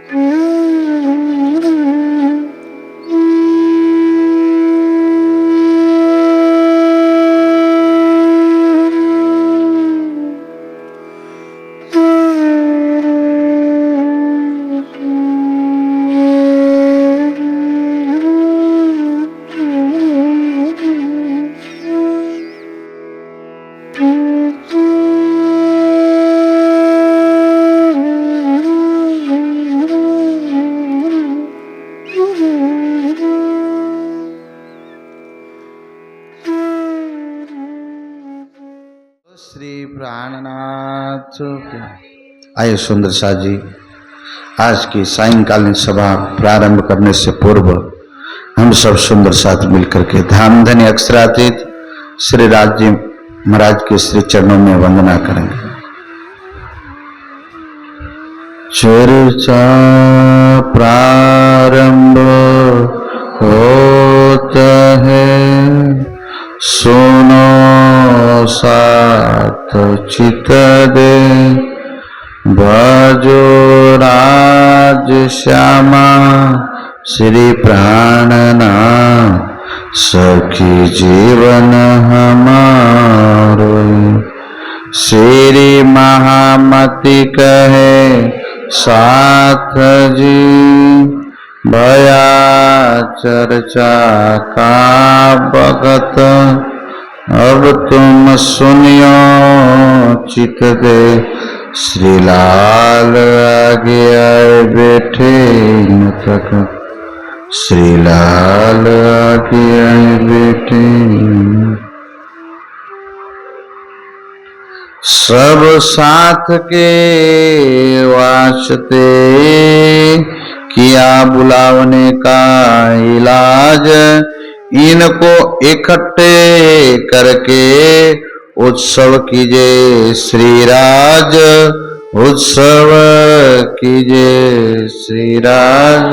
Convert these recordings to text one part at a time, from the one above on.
श्री प्राणनाथ। आइए सुंदर साथ जी, आज की सायंकालीन सभा प्रारंभ करने से पूर्व हम सब सुंदर साथ मिलकर के धामधनी अक्षरातीत श्री राज जी महाराज के श्री चरणों में वंदना करेंगे। चर्चा प्रारंभ होता है, सुनो साथ चित दे, भजो राज श्यामा श्री प्राणनाथ, सखी जीवन हमारो। श्री महामति कहे साथ जी, भया चर्चा का भगत, अब तुम सुनियो चित दे। श्री लाल आगे आए बैठे न तक, श्री लाल आगे आए बैठे। सब साथ के वास्ते किया बुलावने का इलाज, इनको इकट्ठे करके उत्सव कीजिए श्री राज, उत्सव कीजिए श्री राज।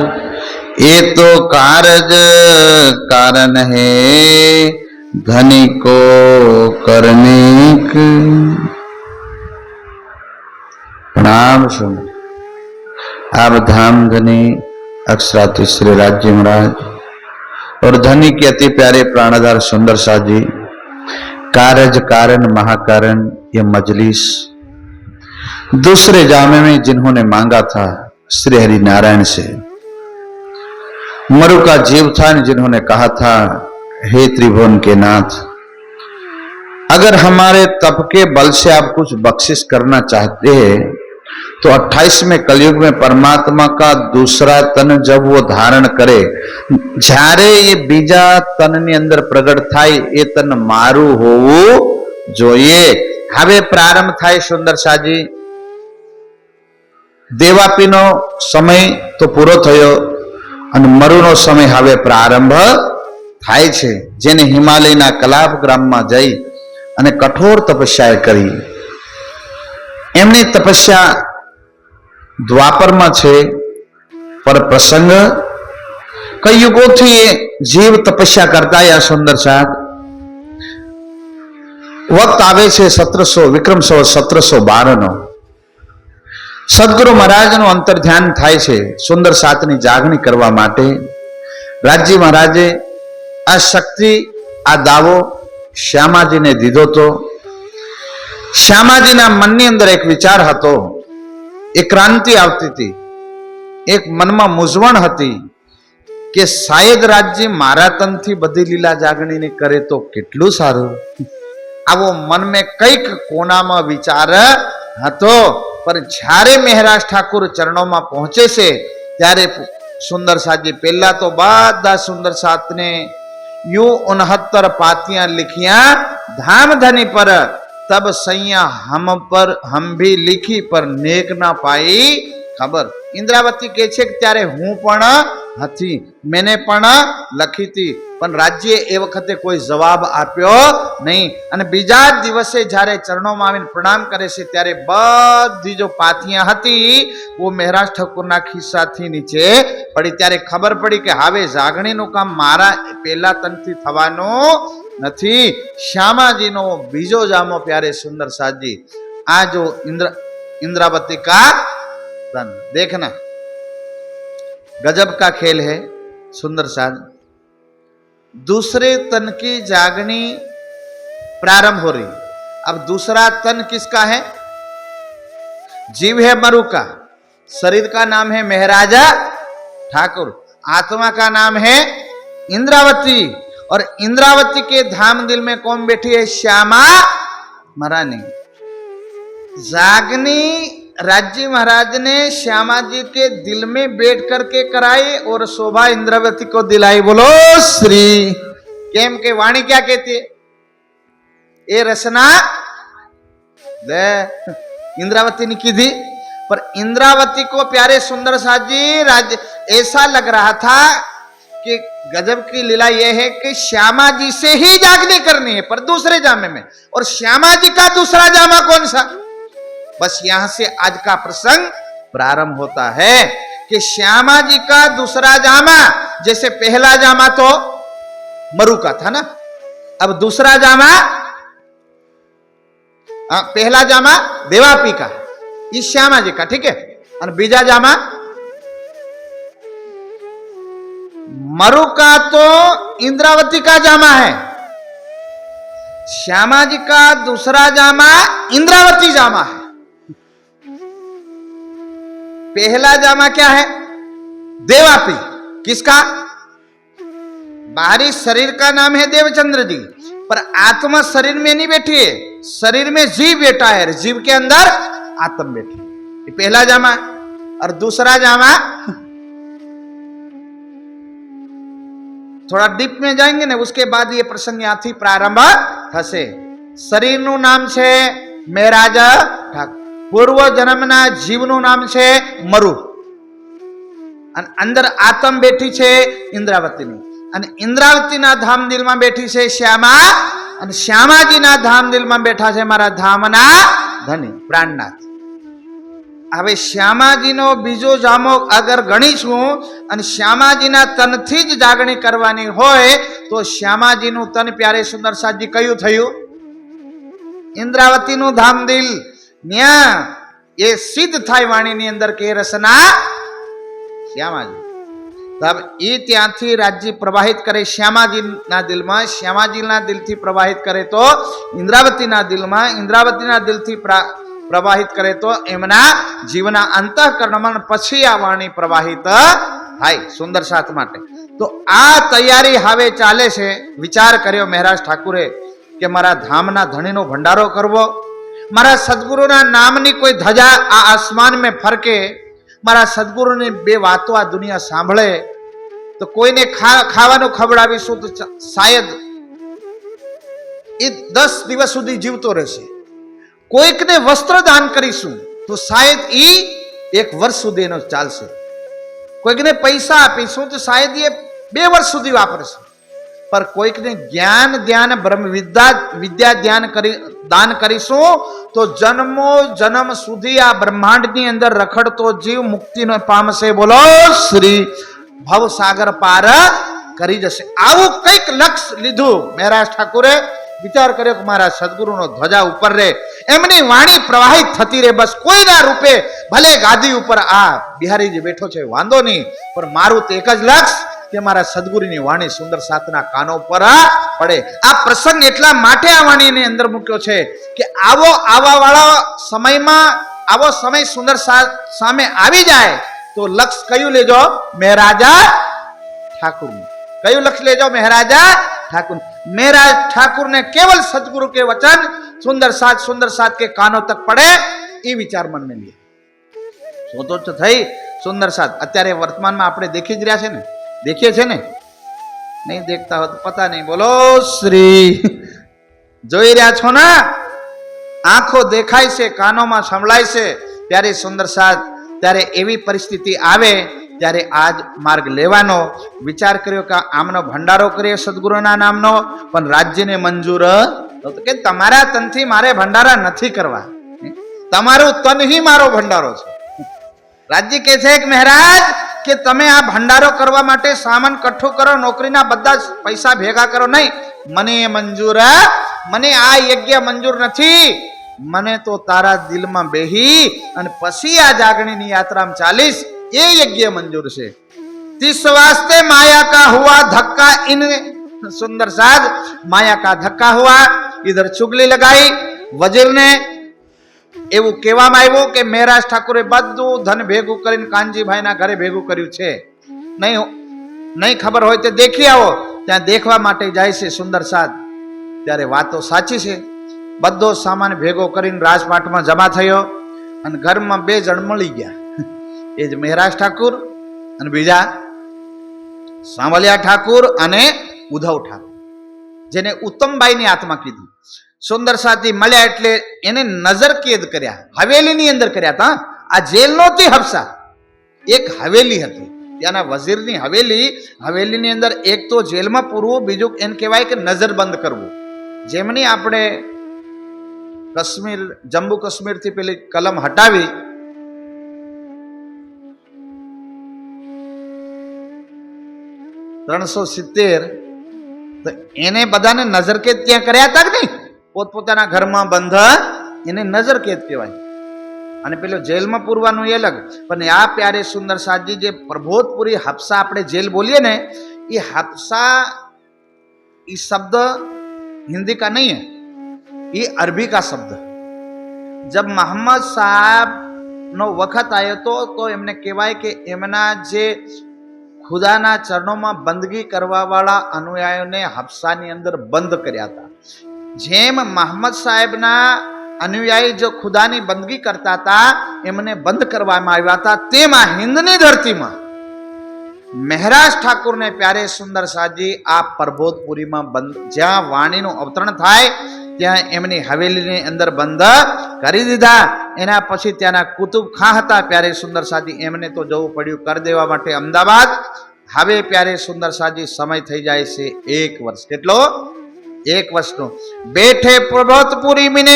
ये तो कारण है धनी को करने की। प्रणाम सुन। आप धाम धनी अक्षराती श्री राज्य महाराज और धनी के अति प्यारे प्राणधार सुंदर साथ जी, कारज कारण महाकारण ये मजलिस दूसरे जामे में जिन्होंने मांगा था श्री हरि नारायण से, मरु का जीव था जिन्होंने कहा था हे त्रिभुवन के नाथ, अगर हमारे तप के बल से आप कुछ बख्शिश करना चाहते हैं तो 28वें कलयुग में परमात्मा का दूसरा तन जब वो धारण करे, જ્યારે ये बीजा तन ની અંદર પ્રગટ થાય એ તન મારું હોવું જોઈએ। હવે પ્રારંભ થાય સુંદર સાજી। દેવાપીનો સમય તો પૂરો થયો અને મરુનો સમય હવે પ્રારંભ થાય છે, જેને હિમાલયના કલાપ ગ્રામમાં જઈ અને કઠોર તપસ્યા કરી। એમની તપસ્યા द्वापर छे, पर प्रसंग कई युगों थी जीव तपस्या करता या सुंदर साथ। वक्त आवे छे 1700 विक्रम 1712 नो। सदगुरु महाराज नो अंतर ध्यान थाय छे सुंदर साथ नी जागणी करवा माटे। राजी महाराजे आ शक्ति आ दावो श्यामाजी ने दीधो तो श्यामाजी ना मन नी अंदर एक विचार हतो, एक क्रांति आवती थी, एक मन में मूंझवण हती कि शायद राज्य मारा तन थी बधी लीला जागणी ने करे तो केटलू सारू। आवो मन में कईक कोना में विचार हतो, पर જ્યારે મહેરાજ ઠાકુર ચરણોं में पहुंचे से त्यारे सुंदर साथ जी पहला तो બધા सुंदर साथ ने यूं 69 पातियां लिखिया धाम धनी पर, तब सैया हम भी लिखी पर नेक ना पाई खबर। इंद्रावती कहे छे कि त्यारे हूँ पण हथी, मैंने पण लखी थी, पण राज्य ए वखते कोई जवाब आप्यो नहीं। अने बीजा दिवसे जारे चरणों में आवीने प्रणाम करे छे त्यारे बधी जो पातियां हती वो महाराज ठाकुरना खिस्सा थी नीचे पड़ी। त्यारे खबर पड़ी कि हवे जागणीनुं काम मारा पहेला तनथी थवानुं નથી। श्यामाजी नो बीजो जामो प्यारे सुंदर साथ जी, आज जो इंद्रावती का तन देखना गजब का खेल है सुंदर साध। दूसरे तन की जागनी प्रारंभ हो रही। अब दूसरा तन किसका है? जीव है मरु का, शरीर का नाम है महराजा ठाकुर, आत्मा का नाम है इंद्रावती, और इंद्रावती के धाम दिल में कौन बैठी है? श्यामा महारानी। जागनी राज्य महाराज ने श्यामा जी के दिल में बैठ करके कराई और शोभा इंद्रावती को दिलाई। बोलो श्री। केम के वाणी क्या कहती है? ये रचना इंद्रावती ने की थी, पर इंद्रावती को प्यारे सुंदर साथ जी राज्य ऐसा लग रहा था कि गजब की लीला यह है कि श्यामा जी से ही जागनी करनी है, पर दूसरे जामे में। और श्यामा जी का दूसरा जामा कौन सा? बस यहां से आज का प्रसंग प्रारंभ होता है कि श्यामा जी का दूसरा जामा, जैसे पहला जामा तो मरु का था ना, अब दूसरा जामा, पहला जामा देवापी का, ये श्यामा जी का, ठीक है। और बीजा जामा मरु का तो इंद्रावती का जामा है, श्यामा जी का दूसरा जामा इंद्रावती जामा है। पहला जामा क्या है? देवापी। किसका? बाहरी शरीर का नाम है देवचंद्र जी, पर आत्मा शरीर में नहीं बैठी है, शरीर में जीव बैठा है, जीव के अंदर आत्मा बैठी है। ये पहला जामा। और दूसरा जामा थोड़ा डीप में जाएंगे ना, उसके बाद ये प्रसंग याथी प्रारंभ થશે। शरीर નું નામ છે મેરાજા ઠાકોર, પૂર્વ જન્મના જીવનું નામ છે મરુ, અને અંદર આત્મ બેઠી છે ઇન્દ્રાવતીની, અને ઇન્દ્રાવતીના ધામ દિલમાં બેઠી છે શ્યામા, અને શ્યામાજીના ધામ દિલમાં બેઠા છે મારા ધામના ધની પ્રાણનાથ। હવે શ્યામાજીનો બીજો જામો અગર ગણીશું અને શ્યામાજીના તનથી જ જાગણી કરવાની હોય તો શ્યામાજીનું તન પ્યારે સુંદર સાજી કયું થયું? ઇન્દ્રાવતીનું ધામ દિલ। ન્યા એ સિદ્ધ થાય વાણીની અંદર કે રસના શ્યામાજી। तब ये ત્યાંથી राज्य प्रवाहित करे श्यामाजीना दिलમાં, श्यामाजीना दिलથી प्रवाहित करे तो इंद्रावतीना दिलમાં, इंद्रावतीना दिलથી प्रवाहित करे तो एमना जीवना अंतःकरणમાં, પછી આ વાણી પ્રવાહિત થાય સુંદર સાથ માટે। તો આ તૈયારી હવે ચાલે છે। વિચાર કર્યો મહારાજ ઠાકુરે કે મારા ધામના ધણીનો ભંડારો કરવો, મારા સદગુરુના નામની કોઈ ધજા આ આસમાન में ફરકે, મારા સદગુરુની બે વાતો આ દુનિયા સાંભળે, તો કોઈને ખાવાનું ખવડાવીશું તો શાયદ એ 10 દિવસ સુધી જીવતો રહેશે, કોઈકને વસ્ત્ર દાન કરીશું તો શાયદ એ 1 વર્ષ સુધી એનો ચાલશે, કોઈકને પૈસા આપીશું તો શાયદ એ 2 વર્ષ સુધી વાપરશે, पर કોઈકને જ્ઞાન ધ્યાન બ્રહ્મ વિદ્યા દાન કરીશું તો જન્મો જન્મ સુધી આ બ્રહ્માંડની અંદર રખડતો જીવ મુક્તિનો પામશે। બોલો શ્રી। ભવસાગર પાર કરી જશે। આવું કંઈક લક્ષ્ય લીધું મહારાજ ઠાકુરે। વિચાર કર્યો કે મારા સદગુરુનો ધ્વજા ઉપર રહે, એમની વાણી પ્રવાહિત થતી રહે, બસ કોઈના રૂપે ભલે ગાદી ઉપર આ બિહારીજી બેઠો છે વાંધો નહીં, પણ મારું તો એક જ લક્ષ્ય કે મારા સદગુરુની વાણી સુંદર સાતના કાનો પર પડે। આ પ્રસંગ એટલા માટે આ વાણીની અંદર મૂક્યો છે કે આવા વાળા સમયમાં આવો સમય સુંદર સાત સામે આવી જાય તો લક્ષ્ય કયું લેજો? મહારાજા ઠાकुर। કયું લક્ષ્ય લેજો? મહારાજા ઠાकुर। મહારાજ ઠાकुर ने केवल सदगुरु के वचन सुंदर सात के कानों तक पड़े, ये विचार मन में लिया। सोतो तो थई सुंदर सात अत्यारे वर्तमान में आपणे देखी ज रह्या छे ने, देखिए छे ने, नहीं देखता हो तो पता नहीं। बोलो श्री। જોઈ રહ્યા છો ને, આંખો દેખાય છે, કાનોમાં સંભળાય છે, ત્યારે સુંદર સાથ ત્યારે એવી પરિસ્થિતિ આવે ત્યારે આજ માર્ગ લેવાનો વિચાર કર્યો કે આમનો ભંડારો કરીએ સદગુરુના નામનો, પણ રાજ્યને મંજૂર કે તમારા તનથી મારે ભંડારા નથી કરવા, તમારું તન ही મારો ભંડારો છે। રાજ્ય કહે છે કે મહારાજ કે તમે આ ભંડારો કરવા માટે સામાન કઠ્ઠો કરો, નોકરીના બધા પૈસા ભેગા કરો, નહીં, મને મંજૂર, મને આ યજ્ઞ મંજૂર નથી, મને તો તારા દિલમાં બેહી અને પછી આ જાગણીની યાત્રામાં ચાલીશ એ યજ્ઞ મંજૂર છે। तिस वास्ते माया का हुआ धक्का इन सुंदर साध माया का धक्का हुआ इधर चुगली लगाई वजीर ने એવું કહેવામાં આવ્યું કે મહેરાજ ઠાકુરે બધું ધન ભેગું કરીને કાનજીભાઈના ઘરે ભેગું કર્યું છે નહીં ખબર હોય તો દેખી આવો ત્યાં देखવા માટે જાય છે સુંદર સાધ ત્યારે વાતો સાચી છે બધો સામાન ભેગો કરીને રાજપાટમાં જમા થયો અને ઘરમાં બે જણ મળી ગયા એ જ મહેરાજ ઠાકુર અને બીજા સાંવલિયા ઠાકુર અને ઉદ્ધવ ઠાકુર જેને ઉત્તમબાઈની આત્મા કીધી સુંદર સાથી મળ્યા એટલે એને નજર કેદ કર્યા હવેલીની અંદર કર્યા હતા આ જેલ નહોતી હબસા એક હવેલી હતી ત્યાંના વઝીરની હવેલીની અંદર એક તો જેલમાં પૂરવું બીજું એને કહેવાય કે નજર બંધ કરવું જેમની આપણે કાશ્મીર જમ્મુ કાશ્મીરથી પેલી કલમ હટાવી $370 તો એને બધાને નજર કેદ ત્યાં કર્યા હતા કે નહીં પોતપોતાના ઘરમાં બંધ એને નજર કેદ કહેવાય અને પેલો જેલમાં પૂરવાનું એ અલગ પણ આ પ્યારે સુંદર સાજી જે પ્રબોધપુરી હબસા આપણે જેલ બોલીએ ને એ हफ्सा ये शब्द हिंदी का नहीं है ये अरबी का शब्द जब मोहम्मद साहब નો વખત આવ્યો તો એમને કહેવાય કે એમના જે ખુદાના ચરણોમાં બંદગી કરવા વાળા અનુયાયીઓને હબસાની અંદર બંધ કર્યા હતા જેમ મોહમ્મદ સાહેબના अनुयायी जो खुदानी बंदगी करता था एमने बंद करवामां आव्या था तेमां हिंदनी धरती में મહેરાજ ઠાકુર ને પ્યારે સુંદર સાજી આ પ્રબોધપુરીમાં બંધ જ્યાં વાણીનું અવતરણ થાય ત્યાં એમની હવેલીની અંદર બંધ કરી દીધા એના પછી ત્યાંના કુતુબ ખાં હતા પ્યારે સુંદર સાજી એમને તો જવું પડ્યું કરી દેવા માટે અમદાવાદ હવે પ્યારે સુંદર સાજી સમય થઈ જાય છે 1 વર્ષ કેટલો 1 વર્ષનો બેઠे प्रबोधपुरी में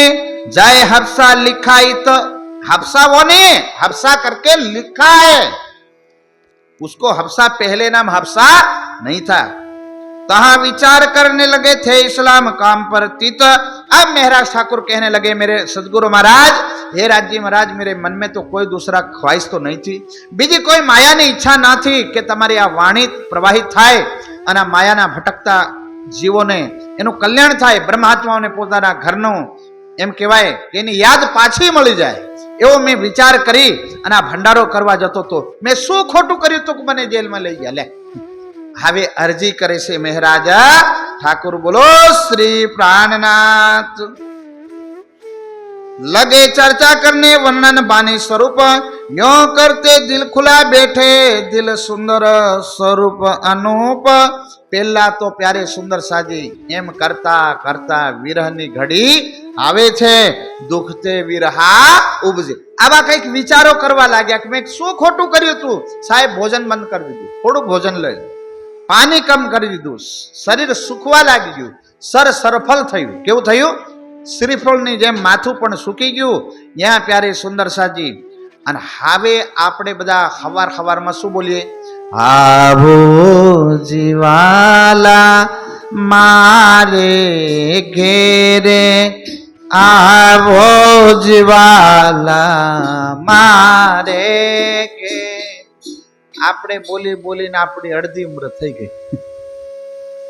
जाए हफ्सा लिखाई तो हफ्सा वो नहीं हफ्सा करके लिखा है उसको हफ्सा पहले नाम हफ्सा नहीं था तहां विचार करने लगे थे इस्लाम काम पर तीत अब महराज ठाकुर कहने लगे मेरे सदगुरु महाराज हे राज्य महाराज मेरे मन में तो कोई दूसरा ख्वाहिश तो नहीं थी बीजी कोई माया की इच्छा ना थी कि तमारी आ वाणी प्रवाहित थाय अने माया ना भटकता जीवों ने एनु कल्याण थाय ब्रह्मात्माओं ने पोताना घरनो एम कहेवाय एनी याद पाછી મળી જાય એવો મેં વિચાર કરી અને આ ભંડારો કરવા જતો તો મેં શું ખોટું કર્યું તો મને જેલમાં લઈ ગયા લે હવે અરજી કરે છે મહારાજા ઠાકુર બોલો શ્રી प्राणनाथ लगे चर्चा करने वर्णन बानी स्वरूप यो करते दिल खुला बैठे दिल सुंदर स्वरूप अनूप पहला तो प्यारे सुंदर साजी एम करता करता विरहनी घड़ी आवे छे दुखते विरहा उपजे आवा कईक विचारो करवा लाग्या कि मैं शू खोटू कर्युं तू साहेब भोजन बंद कर दीधुं थोड़ू भोजन लई पानी कम कर दीधुं शरीर सुखवा लागी गयुं सर सरफल थयुं केवुं थयुं श्रीफळनी जेम माथुं पण सूकी गयुं या प्यारे सुंदर साजी अने हावे आपणे बधा हवार हवारमां शुं बोलीए आवो जीवाला मारे घेरे आवो जीवाला मारे घे आपणे बोली बोलीने आपणी अर्धी उम्र थई गई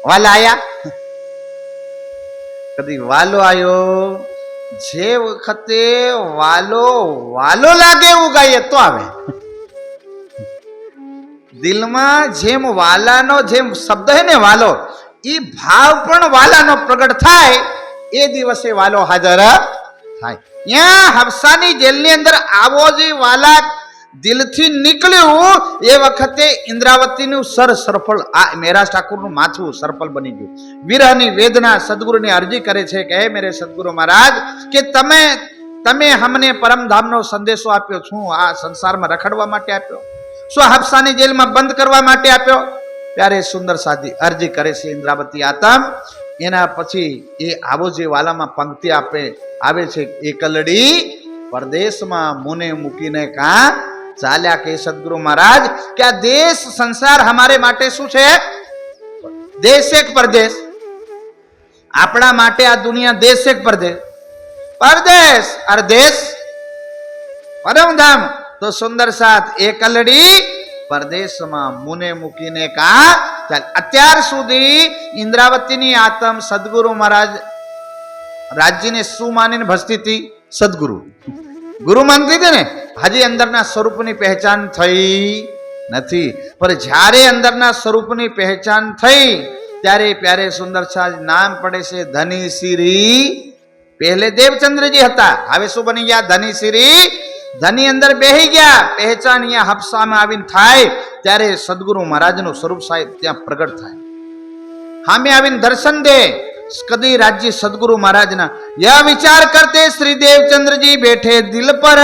वाला आया कदी वालो आयो जे वखते वालो वालो लागे एवुं गाઈએ तो आवे दिल में जेम वालानो जेम शब्द है ने वालो ई भाव पण वालानो प्रगट थाय ए दिवसे वालो हाजर थाय या हफ्सानी जेलनी अंदर आवो जी वाला दिल थी निकळ्યું ए वखते इंद्रावतीનું सर सरफल आ મહેરાજ ઠાકુરનું માથું સરફલ બની ગયું વિરહની વેદના સદગુરુને અરજી કરે છે કે હે મેરે સદગુરુ મહારાજ કે તમે અમને પરમધામનો સંદેશો આપ્યો છું આ સંસારમાં રખડવા માટે આપ્યો શું હફસાની જેલમાં બંધ કરવા માટે આપ્યો ત્યારે સુંદર સાધી અરજી કરે છે ઇન્દ્રાવતી આતમ એના પછી એ આવો જે વાલામાં પંક્તિ આવે છે એકલડી પરદેશમાં મુને મૂકીને કા ચાલ્યા કે સદગુરુ મહારાજ क्या देश संसार हमारे माटे શું છે देश एक परदेश આપણા માટે આ દુનિયા देश एक परदेश परदेश और देश परम धाम तो सुंदर साथ एकलड़ी પરદેશમાં મુને મૂકીને કા ચાલ. અત્યાર સુધી ઇન્દ્રાવતીની આત્મ સદગુરુ મહારાજ રાજ્યને શું માનીને ભજતી હતી? સદગુરુ ગુરુ માનતી હતી ને. હજી અંદરના સ્વરૂપની પહેચાન થઈ નથી. પણ જ્યારે અંદરના સ્વરૂપની પહેચાન થઈ ત્યારે પ્યારે સુંદર સાજ નામ પડે છે ધની શ્રી. પહેલે દેવચંદ્રજી હતા, હવે શું બની ગયા? ધની શ્રી. ધની અંદર બેહી ગયા. પહેચાન અહીંયા હફસામાં આવીને થાય ત્યારે સદગુરુ મહારાજનું સ્વરૂપ સાહેબ ત્યાં પ્રગટ થાય. સામે આવીને દર્શન દે. કદી રાજ્ય સદગુરુ મહારાજના યહ વિચાર કરતે શ્રી દેવચંદ્રજી બેઠે દિલ પર.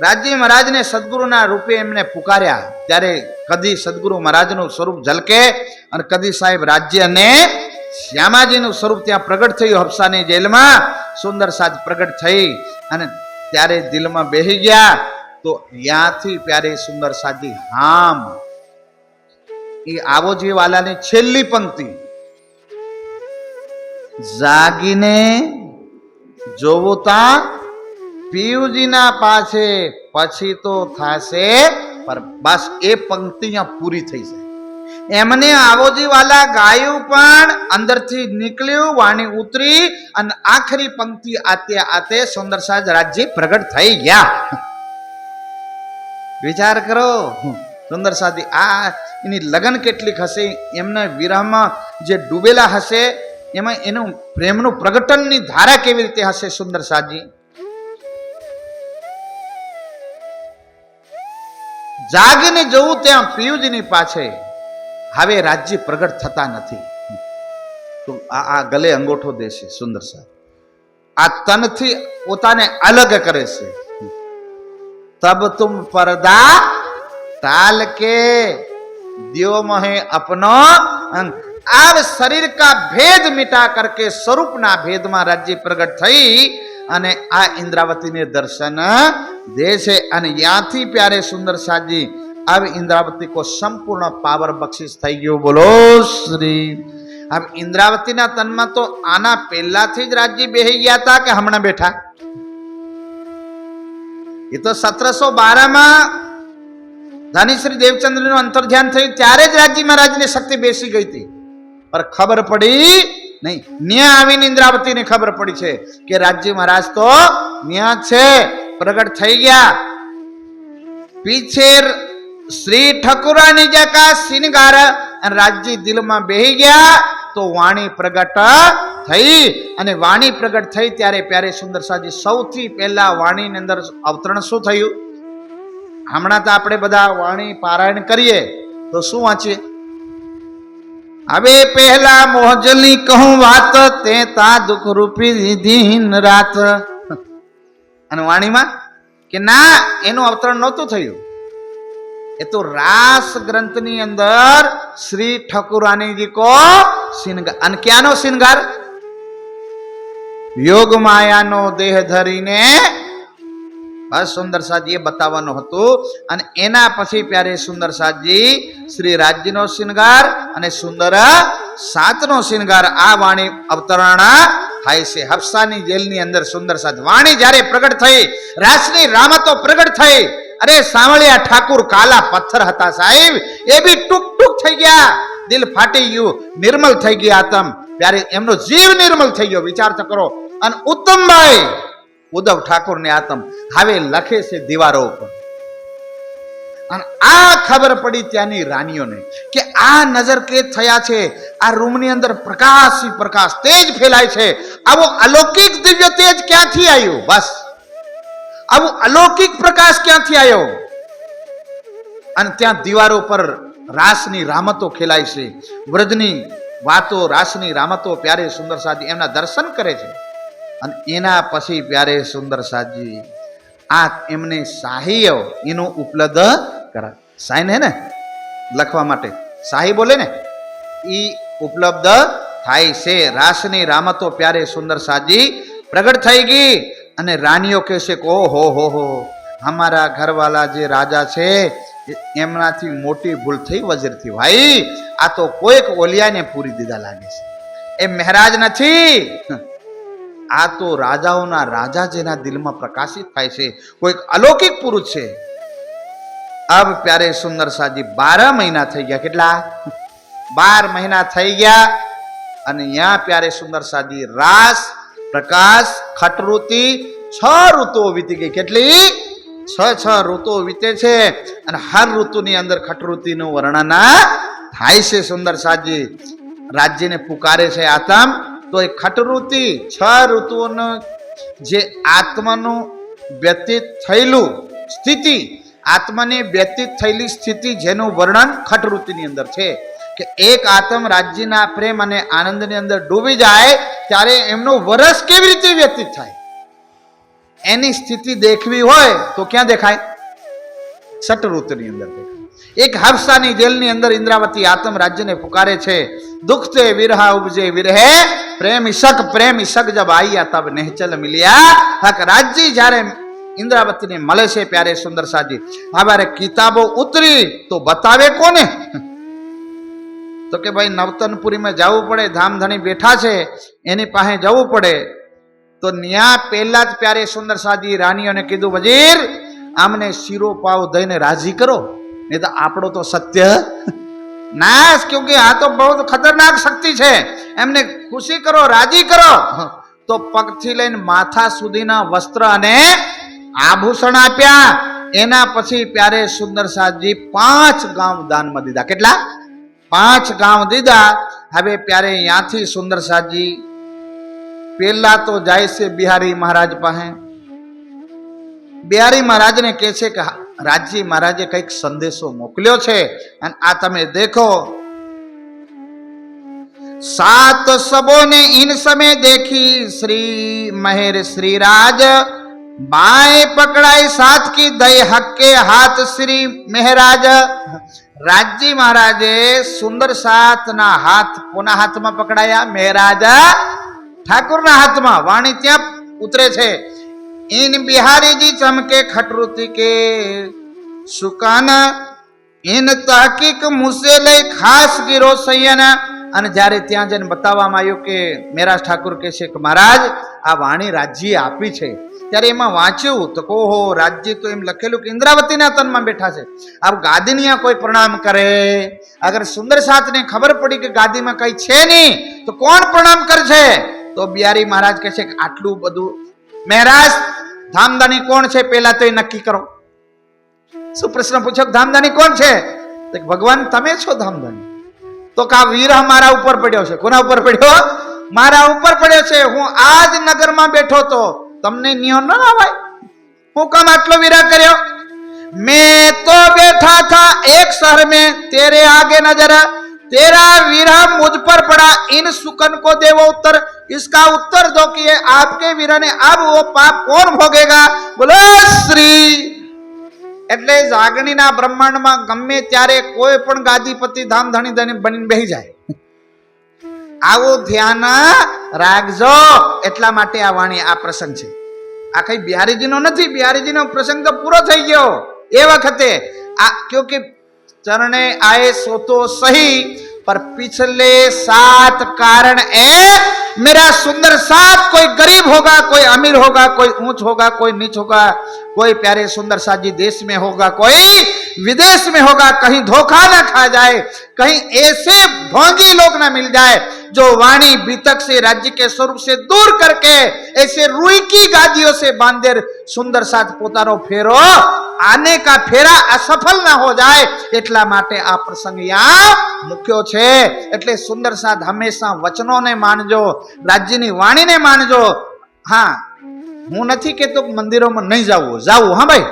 રાજ્ય મહારાજને સદગુરુના રૂપે એમને પુકાર્યા ત્યારે કદી સદગુરુ મહારાજનું સ્વરૂપ ઝલકે અને કદી સાહેબ રાજ્ય અને શ્યામાજીનું સ્વરૂપ ત્યાં પ્રગટ થયું. હફસાની જેલમાં સુંદર સાજ પ્રગટ થઈ અને ત્યારે દિલમાં બેહી ગયા. તો ત્યાંથી પ્યારે સુંદર સાજી હામ એ આવોજી વાલાની છેલ્લી પંક્તિ, જાગીને જોવું તા પિયુજીના પાછે પછી તો થાશે. પર બસ એ પંક્તિ અહીંયા પૂરી થઈ છે. એમને આવોજી વાલા ગાયું પણ અંદરથી નીકળ્યું, વાણી ઉતરી અને આખરી પંક્તિ આતે આતે સુંદર સાજ રાજ્ય પ્રગટ થઈ ગયા. વિચાર કરો સુંદર સાજી આ એની લગન કેટલીક હશે, એમના વિરહમાં જે ડૂબેલા હશે એમાં એનું પ્રેમનું પ્રગટનની ધારા કેવી રીતે હશે સુંદર સાજી. જાગીને જવું ત્યાં પિયુજીની પાછે હવે રાજ્ય પ્રગટ થતા નથી. તો આ ગલે અંગોઠો દેશે સુંદર સાહેબ. આ તનથી પોતાને અલગ કરે છે. તબ તુમ પરદા તાલ કે દિયો મહે અપનો અંગ. આ શરીર કા ભેદ મિટા કરકે સ્વરૂપના ભેદમાં રાજ્ય પ્રગટ થઈ અને આ ઇન્દ્રાવતીને દર્શન દે છે. અને યાથી પ્યારે સુંદર સાજી अब इंद्रावती को संपूर्ण पावर बख्शिश થઈ ગયું. બોલો શ્રી. अब इंद्रावतीના તનમાં તો આના પહેલાથી જ રાજ્ય બેહી ગયા હતા કે હમણાં બેઠા? એ તો 1712 માં ધની શ્રી દેવચંદ્રનું અંતર ધ્યાન થયું ત્યારે જ રાજ્ય મહારાજની શક્તિ બેસી ગઈ હતી. પર ખબર પડી નહીં. ન્યા આવીને ઇન્દ્રાવતીને ખબર પડી છે કે રાજ્ય મહારાજ તો ન્યા છે, પ્રગટ થઈ ગયા. પીછે શ્રી ઠાકુરાની જકા શ્રીનગાર રાજ્ય દિલમાં બેહી ગયા. તો વાણી પ્રગટ થઈ અને વાણી પ્રગટ થઈ ત્યારે પ્યારે સુંદર સાજી સૌથી પહેલા વાણીની અંદર અવતરણ શું થયું? હમણાં તો આપણે બધા વાણી પારાયણ કરીએ તો શું વાંચીએ? હવે પહેલા મોહજલી કહું વાત તે તા દુઃખ રૂપી દિન રાત. અને વાણીમાં કે ના, એનું અવતરણ નહોતું થયું. એ તો રાસ ગ્રંથની અંદર શ્રી ઠાકુરાનીજી કો શ્રીનગાર. અને ક્યાંનો શ્રીનગાર? યોગ માયાનો દેહ ધરીને બસ સુંદર સાજી એ બતાવવાનું હતું. અને એના પછી પ્યારે સુંદર સાજી શ્રી રાજ્યનો શ્રીનગાર અને સુંદર સાતનો શ્રીનગાર આ વાણી અવતરણ થાય છે. હફસાની જેલની અંદર સુંદર સાજ વાણી જ્યારે પ્રગટ થઈ, રાસની રામતો પ્રગટ થઈ. અરે સાંભળ્યા ઠાકુર કાલા પથ્થર હતા સાહેબ, એ બી ટૂંક ટૂંક થઈ ગયા. દિલ ફાટી ગયું, નિર્મલ થઈ ગયા આત્મ. ત્યારે એમનો જીવ નિર્મલ થઈ ગયો. વિચાર તો કરો. અને ઉત્તમભાઈ ઉદ્ધવ ઠાકોર ને આત્મ હવે લખે છે દીવારો ઉપર. અને આ ખબર પડી ત્યાંની રાણીઓને કે આ નજર કેદ થયા છે, આ રૂમની અંદર પ્રકાશ પ્રકાશ તેજ ફેલાય છે. આવો અલૌકિક દિવ્ય તેજ ક્યાંથી આવ્યું? બસ આવું અલૌકિક પ્રકાશ ક્યાંથી આવ્યો? અને ત્યાં દીવારો પર રાસની રામતો ખેલાય છે, વ્રજની વાતો, રાસની રામતો પ્યારે સુંદર સાજી એમના દર્શન કરે છે. અને એના પછી પ્યારે સુંદર સાજી આ એમને શાહી એનું ઉપલબ્ધ કરા. સાઈન હે ને લખવા માટે શાહી બોલે ને, એ ઉપલબ્ધ થાય છે. રાસની રામતો પ્યારે સુંદર સાજી પ્રગટ થઈ ગઈ. અને રાણીઓ કહે છે કે ઓહો હો હમારા ઘરવાલા જે રાજા છે એમનાથી મોટી ભૂલ થઈ વજીરથી. ભાઈ આ તો કોઈક ઓલિયાને પૂરી દીધા લાગે છે. એ મહારાજ નથી, આ તો રાજાઓના રાજા જેના દિલમાં પ્રકાશિત થાય છે, કોઈક અલૌકિક પુરુષ છે. अब प्यारे सुंदर साजी 12 महीना થઈ ગયા કેટલા 12 મહિના થઈ ગયા અને यहाँ प्यारे सुंदर साजी रास प्रकाश खटऋतु 6 ઋતુઓ વીતી ગઈ કેટલી 6 ઋતુઓ વીતે છે અને હર ઋતુની અંદર ખટઋતુનું વર્ણન થાય છે સુંદર સાજી રાજ્યને પુકારે છે આતમ તો એ ખટઋતુ 6 ઋતુઓનો જે આત્માનું વ્યતીત થયેલું સ્થિતિ આત્માને વ્યતીત થયેલી સ્થિતિ જેનું વર્ણન ખટઋતુની અંદર છે કે એક આત્મ રાજ્યના પ્રેમ અને આનંદની અંદર ડૂબી જાય ત્યારે એમનું વર્ષ કેવી રીતે વ્યતીત થાય એની સ્થિતિ દેખવી હોય તો ક્યાં દેખાય ષટઋતુની અંદર દેખાય એક હર્ષાની જેલની અંદર ઇન્દ્રાવતી આત્મ રાજ્યને પુકારે છે દુઃખ તે વિરહા ઉપજે વિરહે પ્રેમ ઈશક જબ આયા તબ નેહચલ મિલ્યા હક રાજ્ય જ્યારે इंद्रावती ने મળે છે प्यारे सुंदर साजी हमारे किताबों उतरी तो बतावे कोने तो के भाई नवतनपुरी में जावू पड़े धामधनी बैठा छे एनी पासे जवू पड़े तो न्या पहला ज प्यारे सुंदर साजी रानियों ने कीधु वजीर आमने शीरो पाव दईने राजी करो नहीं तो आपड़ो तो सत्य नाश क्योंकि आ तो बहुत खतरनाक शक्ति छे एमने खुशी करो राजी करो तो पगथी लईने माथा सुधीना वस्त्र अने आभूषण आप्या एना पछी प्यारे सुंदर साजी 5 गांव दान में दीधा केटला 5 गांव दीधा हवे प्यारे यांथी सुंदर साजी पहला तो जाय से बिहारी महाराज पासे बिहारी महाराज ने कहे छे कि राज्य महाराजे कईक संदेशो मोकल्यो छे अने आ तमे देखो 7 सबों ने इन समय देखी श्री महेर श्रीराज बाएं पकड़ाई साथ की दई हक के हाथ श्री मेहराज राज्य महाराजे सुंदर साथ ना हाथ कोना हाथ में पकड़ाया मेहराज ठाकुर ना हाथ में वाणी त्या उतरे छे इन बिहारी जी चमके खटऋतु के सुकान इन तहकीक मुसे ले खास गिरो सैयन અને જ્યારે ત્યાં જઈને બતાવવામાં આવ્યું કે મેરાજ ઠાકુર કહે છે કે મહારાજ આ વાણી રાજ્ય આપી છે ત્યારે એમાં વાંચ્યું તો ઓહો રાજ્ય તો એમ લખેલું કે ઇન્દ્રાવતીના તનમાં બેઠા છે अब ગાદીનિયા કોઈ પ્રણામ કરે અગર સુંદર સાથને ખબર પડી કે ગાદીમાં કઈ છે નહીં તો કોણ પ્રણામ કરશે તો બિહારી મહારાજ કહે છે કે આટલું બધું મહારાજ ધામદાની કોણ છે પહેલા તો એ નક્કી કરો શું પ્રશ્ન પૂછ્યો ધામદાની કોણ છે તો ભગવાન તમે છો ધામદાની तो का वीर हमारा ऊपर पड़्यो छे कोना ऊपर पड़्यो मारा ऊपर पड़्यो छे हूँ आज नगर में बैठो तो तमने नियो न आवाय हूँ कम आटलो वीरा कर्यो मैं तो बैठा था एक शहर में तेरे आगे नजर तेरा वीरा मुझ पर पड़ा इन सुकन को देवो उत्तर इसका उत्तर दो कि आपके वीरा ने अब वो पाप कौन भोगेगा बोलो श्री એટલે જાગણીના બ્રહ્માંડમાં ગમે ત્યારે કોઈ પણ ગાદીપતિ ધામધણી બનીને બેહી જાય આવો ધ્યાન રાખજો એટલા માટે આ વાણી આ પ્રસંગ છે આ કઈ બિહારીજીનો નથી બિહારીજીનો પ્રસંગ તો પૂરો થઈ ગયો એ વખતે આ क्योंकि चरणे आए सो तो सही पर पिछले 7 कारण ए मेरा सुंदर साथ कोई गरीब होगा कोई अमीर होगा कोई ऊंच होगा कोई नीच होगा कोई प्यारे सुंदर साजी देश में होगा कोई विदेश में होगा कहीं धोखा ना खा जाए कहीं ऐसे ढोंगी लोग ना मिल जाए जो वाणी बीतक से राज्य के स्वरूप से दूर करके ऐसे रुई की गादियों से बांधे सुंदर साथ पोतानो फेरो आने का फेरा असफल ना हो जाए એટલા માટે આ પ્રસંગ યા મુક્યો છે એટલે સુંદર સાથ હંમેશા વચનોને માનજો રાજ્યની વાણીને માનજો હા હું નથી કહેતો મંદિરોમાં નહીં જાવું હા ભાઈ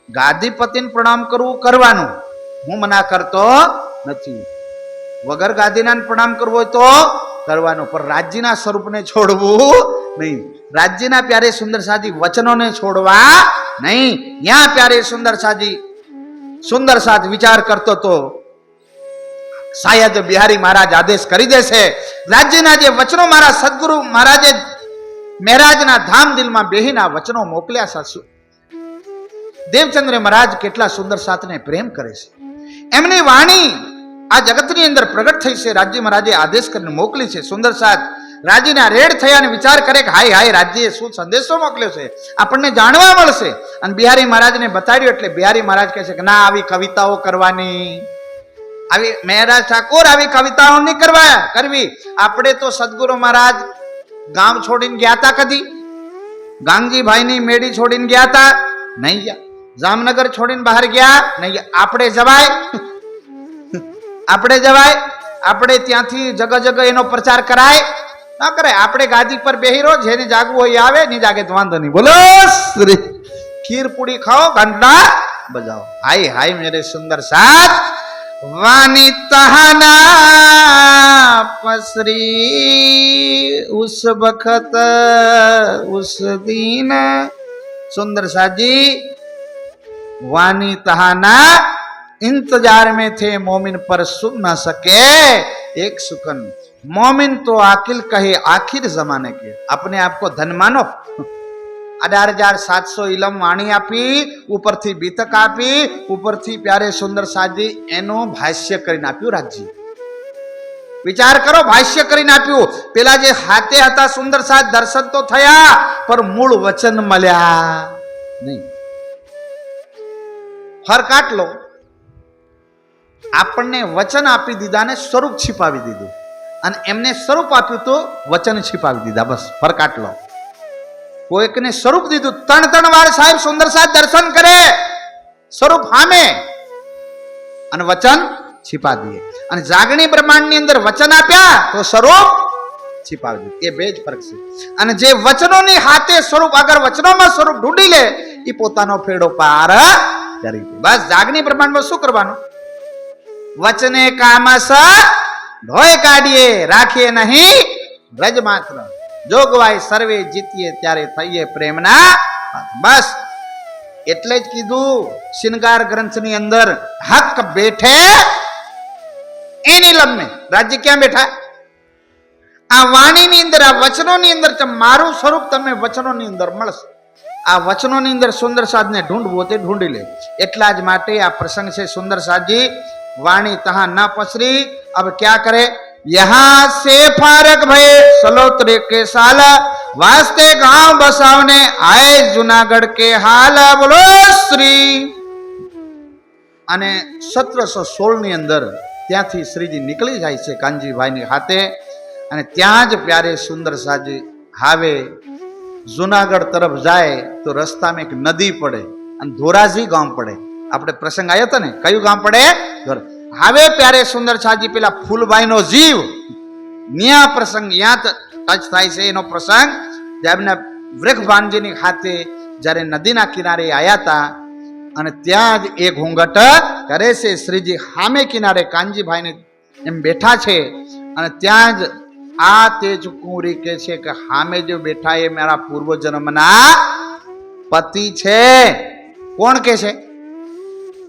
ગાદીપતિને પ્રણામ કરવું કરવાનું હું મના કરતો નથી વગર ગાદીના પ્રણામ કરવો હોય તો કરવાનું પણ રાજ્યના સ્વરૂપને છોડવું નહીં રાજ્યના પ્યારે સુંદર સાજી વચનોને છોડવા नहीं यहाँ प्यारे सुंदर साथ विचार करतो तो शायद बिहारी महाराज आदेश करी देशे राज्यना जे वचनो मारा सद्गुरु महाराजे मेहराजना धाम दिल में बेहीना वचनो मोकल्या सासु देवचंद्र महाराज केटला सुंदर साथ ने प्रेम करे छे एमनी वाणी आ जगतनी अंदर प्रगट थई छे राज्य महाराजे आदेश करीने मोकली छे सुंदर साथ राजीना रेड थया ने विचार करे कि हाय हाय राज्य शू संदेशो मोकल्यो छे आपणे जाणवा मळशे અને બિહારી મહારાજને બતાડ્યું એટલે બિહારી મહારાજ કહે છે કે ના, આવી કવિતાઓ કરવાની, આવી મહેરાજ ઠાકોર આવી કવિતાઓ નહીં કરવી. આપણે તો સદગુરુ મહારાજ ગામ છોડીને ગયા હતા કદી? ગાંગજીભાઈ ની મેડી છોડીને ગયા હતા? નહીં ગયા. જામનગર છોડીને બહાર ગયા? નહીં ગયા. આપણે જવાય? આપણે જવાય? આપણે ત્યાંથી જગ જગ એનો પ્રચાર કરાય? ના કરાય. આપણે ગાદી પર બેહી રહો, જેને જાગવું હોય આવે, નહીં જાગે તો વાંધો નહીં. બોલો શ્રી ખીર પૂરી ખાઓ, ઘંટા બજાવો. હાય હાય મેરે સુંદર સાથ વાની તહાના પસરી ઉસ વખત ઉસ દીન. सुंदर साजी वानी तहाना इंतजार में थे, मोमिन पर सुन न सके एक सुकन. मोमिन तो आकिल कहे आखिर जमाने के. अपने आप को धन मानो. 18,700 इलम वाणी आपी, ऊपर थी बीतक आपी, ऊपर थी प्यारे सुंदर साजी एनो भाष्य કરીને આપ્યું. રાજજી વિચાર કરો, ભાષ્ય કરીને આપ્યું. પેલા જે હાથે હતા સુંદર સાજ દર્શન તો થયા, પર મૂળ વચન મળ્યા નહીં. ફરક આટલો, આપણને વચન આપી દીધા ને સ્વરૂપ छिपाવી દીધું, અને એમને સ્વરૂપ આપ્યું તો વચન छिपाવી દીધા. બસ ફરક આટલો. કોઈકને સ્વરૂપ દીધું, 3 વાર સાહેબ સુંદર સાજ દર્શન કરે, સ્વરૂપ હામે, અને વચન छिपा दिए. અને જાગણી બ્રહ્માંડ ની અંદર વચન આપ્યા તો સ્વરૂપ छिपाવી દીધું. એ બે જ ફરક છે. અને જે વચનોની હાથે સ્વરૂપ, અગર વચનોમાં સ્વરૂપ ઢૂંઢી લે, એ પોતાનો ફેડો પાર કરી દે. બસ જાગણી બ્રહ્માંડમાં શું કરવાનું? વચને કામસ ધોય કાઢીએ, રાખીએ નહીં વ્રજ માત્ર. જોગવાય સર્વે જીતીએ, ત્યારે થઈએ પ્રેમના. બસ એટલે જ કીધું શિનગાર ગ્રંથની અંદર, હક બેઠે એની લમ્મે. રાજ્ય ક્યાં બેઠા? આ વાણીની અંદર, આ વચનોની અંદર. મારું સ્વરૂપ તમને વચનોની અંદર મળશે. આ વચનોની અંદર સુંદર સાજને ઢૂંઢવું તે ઢૂંઢી લે. એટલા જ માટે આ પ્રસંગ છે. સુંદર સાજી વાણી તહા ન પસરી. अब क्या करे? यहाँ से फारक भय सलोत्रे के साल, वास्ते गांव बसावने आए जूनागढ़ के हाल. बोलो श्री. અને 1716 ની અંદર ત્યાંથી શ્રીજી નીકળી જાય છે કાનજીભાઈની હાથે, અને ત્યાં જ પ્યારે સુંદર સાજી હાવે જુનાગઢ તરફ જાય તો રસ્તામાં એક નદી પડે અને ધોરાજી ગામ પડે. આપણે પ્રસંગ આવ્યો હતો ને, કયું ગામ પડે? હવે પ્યારે સુંદર સાજી પેલા ફૂલભાઈ નો જીવ ન્યા પ્રસંગ યાં ટચ થાય છે. એનો પ્રસંગ એમના વૃક્ષભાનજીની હાથે જ્યારે નદીના કિનારે આવ્યા હતા, અને ત્યાં જ એ ઘૂંઘટ કરે છે. શ્રીજી સામે કિનારે કાનજીભાઈને એમ બેઠા છે, અને ત્યાં જ આ તેજ કુંવરી કે છે કે સામે જો બેઠા એ મારા પૂર્વ જન્મના પતિ છે. કોણ કે છે?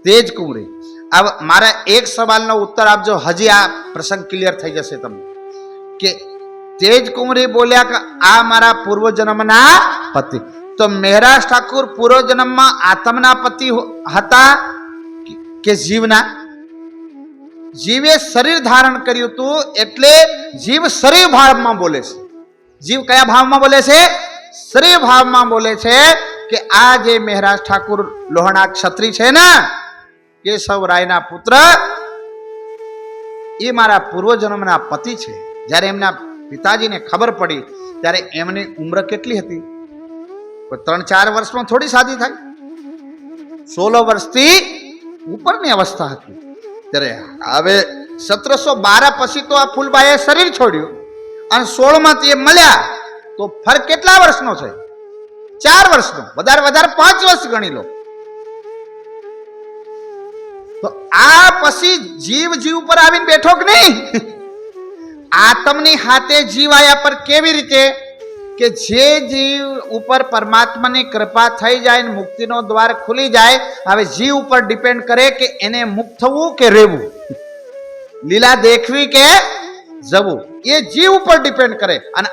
તેજ કુંવરી. अब मारा एक सवाल नो उत्तर आपजो, हजी आ प्रसंग क्लियर थई जशे तमने के तेज कुंवरी बोल्या कि आ मारा पूर्व जन्मना पति. तो मेहराज ठाकुर पूर्व जन्म में आत्मना पति हता के जीवना? जीवे शरीर धारण कर्યું હતું, એટલે જીવ શરીર ભાવમાં બોલે છે. જીવ કયા ભાવમાં બોલે છે? શરીર ભાવમાં બોલે છે કે આ જે મહારાજ ઠાકુર લોહણા ક્ષત્રિય છે ને, કેશવ રાયના પુત્ર, એ મારા પૂર્વજન્મના પતિ છે. જ્યારે એમના પિતાજીને ખબર પડી ત્યારે એમની ઉંમર કેટલી હતી? 3-4 વર્ષમાં થોડી શાદી થાય. 16 વર્ષથી ઉપરની અવસ્થા હતી. ત્યારે હવે 1712 પછી તો આ ફૂલબાઈએ શરીર છોડ્યું, અને 16 માંથી એ મળ્યા તો ફરક કેટલા વર્ષનો છે? 4 વર્ષનો. વધારે 5 વર્ષ ગણી લો. તો આ પછી જીવ પર આવીને બેઠો કે નહીં? આત્મની હાથે જીવ આયા પર કેવી રીતે? કે જે જીવ ઉપર પરમાત્માની કૃપા થઈ જાય ને મુક્તિનો દ્વાર ખુલી જાય, હવે જીવ ઉપર ડિપેન્ડ કરે કે એને મુક્ત થવું કે રહેવું, લીલા દેખવી કે જવું, એ જીવ ઉપર ડિપેન્ડ કરે. અને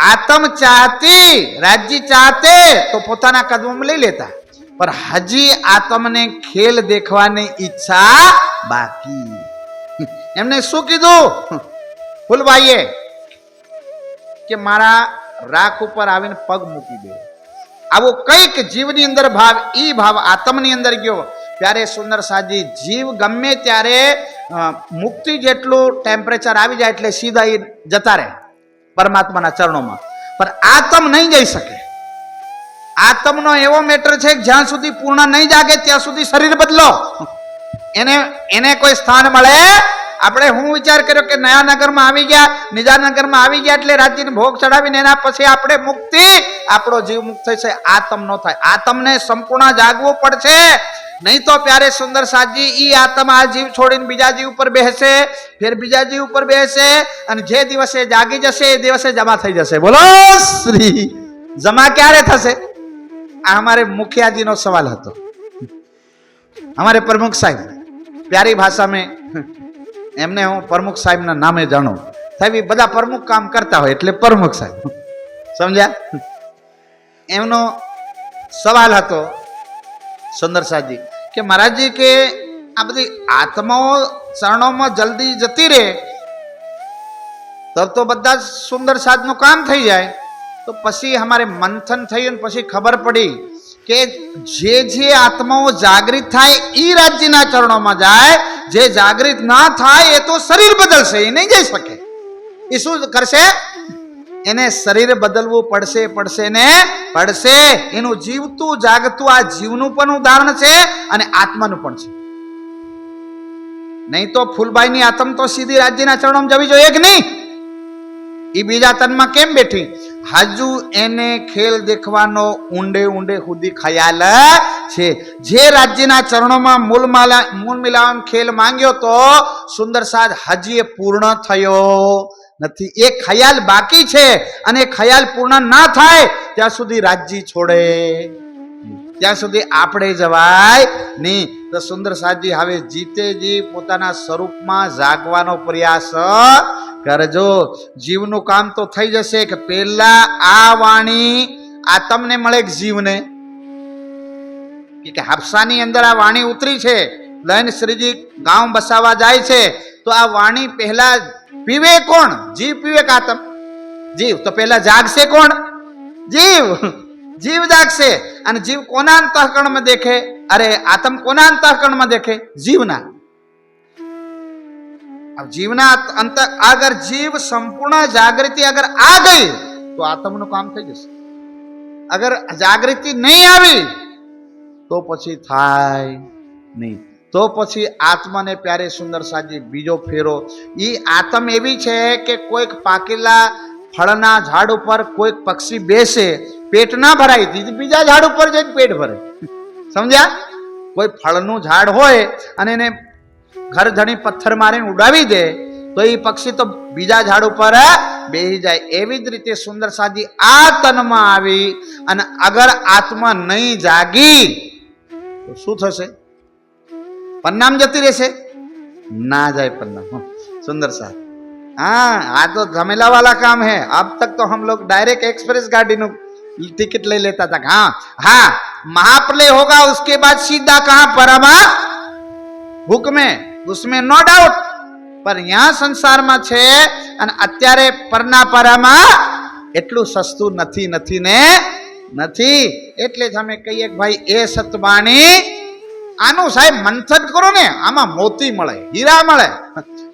આત્મ ચાહતી, રાજ્ય ચાહતે તો પોતાના કદમમાં લઈ લેતા, पर हजी आत्मने खेल देखवानी इच्छा बाकी. एमने शू कीधु फूलभाईए के मारा राख ऊपर आवीने पग मूकी दे. આવો કઈક જીવની અંદર ભાવ, ઈ ભાવ આત્મની અંદર ગયો. ત્યારે સુંદર સાજી જીવ ગમે ત્યારે મુક્તિ જેટલું ટેમ્પરેચર આવી જાય એટલે સીધા એ જતા રહે પરમાત્માના ચરણોમાં. પણ આત્મ નહીં જઈ શકે. આત્મનો એવો મેટર છે કે જ્યાં સુધી પૂર્ણ નહીં જાગે ત્યાં સુધી શરીર બદલો, એને કોઈ સ્થાન મળે. આપણે હું વિચાર કર્યો કે નયા નગરમાં આવી ગયા, નિજાનગરમાં આવી ગયા એટલે રાજ્યને ભોગ ચડાવીને એના પછી આપણે મુક્તિ, આપણો જીવ મુક્ત થશે. આત્મ નો થાય. આત્મને સંપૂર્ણ જાગવું પડશે. નહીં તો પ્યારે સુંદર સાજી ઈ આત્મ આ જીવ છોડીને બીજા જીવ ઉપર બેસે, ફેર બીજા જીવ ઉપર બેસે, અને જે દિવસે જાગી જશે એ દિવસે જમા થઈ જશે. બોલો શ્રી. જમા ક્યારે થશે? આ અમારે મુખિયાજીનો સવાલ હતો. हमारे प्रमुख साहब, प्यारी भाषा में एमने हूँ प्रमुख साहब ना नामे जाणू. साहब बधा प्रमुख काम करता हो એટલે प्रमुख साहब. समझा? एमनो सवाल હતો सुंदर साहब जी કે મહારાજજી કે આ બધી આત્માઓ ચરણોમાં જલ્દી જતી રહે તબ તો બધા સુંદર સાધનું કામ થઈ જાય. તો પછી અમારે મંથન થયું, પછી ખબર પડી કે જે જે આત્માઓ જાગૃત થાય એ રાજ્યના ચરણોમાં જાય, જે જાગૃત ના થાય એ તો શરીર બદલશે, એ નહીં જઈ શકે. એ શું કરશે? એને શરીર બદલવું પડશે ને પડશે. એનું જીવતું જાગતું આ જીવનું પણ ઉદાહરણ છે અને આત્માનું પણ છે. નહીં તો ફૂલબાઈની આત્મ તો સીધી રાજ્યના ચરણોમાં જવી જોઈએ કે નહીં? એ બીજા તનમાં કેમ બેઠી? હજુ એને ખેલ દેખવાનો ઊંડે સુધી ખ્યાલ છે. જે રાજ્યના ચરણોમાં મૂળ મિલાવવાનો ખેલ માંગ્યો તો સુંદર સાજ હજી એ પૂર્ણ થયો નથી. એ ખ્યાલ બાકી છે અને ખ્યાલ પૂર્ણ ના થાય ત્યાં સુધી રાજ્ય છોડે, ત્યાં સુધી આપણે જવાય નહીં. તો સુંદર સાજી હવે જીતેજી પોતાના સ્વરૂપમાં જાગવાનો પ્રયાસ કરજો. જીવનું કામ તો થઈ જશે કે પેલા આ વાણી આ તમને મળે કે જીવને, કે હાપસાની અંદર આ વાણી ઉતરી છે, લઈને શ્રીજી ગામ બસાવા જાય છે, તો આ વાણી પહેલા પીવે કોણ? જીવ પીવે કે આત્મ? જીવ. તો પહેલા જાગશે કોણ? જીવ. જીવ જાગશે. અને જીવ કોના અંતઃકરણમાં દેખે? અરે આત્મ કોના અંતઃકરણમાં દેખે? જીવના. अब जीवना अंत अगर जीव संपूर्ण जागृति अगर आ गई तो आत्म નું કામ થઈ જશે. अगर जागृति नहीं આવી તો પછી થાય નહીં. તો પછી આત્માને પ્યારે સુંદર સાજી બીજો ફેરો. ઈ આત્મ એવી છે કે કોઈક પાકેલા ફળના ઝાડ ઉપર કોઈક પક્ષી બેસે, પેટ ના ભરાય, બીજા ઝાડ ઉપર જઈને પેટ ભરે. સમજ્યા? કોઈ ફળનું ઝાડ હોય અને એને ઘર ધણી પથ્થર મારીને ઉડાવી દે તો એ પક્ષી તો બીજા ઝાડ ઉપર બેસી જાય. એવી જ રીતે સુંદર સાજી આ તનમાં આવી અને અગર આત્મા નહીં જાગી તો શું થશે? પરિણામ જતી રહેશે? ના જાય परिणाम. सुंदर साहब, हाँ આ तो झमेला वाला काम है. अब तक तो हम लोग डायरेक्ट एक्सप्रेस गाड़ी નું टिकट ले लेता था. हाँ हाँ, महाप्रलय होगा उसके बाद सीधा कहाँ? परमा भूख में, उसमें नो डाउट. पर यहाँ संसाરમાં છે અને અત્યારે પરના પરામાં એટલું સસ્તું નથી ને નથી. એટલે જ અમે કહીએ કે ભાઈ એ સતવાણી આનું સાહેબ મંથન કરો ને, આમાં મોતી મળે, હીરા મળે.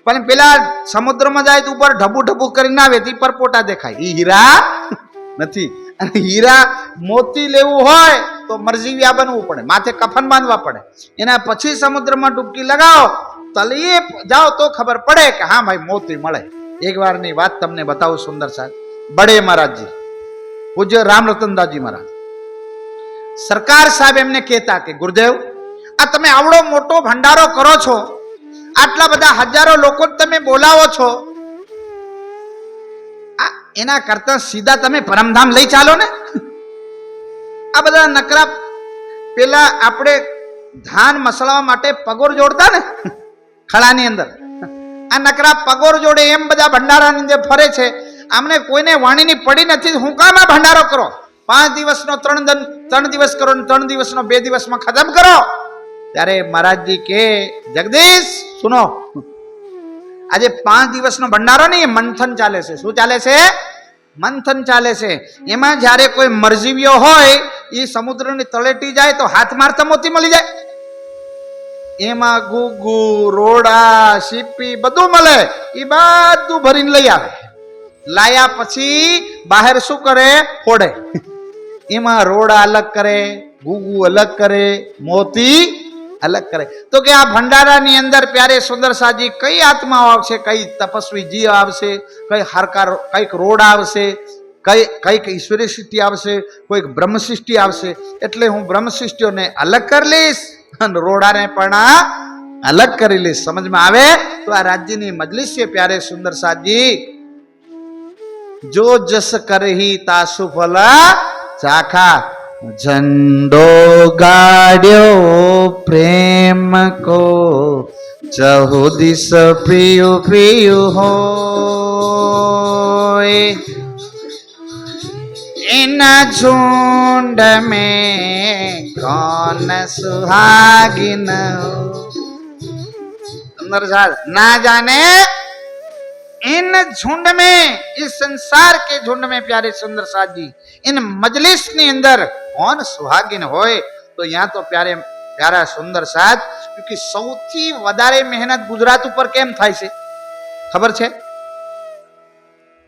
પણ પેલા સમુદ્રમાં જાય તો ઉપર ઢબુ કરીને આવે તે પરપોટા દેખાય, એ હીરા નથી. અને હીરા મોતી લેવું હોય તો મરજીવિયા બનવું પડે, માથે કફન બાંધવા પડે, એના પછી સમુદ્રમાં ડૂબકી લગાવો, તળિયે જાઓ તો ખબર પડે કે હા ભાઈ મોતી મળે. એક વારની વાત તમને બતાવું સુંદર સાહેબ. બડે મહારાજજી, પૂજ્ય રામરતનદાસજી મહારાજ, સરકાર સાહેબ એમને કહેતા કે ગુરુદેવ આ તમે આવડો મોટો ભંડારો કરો છો, આટલા બધા હજારો લોકો તમે બોલાવો છો, એના કરતા સીધા તમે પરમધામ લઈ ચાલો ને. આ બધા નકરા પેલા આપણે ધાન મસળવા માટે પગોર જોડતા ને ખળાની અંદર, આ નકરા પગોર જોડે એમ બધા ભંડારાની અંદર ફરે છે. આમને કોઈને વાણીની પડી નથી. હું કામ આ ભંડારો કરો? 5 દિવસનો 3 દિવસ કરો, 3 દિવસનો 2 દિવસમાં ખતમ કરો. ત્યારે મહારાજજી કે જગદીશ સુનો, આજે 5 દિવસનો ભંડારો નહીં, મંથન ચાલે છે. શું ચાલે છે? મંથન ચાલે છે. એમાં જ્યારે કોઈ મરજીવીઓ હોય એ સમુદ્રની તળેટી જાય તો હાથ મારતા મોતી મળી જાય. એમાં ગુગુ, રોડા, સીપી બધું મળે. એ બધું ભરીને લઈ આવે. લાયા પછી બહાર શું કરે? ફોડે. એમાં રોડા અલગ કરે, ગુગુ અલગ કરે, મોતી અલગ કરે. તો કે આ ભંડારાની અંદર પ્યારે સુંદર સાજી કઈ આત્માઓ આવશે, કઈ તપસ્વી જીવ આવશે, કઈ હરકાર, કઈક રોડ આવશે, કઈક ઈશ્વરી સૃષ્ટિ આવશે, કોઈક બ્રહ્મ સૃષ્ટિ આવશે. એટલે હું બ્રહ્મ સૃષ્ટિઓને અલગ કરી લઈશ અને રોડાને પણ અલગ કરી લઈશ. સમજમાં આવે? તો આ રાજ્યની મજલિસ છે પ્યારે સુંદર સાજી. જો જસ કરહી તાસુ ફલા ચાખા, ઝંડો ગાડ્યો પ્રેમ કો, ચહુ દિસ પ્રિયુ પ્રિયુ હોય. એના ઝુંડ में कौन सुहागिन अंदर ना जाने इन झुंड में, इस संसार के झुंड में प्यारे सुंदर साथ जी, इन मजलिस ની અંદર कौन सुहागिन હોય. તો यहाँ तो प्यारे प्यारा सुंदर साथ, क्योंकि સૌથી વધારે મહેનત ગુજરાત ઉપર કેમ થાય છે ખબર છે?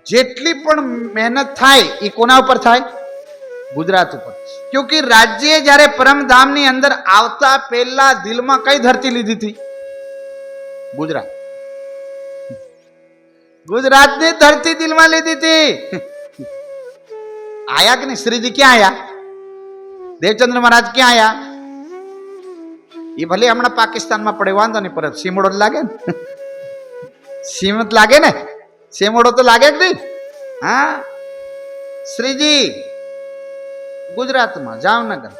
જેટલી પણ મહેનત થાય એ કોના ઉપર થાય? ગુજરાત ઉપર. क्योंकि રાજ્ય જ્યારે પરમધામની અંદર આવતા પહેલા દિલમાં કઈ ધરતી લીધી હતી? ગુજરાત. ગુજરાતની ધરતી દિલમાં લીધી હતી. આયા કે નહીં? શ્રીજી ક્યાં આયા? દેવચંદ્ર મહારાજ ક્યાં આયા? એ ભલે હમણાં પાકિસ્તાનમાં પડે, વાંધો નહીં, પરત સીમડો લાગે ને, સીમત લાગે ને, સેમોડો તો લાગે જ નહીં. હા, શ્રીજી ગુજરાતમાં, જામનગર.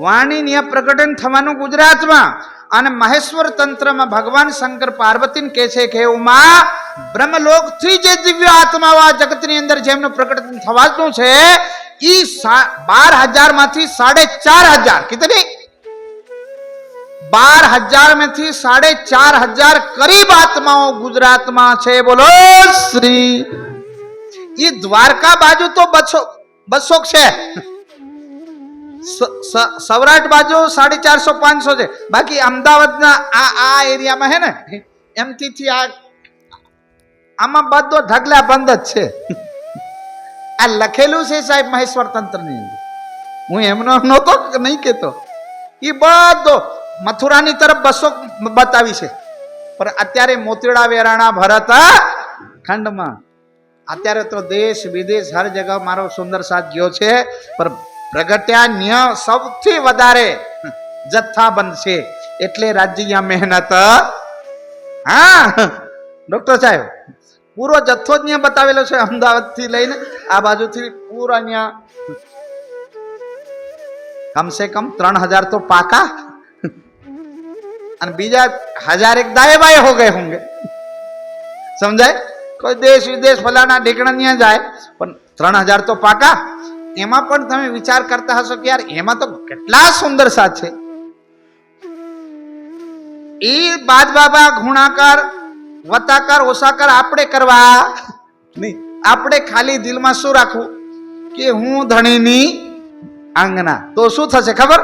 વાણી પ્રકટન થવાનું ગુજરાતમાં. અને મહેશ્વર તંત્રમાં ભગવાન શંકર પાર્વતીને કહે છે કે ઉમા, બ્રહ્મલોક થી જે દિવ્ય આત્માઓ આ જગતની અંદર જેમનું પ્રકટન થવાનું છે, એ 12,000 માંથી 4,500, કિતની 12,000 માંથી 4,500 કરીબ આત્માઓ ગુજરાતમાં છે. બોલો શ્રી. એ દ્વારકા બાજુ તો 200 છે, સૌરાષ્ટ્ર બાજુ 450-500 છે. બાકી અમદાવાદના આ એરિયામાં હે ને, એમથી આમાં બધો ઢગલા બંધ જ છે. આ લખેલું છે સાહેબ મહેશ્વર તંત્રની અંદર. હું એમનો નહોતો નહીં કેતો. એ બધો મથુરાની તરફ 200 બતાવી છે. પણ અત્યારે મોતીડા, વેરાણા, ભરત ખંડમાં અત્યારે તો દેશ વિદેશ હર જગ્યા મારો સુંદર સાથ ગયો છે. પણ પ્રગટ્યા સૌથી વધારે જથ્થાબંધ છે. એટલે રાજ્ય મહેનત. હા ડોક્ટર સાહેબ, પૂરો જથ્થો જ ત્યાં બતાવેલો છે, અમદાવાદ થી લઈને આ બાજુથી પૂરા ત્યાં કમસે કમ 3,000 તો પાકા અને બીજા 1,000 દાએ બાએ હો ગए होंगे. સમજાય? કોઈ દેશ વિદેશ ફલાણા ઢીકણા ત્યાં જાય, પણ 3,000 તો પાકા. એમાં પણ તમે વિચાર કરતા હશો કે યાર એમાં તો કેટલા સુંદર સાથ છે. એ બાદ બાબા ગુણાકાર વતાકાર ઓસાકાર આપણે કરવા નહીં. આપણે ખાલી દિલમાં શું રાખવું કે હું ધણીની આંગના. તો શું થશે ખબર?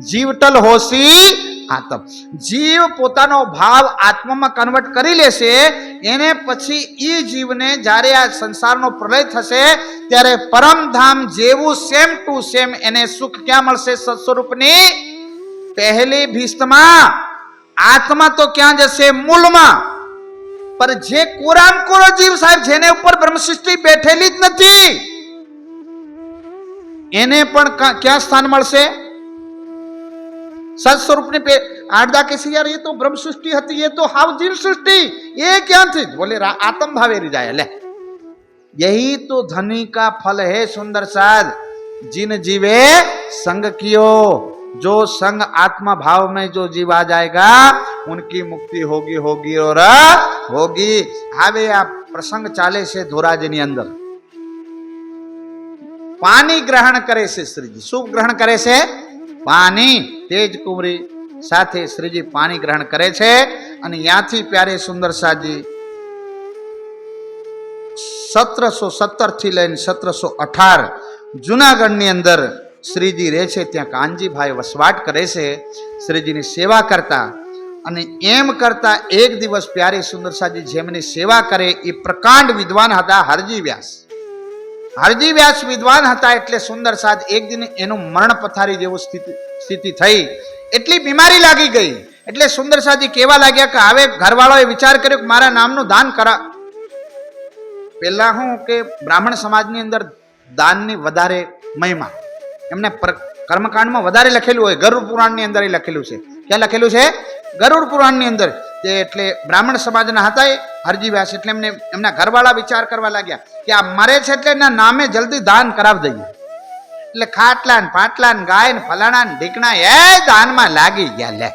જીવટલ હોશી આત્મ. જીવ પોતાનો ભાવ આત્મામાં કન્વર્ટ કરી લેશે. એને પછી એ જીવને જ્યારે આ સંસારનો પ્રલય થશે ત્યારે પરમધામ જેવું સેમ ટુ સેમ એને સુખ ક્યાં મળશે? સત્સ્વરૂપની પહેલી ભીસ્તમાં. આત્મા તો ક્યાં જશે? મૂળમાં. पर जे कोराम कोरो जीव साहेब जेने ऊपर ब्रह्म सृष्टि बैठेली ज नथी, एने पण क्या स्थान मळशे? सत्स्वरूप ने पे आडदा के यार ये तो ब्रह्म सृष्टि हती, ये तो हाव जीव सृष्टि, ये क्या थी? बोले आत्म भावेरी जाए. ले यही तो धनी का फल है सुंदर साध. जिन जीवे संग कियो, जो संग आत्मा भाव में जो जीव आ जाएगा उनकी मुक्ति होगी होगी और होगी. હવે આ પ્રસંગ ચાલે છે ધોરાજીની અંદર. પાણી ગ્રહણ કરે છે શ્રીજી. શું ગ્રહણ કરે છે? પાણી. તેજ કુંવરી સાથે શ્રીજી પાણી ગ્રહણ કરે છે. અને ત્યાંથી પ્યારે સુંદર સાજી 1717 થી લઈને 1718 જુનાગઢની અંદર શ્રીજી રહે છે ત્યાં કાનજીભાઈ વસવાટ કરે છે, શ્રીજીની સેવા કરતા. અને એમ કરતા એક દિવસ પ્યારી સુંદરસાજી જેમની સેવા કરે એ પ્રકાંડ વિદ્વાન હતા હરજી વ્યાસ. હરજી વ્યાસ વિદ્વાન હતા એટલે સુંદરસાજ એક દિન એનું મરણ પથારી જેવું સ્થિતિ થઈ, એટલી બીમારી લાગી ગઈ. એટલે સુંદરસાજી કહેવા લાગ્યા કે હવે ઘરવાળાએ વિચાર કર્યો કે મારા નામનું દાન કરા. પેલા હું કે બ્રાહ્મણ સમાજની અંદર દાનની વધારે મહિમા એમને કર્મકાંડમાં વધારે લખેલું હોય. ગરુડ પુરાણની અંદર લખેલું છે. ક્યાં લખેલું છે? ગરુડ પુરાણની અંદર. એટલે બ્રાહ્મણ સમાજના હતા એ હરજી વ્યાસ. એટલે એમને એમના ઘરવાળા વિચાર કરવા લાગ્યા કે આ મરે છે એટલે એના નામે જલ્દી દાન કરાવી દઈએ. એટલે ખાટલા ને પાટલા ને ગાય ને ફલાણા ને ઢીકણા એ દાનમાં લાગી ગયા લે.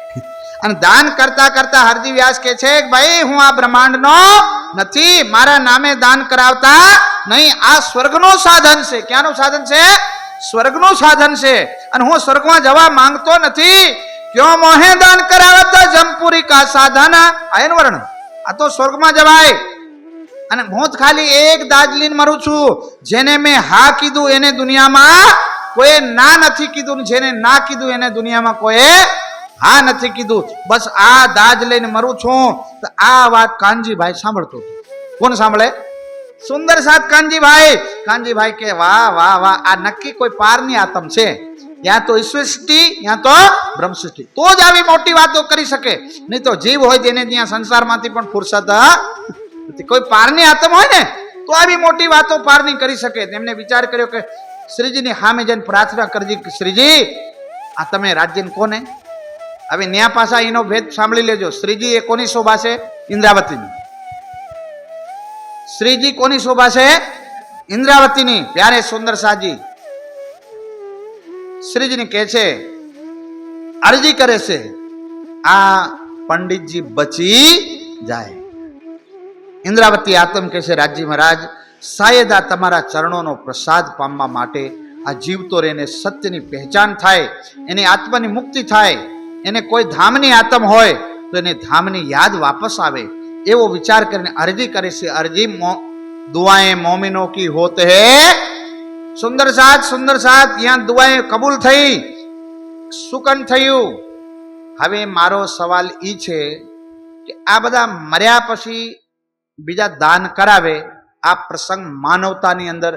અને દાન કરતા કરતા હરજી વ્યાસ કે છે કે ભાઈ હું આ બ્રહ્માંડનો નથી, મારા નામે દાન કરાવતા નહીં. આ સ્વર્ગનું સાધન છે. ક્યાંનું સાધન છે? સ્વર્ગનું સાધન છે. અને હું સ્વર્ગમાં જવા માંગતો નથી. ક્યો મોહે દાન કરાવતા જમપુરી કા સાધન. આયન વર્ણ આ તો સ્વર્ગમાં જવાય. અને હું ખાલી એક દાજ લઈને મરું છું. જેને મેં હા કીધું એને દુનિયામાં કોઈ ના નથી કીધું, જેને ના કીધું એને દુનિયામાં કોઈ હા નથી કીધું. બસ આ દાજ લઈને મરું છું. તો આ વાત કાનજીભાઈ સાંભળતો. કોણ સાંભળે? સુંદરસાજ કાનજીભાઈ. કાનજીભાઈ કે વાહ વાહ વાહ, આ નક્કી કોઈ પારની આતમ છે. યા તો ઈશ્વર સૃષ્ટિ યા તો બ્રહ્મ સૃષ્ટિ, તો જ આવી મોટી વાતો કરી શકે. નહીં તો જીવ હોય તેને ત્યાં સંસારમાંથી પણ ફુરસત કોઈ પારની આતમ હોય ને તો આવી મોટી વાતો પારની કરી શકે. તેમને વિચાર કર્યો કે શ્રીજીની સામે જઈને પ્રાર્થના કરજી કે શ્રીજી આ તમે રાજ્યને કોને. હવે ન્યા પાછા એનો ભેદ સાંભળી લેજો. શ્રીજી એ કોની શોભા છે? ઇન્દ્રાવતીની. શ્રીજી કોની શોભા છે? ઇન્દ્રાવતીની. પ્યારે સુંદરસાજી શ્રીજીને કહે છે, અરજી કરે છે આ પંડિતજી બચી જાય. ઇન્દ્રાવતી આતમ કહે છે રાજજી મહારાજ, શાયદ આ તમારા ચરણોનો પ્રસાદ પામવા માટે આ જીવતો રહીને સત્યની પહેચાન થાય, એની આત્માની મુક્તિ થાય, એને કોઈ ધામની આતમ હોય તો એને ધામની યાદ વાપસ આવે એવો વિચાર કરીને અરજી કરે છે. અરજી દુઆएं મોમિનો કી હોત હે. સુંદરસાજ ત્યાં દુઆएं કબૂલ થઈ, સુકન થયું. હવે મારો સવાલ ઈ છે કે આ બધા મર્યા પછી બીજા દાન કરાવે, આ પ્રસંગ માનવતાની અંદર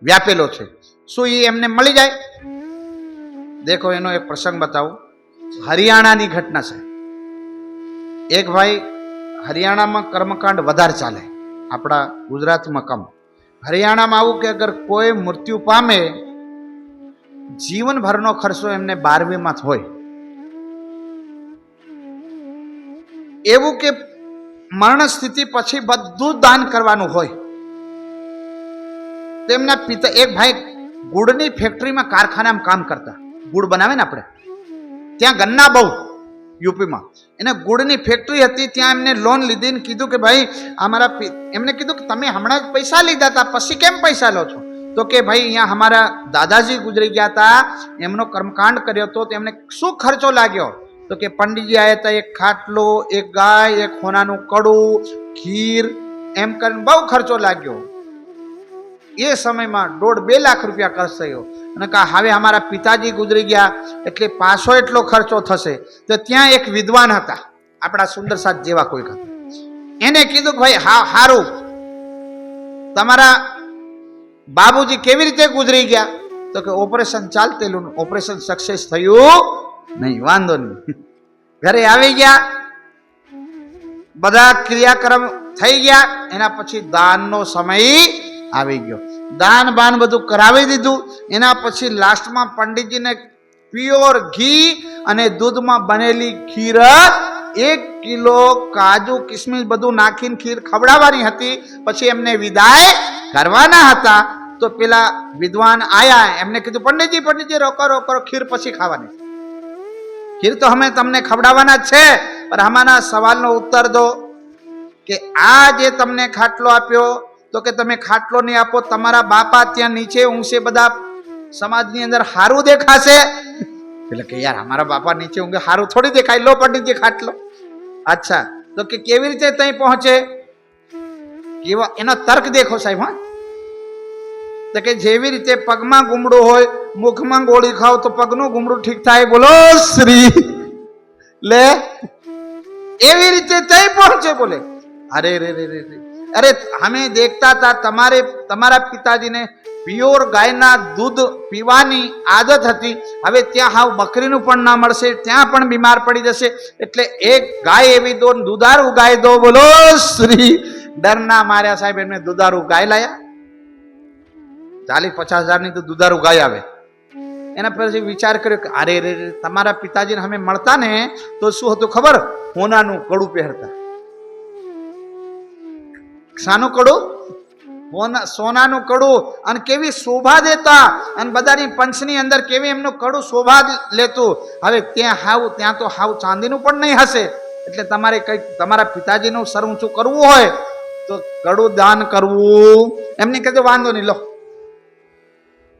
વ્યાપેલો છે. શું એ એમને મળી જાય? દેખો એનો એક પ્રસંગ બતાવું. હરિયાણાની ઘટના છે. એક ભાઈ હરિયાણામાં કર્મકાંડ વધારે ચાલે, આપણા ગુજરાતમાં કમ. હરિયાણામાં આવું કે અગર કોઈ મૃત્યુ પામે જીવનભરનો ખર્ચો એમને 12મીમાં હોય. એવું કે મરણ સ્થિતિ પછી બધું દાન કરવાનું હોય. તેમના પિતા એક ભાઈ ગુડની ફેક્ટરીમાં કારખાનામાં કામ કરતા. ગુડ બનાવે ને આપણે, ત્યાં ગન્ના બહુ યુપીમાં. એને ગુડની ફેક્ટરી હતી. ત્યાં એમને લોન લીધી ને કીધું કે ભાઈ અમારા એમને કીધું કે તમે હમણાં જ પૈસા લીધા હતા પછી કેમ પૈસા લો છો? તો કે ભાઈ અહીંયા અમારા દાદાજી ગુજરી ગયા હતા, એમનો કર્મકાંડ કર્યો હતો, તેમને શું ખર્ચો લાગ્યો? તો કે પંડિતજી આવ્યા હતા, એક ખાટલો, એક ગાય, એક હોનાનું કડું, ખીર, એમ કરીને બહુ ખર્ચો લાગ્યો. એ સમયમાં 1.5-2 લાખ રૂપિયા ખર્ચ થયો. અને કહા હવે અમારા પિતાજી ગુજરી ગયા એટલે પાછો એટલો ખર્ચો થશે. તો ત્યાં એક વિદ્વાન હતા, આપણા સુંદરસાજ જેવા કોઈ હતા. એને કીધું કે ભાઈ હા હારું, તમારા બાબુજી કેવી રીતે ગુજરી ગયા? તો કે ઓપરેશન ચાલતેલું, ઓપરેશન સક્સેસ થયું નહીં. વાંધો નહીં, ઘરે આવી ગયા, બધા ક્રિયાક્રમ થઈ ગયા. એના પછી દાનનો સમય આવી ગયો. દાન બાન બધું કરાવી દીધું. એના પછી લાસ્ટમાં પંડિતજીને પ્યોર ઘી અને દૂધમાં બનેલી ખીર, 1 કિલો કાજુ કિસમિસ બધું નાખીને ખીર ખવડાવવાની હતી. પછી એમને વિદાય કરવાના હતા. તો પેલા વિદ્વાન આયા, એમને કીધું પંડિતજી રોકો, ખીર પછી ખાવાની. ખીર તો અમે તમને ખવડાવવાના જ છે, પણ અમારા સવાલનો ઉત્તર દો કે આ જે તમને ખાટલો આપ્યો, તો કે તમે ખાટલો નહીં આપો, તમારા બાપા ત્યાં નીચે ઊંઘશે, બધા સમાજની અંદર હારું દેખાશે. એટલે કે યાર અમારા બાપા નીચે ઊંઘે હારું થોડી દેખાય, લો પંડિતજી ખાટલો. અચ્છા, તો કે કેવી રીતે ત્યાં પહોંચે? કેવો એનો તર્ક દેખો સાહેબ. હા, તો તો કે જેવી રીતે પગમાં ગુમડું હોય, મુખમાં ગોળી ખાવ તો પગનું ગુમડું ઠીક થાય. બોલો શ્રી. લે એવી રીતે તઈ પહોંચે. બોલે અરે રે રે રે રે, અરે અમે દેખતા હતા તમારા પિતાજીને પ્યોર ગાયના દૂધ પીવાની આદત હતી. હવે ત્યાં હાવ બકરીનું પણ ના મળશે, ત્યાં પણ બીમાર પડી જશે. એટલે એક ગાય એવી દો, દુધારું ગાય દો. બોલો શ્રી. ડરના માર્યા સાહેબ એમને દુધારું ગાય લાયા. 40-50 હજારની તો દુધારું ગાય આવે. એના પછી વિચાર કર્યો કે અરે રે રે, તમારા પિતાજીને અમે મળતા ને તો શું હતું ખબર? સોનાનું કડું પહેરતા. શાનું કડું? સોનાનું કડું. અને કેવી શોભા દેતા, અને બધાની પંચની અંદર કેવી એમનું કડું શોભા લેતું. હવે ત્યાં તો હાવ ચાંદીનું પણ નહીં હશે. એટલે તમારે કઈક તમારા પિતાજીનું સર ઊંચું કરવું હોય તો કડું દાન કરવું. એમને કહેજો વાંધો નહીં, લો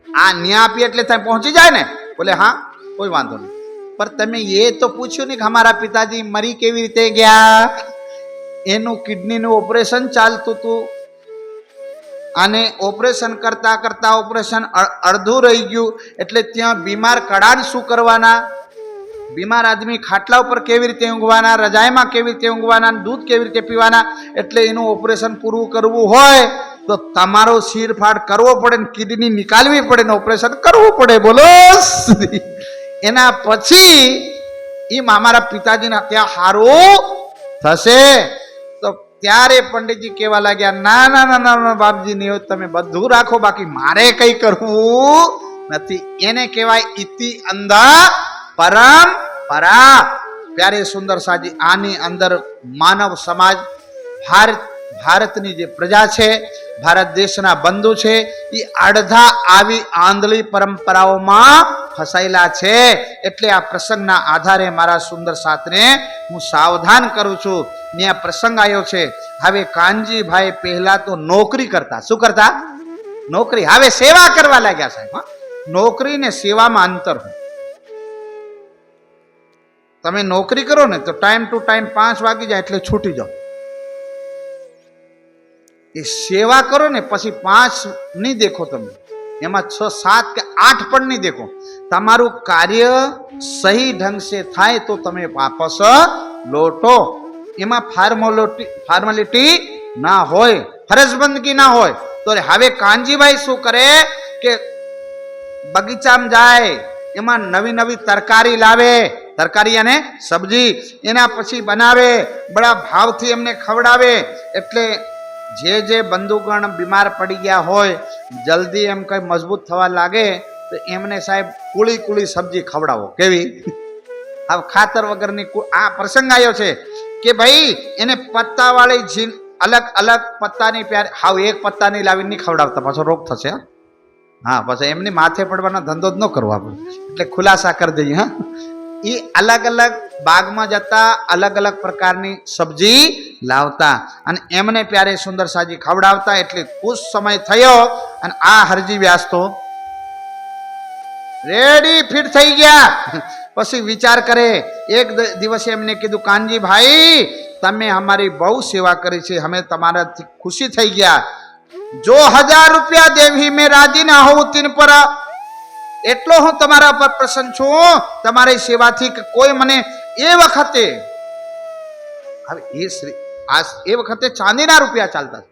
આ ન્યા આપી એટલે ત્યાં પહોંચી જાય ને. બોલે હા કોઈ વાંધો નહીં, પણ તમે એ તો પૂછ્યું નહીં કે અમારા પિતાજી મરી કેવી રીતે ગયા? એનું કિડનીનું ઓપરેશન ચાલતું હતું, અને ઓપરેશન કરતા કરતા ઓપરેશન અડધું રહી ગયું. એટલે ત્યાં બીમાર કડાને શું કરવાના? બીમાર આદમી ખાટલા ઉપર કેવી રીતે ઊંઘવાના, રજાઈમાં કેવી રીતે ઊંઘવાના, દૂધ કેવી રીતે પીવાના? એટલે એનું ઓપરેશન પૂરું કરવું હોય તો તમારો શિરફાડ કરવો પડે, ને કિડની નિકાલવી પડે, ને ઓપરેશન કરવું પડે. બોલો. એના પછી એ અમારા પિતાજીના ત્યાં હારું થશે. તો ત્યારે પંડિતજી કહેવા લાગ્યા, ના ના ના ના બાપજી, નહીં તમે બધું રાખો, બાકી મારે કઈ કરવું નથી. એને કહેવાય ઇતિ અંધા પરમ પરા. પ્યારે સુંદર સાજી, આની અંદર માનવ સમાજ, ભારતની જે પ્રજા છે, ભારત દેશના બંધુ છે, એ અડધા આવી આંધળી પરંપરાઓમાં ફસાયેલા છે. એટલે આ પ્રસંગના આધારે મારા સુંદર સાથને હું સાવધાન કરું છું. ને આ પ્રસંગ આવ્યો છે. હવે કાનજીભાઈ પહેલા તો નોકરી કરતા. શું કરતા? નોકરી. હવે સેવા કરવા લાગ્યા સાહેબ. નોકરી ને સેવામાં અંતર હોય. તમે નોકરી કરો ને તો ટાઈમ ટુ ટાઈમ 5 વાગી જાય એટલે છૂટી જાઓ. એ સેવા કરો ને પછી 5 નહીં દેખો, તમે એમાં 6, 7 કે 8 પણ નહીં દેખો. તમારું કાર્ય સહી ઢંગ સે થાય તો તમે વાપસ લોટો. એમાં ફોર્માલિટી ના હોય, ફરજબંદગી ના હોય. તો હવે કાનજીભાઈ શું કરે કે બગીચામાં જાય, એમાં નવી નવી તરકારી લાવે, તરકારી અને સબ્જી, એના પછી બનાવે, બડા ભાવથી એમને ખવડાવે. એટલે જે બંધુગણ બીમાર પડી ગયા હોય, જલ્દી એમ કઈ મજબૂત થવા લાગે તો એમને સાહેબ કુળી સબ્જી ખવડાવો. કેવી? હવે ખાતર વગરની. આ પ્રસંગ આવ્યો છે કે ભાઈ એને પત્તાવાળી જીન, અલગ અલગ પત્તાની પ્યાર, હાવ એક પત્તાની લાવીને નહીં ખવડાવતા, પાછો રોગ થશે. હા, પછી એમની માથે પડવાનો ધંધો જ ન કરવો આપણે. એટલે ખુલાસા કરી દઈએ. હા, એ અલગ અલગ બાગમાં જતા, અલગ અલગ પ્રકારની સબ્જી લાવતા અને એમને પ્યારે સુંદર સાજી ખવડાવતા. એટલે કુછ સમય થયો અને આ હરજી વ્યાસ તો રેડી ફિટ થઈ ગયા. પછી વિચાર કરે. એક દિવસે એમને કીધું, કાનજીભાઈ તમે અમારી બહુ સેવા કરી છે, અમે તમારાથી ખુશી થઈ ગયા. જો 1000 રૂપિયા દેવી મેં રાજી ના હોઉં તીન પર, એટલો હું તમારા પર પ્રસન્ન છું તમારી સેવાથી કે કોઈ મને એ વખતે, હવે એ વખતે ચાંદીના રૂપિયા ચાલતા,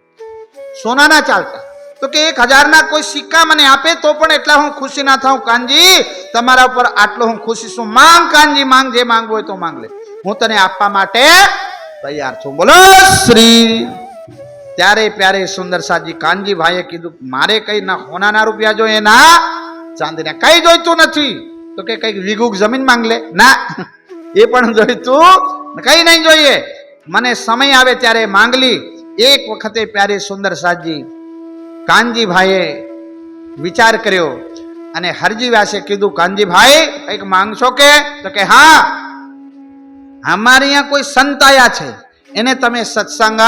સોનાના ચાલતા. તો કે 1000 ના કોઈ સિક્કા મને આપે તો પણ એટલા હું ખુશી ના થાઉં. કાનજી તમારા ઉપર આટલો હું ખુશી છું. માંગ કાનજી, માંગ, જે માંગવું હોય તો માંગ લે, હું તને આપવા માટે તૈયાર છું. બોલો શ્રી. ત્યારે પ્યારે સુંદર સાજી કાનજીભાઈએ કીધું, મારે કઈ ના સોનાના રૂપિયા જોઈએ, ના ચાંદીના કઈ જોઈતું નથી. તો કે કઈક વીઘુક જમીન માંગ લે. ના, એ પણ જોઈતું કઈ નહીં જોઈએ, મને સમય આવે ત્યારે માંગલી. એક વખતે પ્યારે સુંદર સાજી કાનજીભાઈએ વિચાર કર્યો અને હરજી વ્યાસે કીધું, કાનજીભાઈ કઈક માંગશો કે? તો કે હા, અમારે અહીંયા કોઈ સંત આયા છે, એને તમે સત્સંગ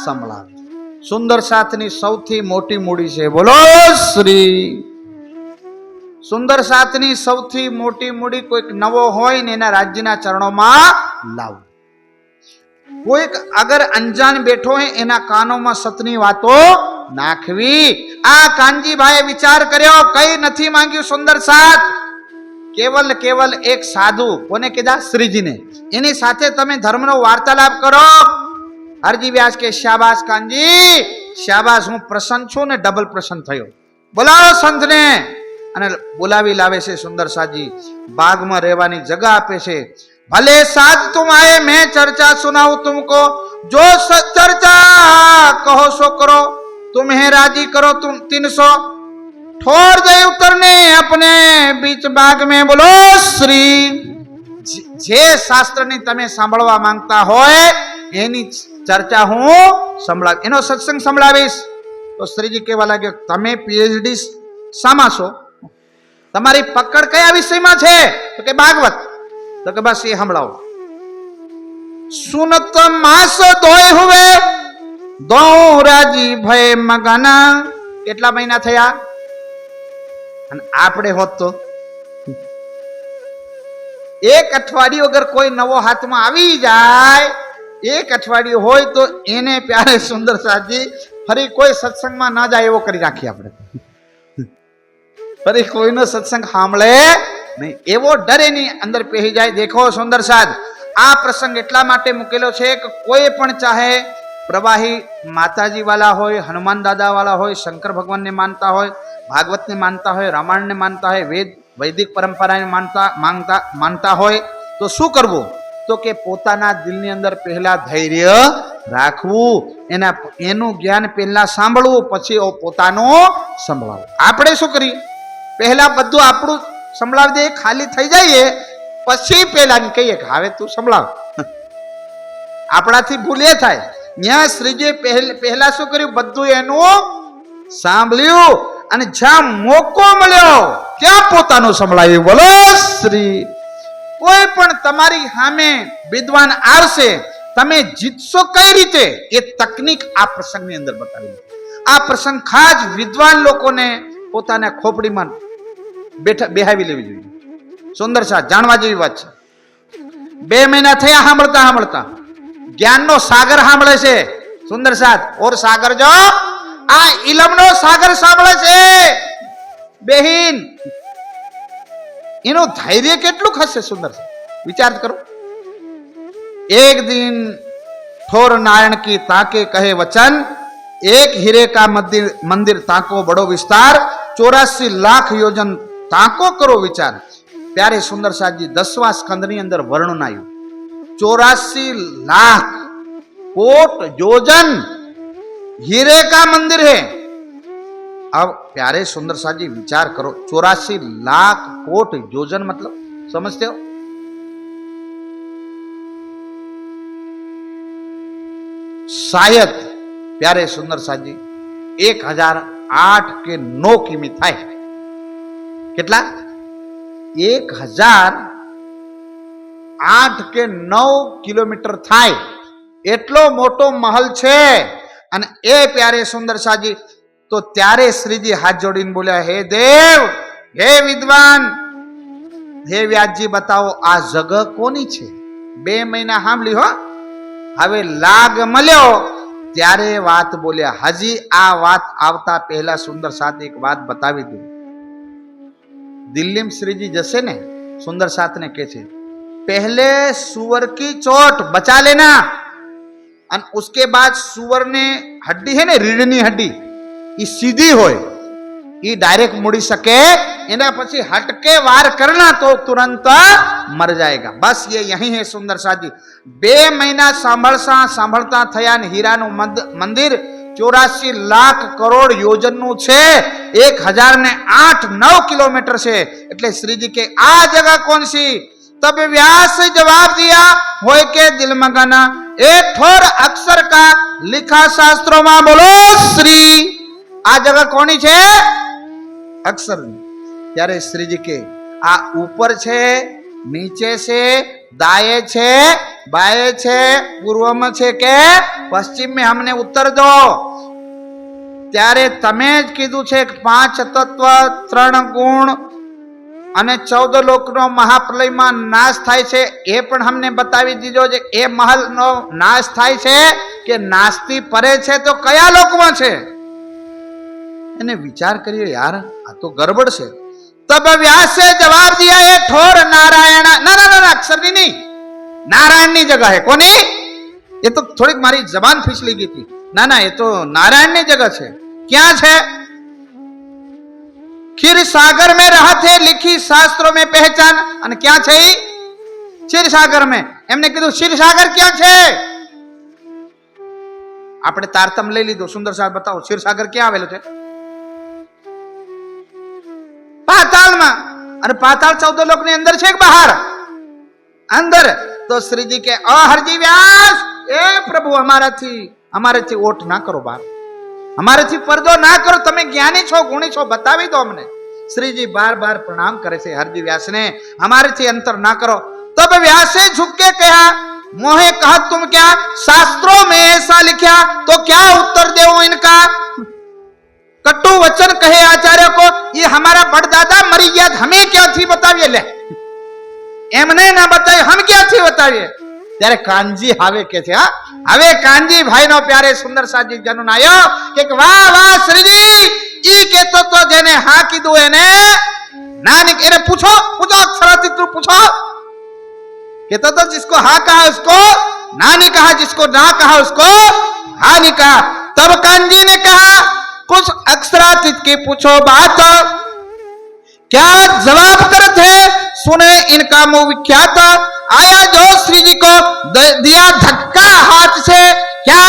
સંભળાવો. સુંદર સાથની સૌથી મોટી મૂડી છે. બોલો શ્રી. સુંદર સાથની સૌથી મોટી મૂડી કોઈક નવો હોય ને એના રાજ્યના ચરણોમાં લાવો. કોઈક અગર અંજાન બેઠો હોય એના કાનોમાં સતની વાતો નાખવી. આ કાનજીભાઈએ વિચાર કર્યો, કઈ નથી માંગ્યું સુંદર સાથ, કેવલ ને કેવલ એક સાધુ, કોને કીધા? શ્રીજીને. એની સાથે તમે ધર્મનો વાર્તાલાપ કરો. હરજી વ્યાસ કે શાબાશ કાનજી, શાબાશ, હું પ્રસન્ન છું ને ડબલ પ્રસન્ન થયો. બોલાવો સંતને. અને બોલાવી લાવે છે સુંદર સાજી. બાગમાં રહેવાની જગા આપે છે. ભલે સાથ તુમ આए, मैं चर्चा सुनाऊं तुमको, जो चर्चा कहो सो करो, तुम्हें राजी करो तुम 300, ठोर गए उतरने अपने बीच बाग में, बोलो श्री. જે શાસ્ત્રની તમે સાંભળવા માંગતા હોય એની ચર્ચા હું સંભળાવીશ, એનો સત્સંગ સંભળાવીશ. તો શ્રીજી કહેવા લાગ્યો, તમે પીએચડી શામાં છો? તમારી પકડ કયા વિષયમાં છે? તો કે ભાગવત. તો કે બસ એ સંભળાવો. સુનત માસ ધોય હુવે દો રાજી ભય મગના. કેટલા મહિના થયા? અને આપણે હોત તો એક અઠવાડિયું અગર કોઈ નવો હાથમાં આવી જાય, એક અઠવાડિયું હોય તો એને પ્યારે સુંદર સાજી ફરી કોઈ સત્સંગમાં ના જાય એવો કરી રાખીએ આપણે. ફરી કોઈનો સત્સંગ સાંભળે નહીં એવો ડર એની અંદર પહેરી જાય. દેખો સુંદર સાજ, આ પ્રસંગ એટલા માટે મૂકેલો છે કે કોઈ પણ ચાહે પ્રવાહી માતાજી વાળા હોય, હનુમાન દાદા વાળા હોય, શંકર ભગવાનને માનતા હોય, ભાગવતને માનતા હોય, રામાયણને માનતા હોય, વૈદિક પરંપરાને માનતા હોય, તો શું કરવું? તો કે પોતાના દિલની અંદર પહેલા ધૈર્ય રાખવું, એનું જ્ઞાન પહેલા સાંભળવું, પછી પોતાનું સંભળાવવું. આપણે શું કરીએ? પહેલા બધું આપણું સંભળાવી દે, ખાલી થઈ જઈએ, પછી પેલા કહીએ કે હવે તું સંભળાવ. આપણાથી ભૂલ એ થાય. ત્યાં શ્રીજી પહેલા શું કર્યું? બધું એનું સાંભળ્યું અને જ્યાં મોકો મળ્યો ત્યાં પોતાનું સંભળાવ્યું. બોલો શ્રી. કોઈ પણ તમારી સામે વિદ્વાન આવશે, તમે જીતશો કઈ રીતે એ તકનીક આ પ્રસંગની અંદર બતાવી. આ પ્રસંગ ખાસ વિદ્વાન લોકોને પોતાના ખોપડીમાં બેહાવી લેવી જોઈએ. સુંદર સાથ જાણવા જેવી વાત છે. 2 મહિના થયા સાંભળતા જ્ઞાનનો સાગર સાંભળે છે સુંદર સાથ. ઓર સાગર જો આ ઇલમનો સાગર સાંભળે છે બેહીન, એનું ધૈર્ય કેટલું હશે સુંદર સાથ, વિચાર કરો. એક દિન ठोर नारायण की ताके कहे वचन, एक हीरे का मंदिर ताको बड़ो विस्तार, 84 लाख योजन ताको करो विचार. प्यारे सुंदर साथ जी 10वां स्कंदनी अंदर वर्णन आयु. 84 लाख कोट योजन हीरे का मंदिर है. अब प्यारे सुंदर साथ जी विचार करो, 84 लाख कोट योजन मतलब समझते हो? शायद प्यारे सुंदर साथ जी 1008 के 9 किमी थाय. કેટલા? 1008 કે 9 કિલોમીટર થાય એટલો મોટો મહલ છે. અને એ પ્યારે સુંદર સાજી તો ત્યારે શ્રીજી હાથ જોડીને બોલ્યા, હે દેવ, હે વિદ્વાન, હે વ્યાસજી, બતાવો આ જગહ કોની છે? 2 મહિના સાંભળી હો, હવે લાગ મળ્યો ત્યારે વાત બોલ્યા. હજી આ વાત આવતા પહેલા સુંદર સાથ એક વાત બતાવી દઉં. दिल्ली में श्री जी जैसे ने सुंदर साथ ने कहे छे, पहले सुअर की चोट बचा लेना, और उसके बाद सुअर ने हड्डी है ने रीढ़नी हड्डी ये सीधी होय, ये डायरेक्ट मुड़ी सके, एना પછી हटके वार करना तो तुरंत मर जाएगा. बस ये यही है सुंदर साथ जी. 2 महीना સાંભળતા થયા ને હીરાનું મંદિર 84 લાખ કરોડ યોજનનું છે, 1008-9 કિલોમીટર છે. એટલે શ્રીજી કે આ જગહ કોણ સી? तब व्यास जवाब दिया, होय के दिल मगना, एक ठोर अक्षर का लिखा शास्त्रों में, बोलो श्री. आ जगह कोनी छे? अक्षर. त्यारे श्रीजी के आ ऊपर छे, नीचे से, दाए छे, बाए छे, पूर्व में छे के पश्चिम में, हमने उत्तर दो. त्यारे तमे ज कीधुं छे 5 तत्व 3 गुण અને 14 લોકનો મહાપ્રલયમાં નાશ થાય છે, એ પણ અમને બતાવી દીધો છે. એ મહલનો નાશ થાય છે કે નાશથી પરે છે તો કયા લોકમાં છે? એને વિચાર કર્યો यार આ તો ગરબડ છે. तब व्यास से जवाब दिया ये ठोर नारायण ना ना ना अक्षर नहीं नारायण ની जगह है कोनी ये तो थोड़ी मारी जबान फिसली गई थी ना ना ये तो नारायण ની जगह છે. क्या है क्षीर सागर में रहते लिखी शास्त्रों में पहचान અને क्या છે क्षीर सागर में એમને કીધું क्षीर सागर क्या છે. આપણે તારતમ લઈ લીધો સુંદર સાહેબ બતાવો क्षीर सागर ક્યાં આવેલું છે. પાતાળમાં. અને પાતાળ 14 લોક ની અંદર છે કે બહાર અંદર. તો શ્રીજી કે અ હરજી વ્યાસ એ પ્રભુ અમારાથી ઓટ ના કરો બાર અમારાથી પડદો ના કરો તમે જ્ઞાની છો ગુણી છો બતાવી દો અમને. श्रीजी बार बार प्रणाम करे से हरजी व्यास ने हमारे थी अंतर ना करो. तब व्यास से झुक के कहा मोहे कहा तुम क्या शास्त्रों में ऐसा लिखा तो क्या उत्तर दे इनका. कटु वचन कहे आचार्य को ये हमारा बड़दादा मरी गया हमें क्या थी बताइए ले एमने ना बताइए हम क्या थी बताइए. ત્યારે કાનજી હવે કે છે હવે કાનજી ભાઈ નો પ્યારે સુંદર સાજી જનન આયો કે વાહ વાહ શ્રીજી ઈ કેતો તો જેને હા કીધું એને ના ની એને પૂછો અક્ષરાતીત પૂછો कहता तो जिसको हाँ कहा उसको ना नहीं कहा जिसको ना कहा उसको हाँ नहीं कहा. तब कांजी ने कहा कुछ अक्षरातीत की पूछो बात क्या जवाब करते सुने इनका मुंह विख्यात आया जो श्री जी को दिया धक्का हाथ से क्या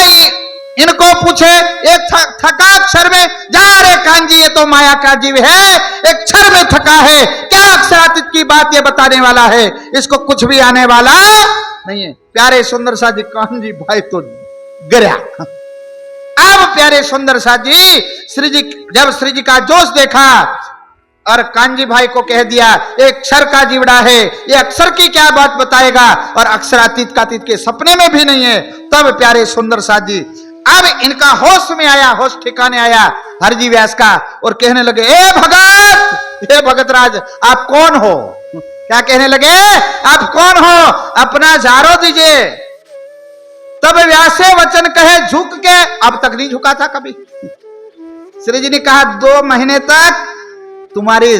इनको पूछे एक थका अक्षर में जा रे कांजी ये तो माया का जीव है एक क्षर में थका है क्या अक्षरातीत की बात ये बताने वाला है इसको कुछ भी आने वाला नहीं है. प्यारे सुंदर सा जी कांजी भाई तो गिरा. अब प्यारे सुंदर सा जी जब श्री जी का जोश देखा और कांजी भाई को कह दिया एक अक्षर का जीवड़ा है ये अक्षर की क्या बात बताएगा और अक्षरातीत का तीत के सपने में भी नहीं है. तब प्यारे सुंदर सा जी अब इनका होश में आया होश ठिकाने आया हरजी व्यास का और कहने लगे ए भगत राज आप कौन हो. क्या कहने लगे आप कौन हो अपना झारो दीजिए. तब व्यास से वचन कहे झुक के अब तक नहीं झुका था कभी. श्री जी ने कहा 2 महीने तक तुम्हारी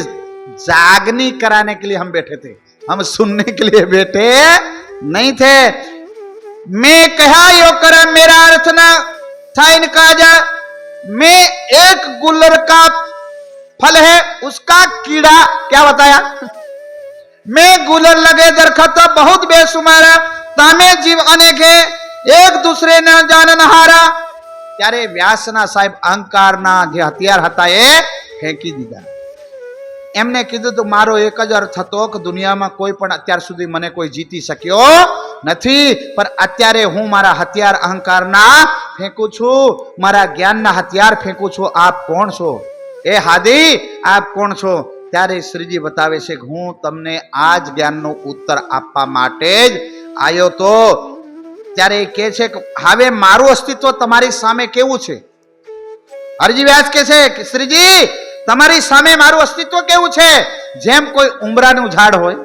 जागनी कराने के लिए हम बैठे थे हम सुनने के लिए बैठे नहीं थे. मैं कहा यो कर मेरा अर्थ न था इनका जा मैं एक गुल्लर का फल है उसका कीड़ा क्या बताया मैं गुल्लर लगे दरखत बहुत बेसुमार तामे जीव अनेक है एक दूसरे न जानन हारा. ત્યારે વ્યાસના સાહેબ અહંકારના જે હથિયાર હતા એ ફેંકી દીધા. એમને કીધું તો મારો એક જ અર્થ હતો કે દુનિયામાં કોઈ પણ અત્યાર સુધી મને કોઈ જીતી શક્યો નથી પણ અત્યારે હું મારા હથિયાર અહંકારના ફેંકું છું મારા જ્ઞાનના હથિયાર ફેંકું છું. આપ કોણ છો એ હાદી આપ કોણ છો. ત્યારે શ્રીજી બતાવે છે કે હું તમને આ જ જ્ઞાનનો ઉત્તર આપવા માટે જ આવ્યો તો. ત્યારે એ કહે છે કે હવે મારું અસ્તિત્વ તમારી સામે કેવું છે. હરજી વ્યાસ કહે છે કે શ્રીજી તમારી સામે મારું અસ્તિત્વ કેવું છે જેમ કોઈ ઉમરાનું ઝાડ હોય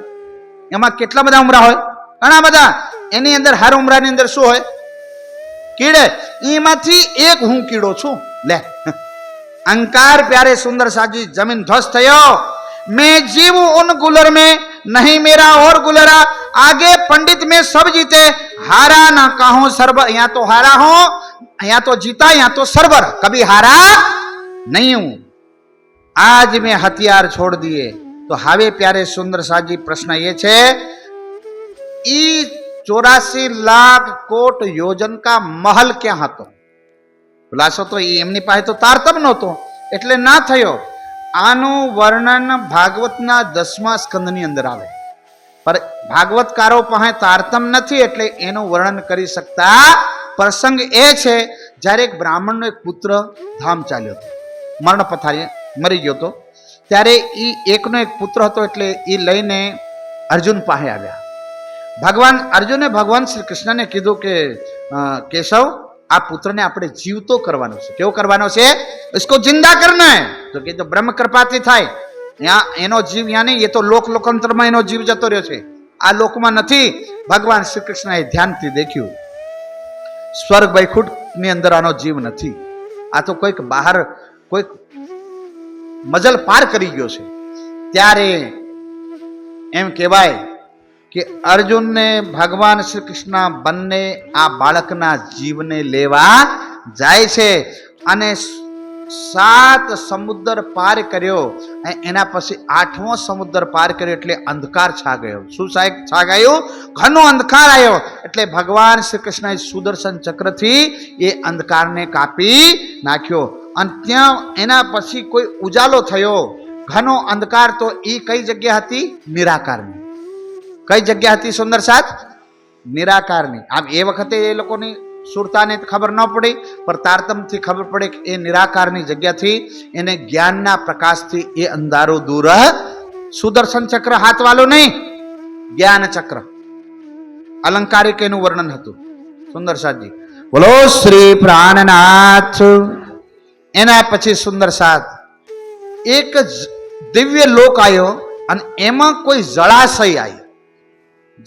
એમાં કેટલા બધા ઉમરા હોય ઘણા બધા એની અંદર હર ઉમરાની અંદર શું હોય કીડે એમાંથી એક હું કીડો છું. લે अंकार प्यारे सुंदर साजी जमीन ध्वस्त थयो मैं जीव उन गुलर में नहीं मेरा और गुलरा आगे पंडित में सब जीते हारा ना कहूं सरबर यहाँ तो हारा हूं यहाँ तो जीता यहाँ तो सरबर कभी हारा नहीं हूं. आज मैं हथियार छोड़ दिए तो हावे प्यारे सुंदर साजी प्रश्न ये छे 84 लाख कोट योजन का महल क्या हतो खुलासो तो एमनी पासे तो तारतम नहोतो એટલે ના થયો. આનું વર્ણન ભાગવતના 10મા સ્કંદની અંદર આવે પર ભાગવતકારો પાસે તારતમ નથી એટલે એનું વર્ણન કરી શકતા. પ્રસંગ એ છે જ્યારે એક બ્રાહ્મણનો એક પુત્ર ધામ ચાલ્યો હતો મરણ પથારી મરી ગયો હતો ત્યારે ઈ એકનો એક પુત્ર હતો એટલે ઈ લઈને અર્જુન પાસે આવ્યા. ભગવાન અર્જુને ભગવાન શ્રી કૃષ્ણને કીધું કે કેશવ આ પુત્રને આપણે જીવતો કરવાનો છે. કેવો કરવાનો છે इसको जिंदा करना है तो કે તો બ્રહ્મ કૃપાથી થાય यहाँ એનો જીવ यहाँ નહીં એ તો લોકાંતરમાં એનો જીવ જતો રહ્યો છે આ લોકમાં નથી. ભગવાન શ્રી કૃષ્ણએ ધ્યાનથી દેખ્યું સ્વર્ગ વૈકુંઠની અંદર આનો જીવ નથી આ તો કોઈક બહાર કોઈક મજલ પાર કરી ગયો છે. ત્યારે એમ કહેવાય કે અર્જુનને ભગવાન શ્રી કૃષ્ણ બંને આ બાળકના જીવને લેવા જાય છે અને 7 સમુદ્ર પાર કર્યો. એના પછી 8મો સમુદ્ર પાર કર્યો એટલે અંધકાર છા ગયો. શું છા ગયું? ઘણો અંધકાર આવ્યો. એટલે ભગવાન શ્રી કૃષ્ણએ સુદર્શન ચક્રથી એ અંધકારને કાપી નાખ્યો અને ત્યાં એના પછી કોઈ ઉજાલો થયો. ઘણો અંધકાર તો એ કઈ જગ્યા હતી? નિરાકારની. કઈ જગ્યા હતી સુંદર સાથ? નિરાકારની. આમ એ વખતે એ લોકોની સુરતાને ખબર ન પડી, પણ તારતમથી ખબર પડે કે એ નિરાકારની જગ્યાથી એને જ્ઞાનના પ્રકાશથી એ અંધારો દૂર. સુદર્શન ચક્ર હાથવાળો નહીં, જ્ઞાન ચક્ર. અલંકારિક એનું વર્ણન હતું. સુંદર સાથજી બોલો શ્રી પ્રાણનાથ. એના પછી સુંદર સાથ એક દિવ્ય લોક આવ્યો અને એમાં કોઈ જળાશય આવ્યો.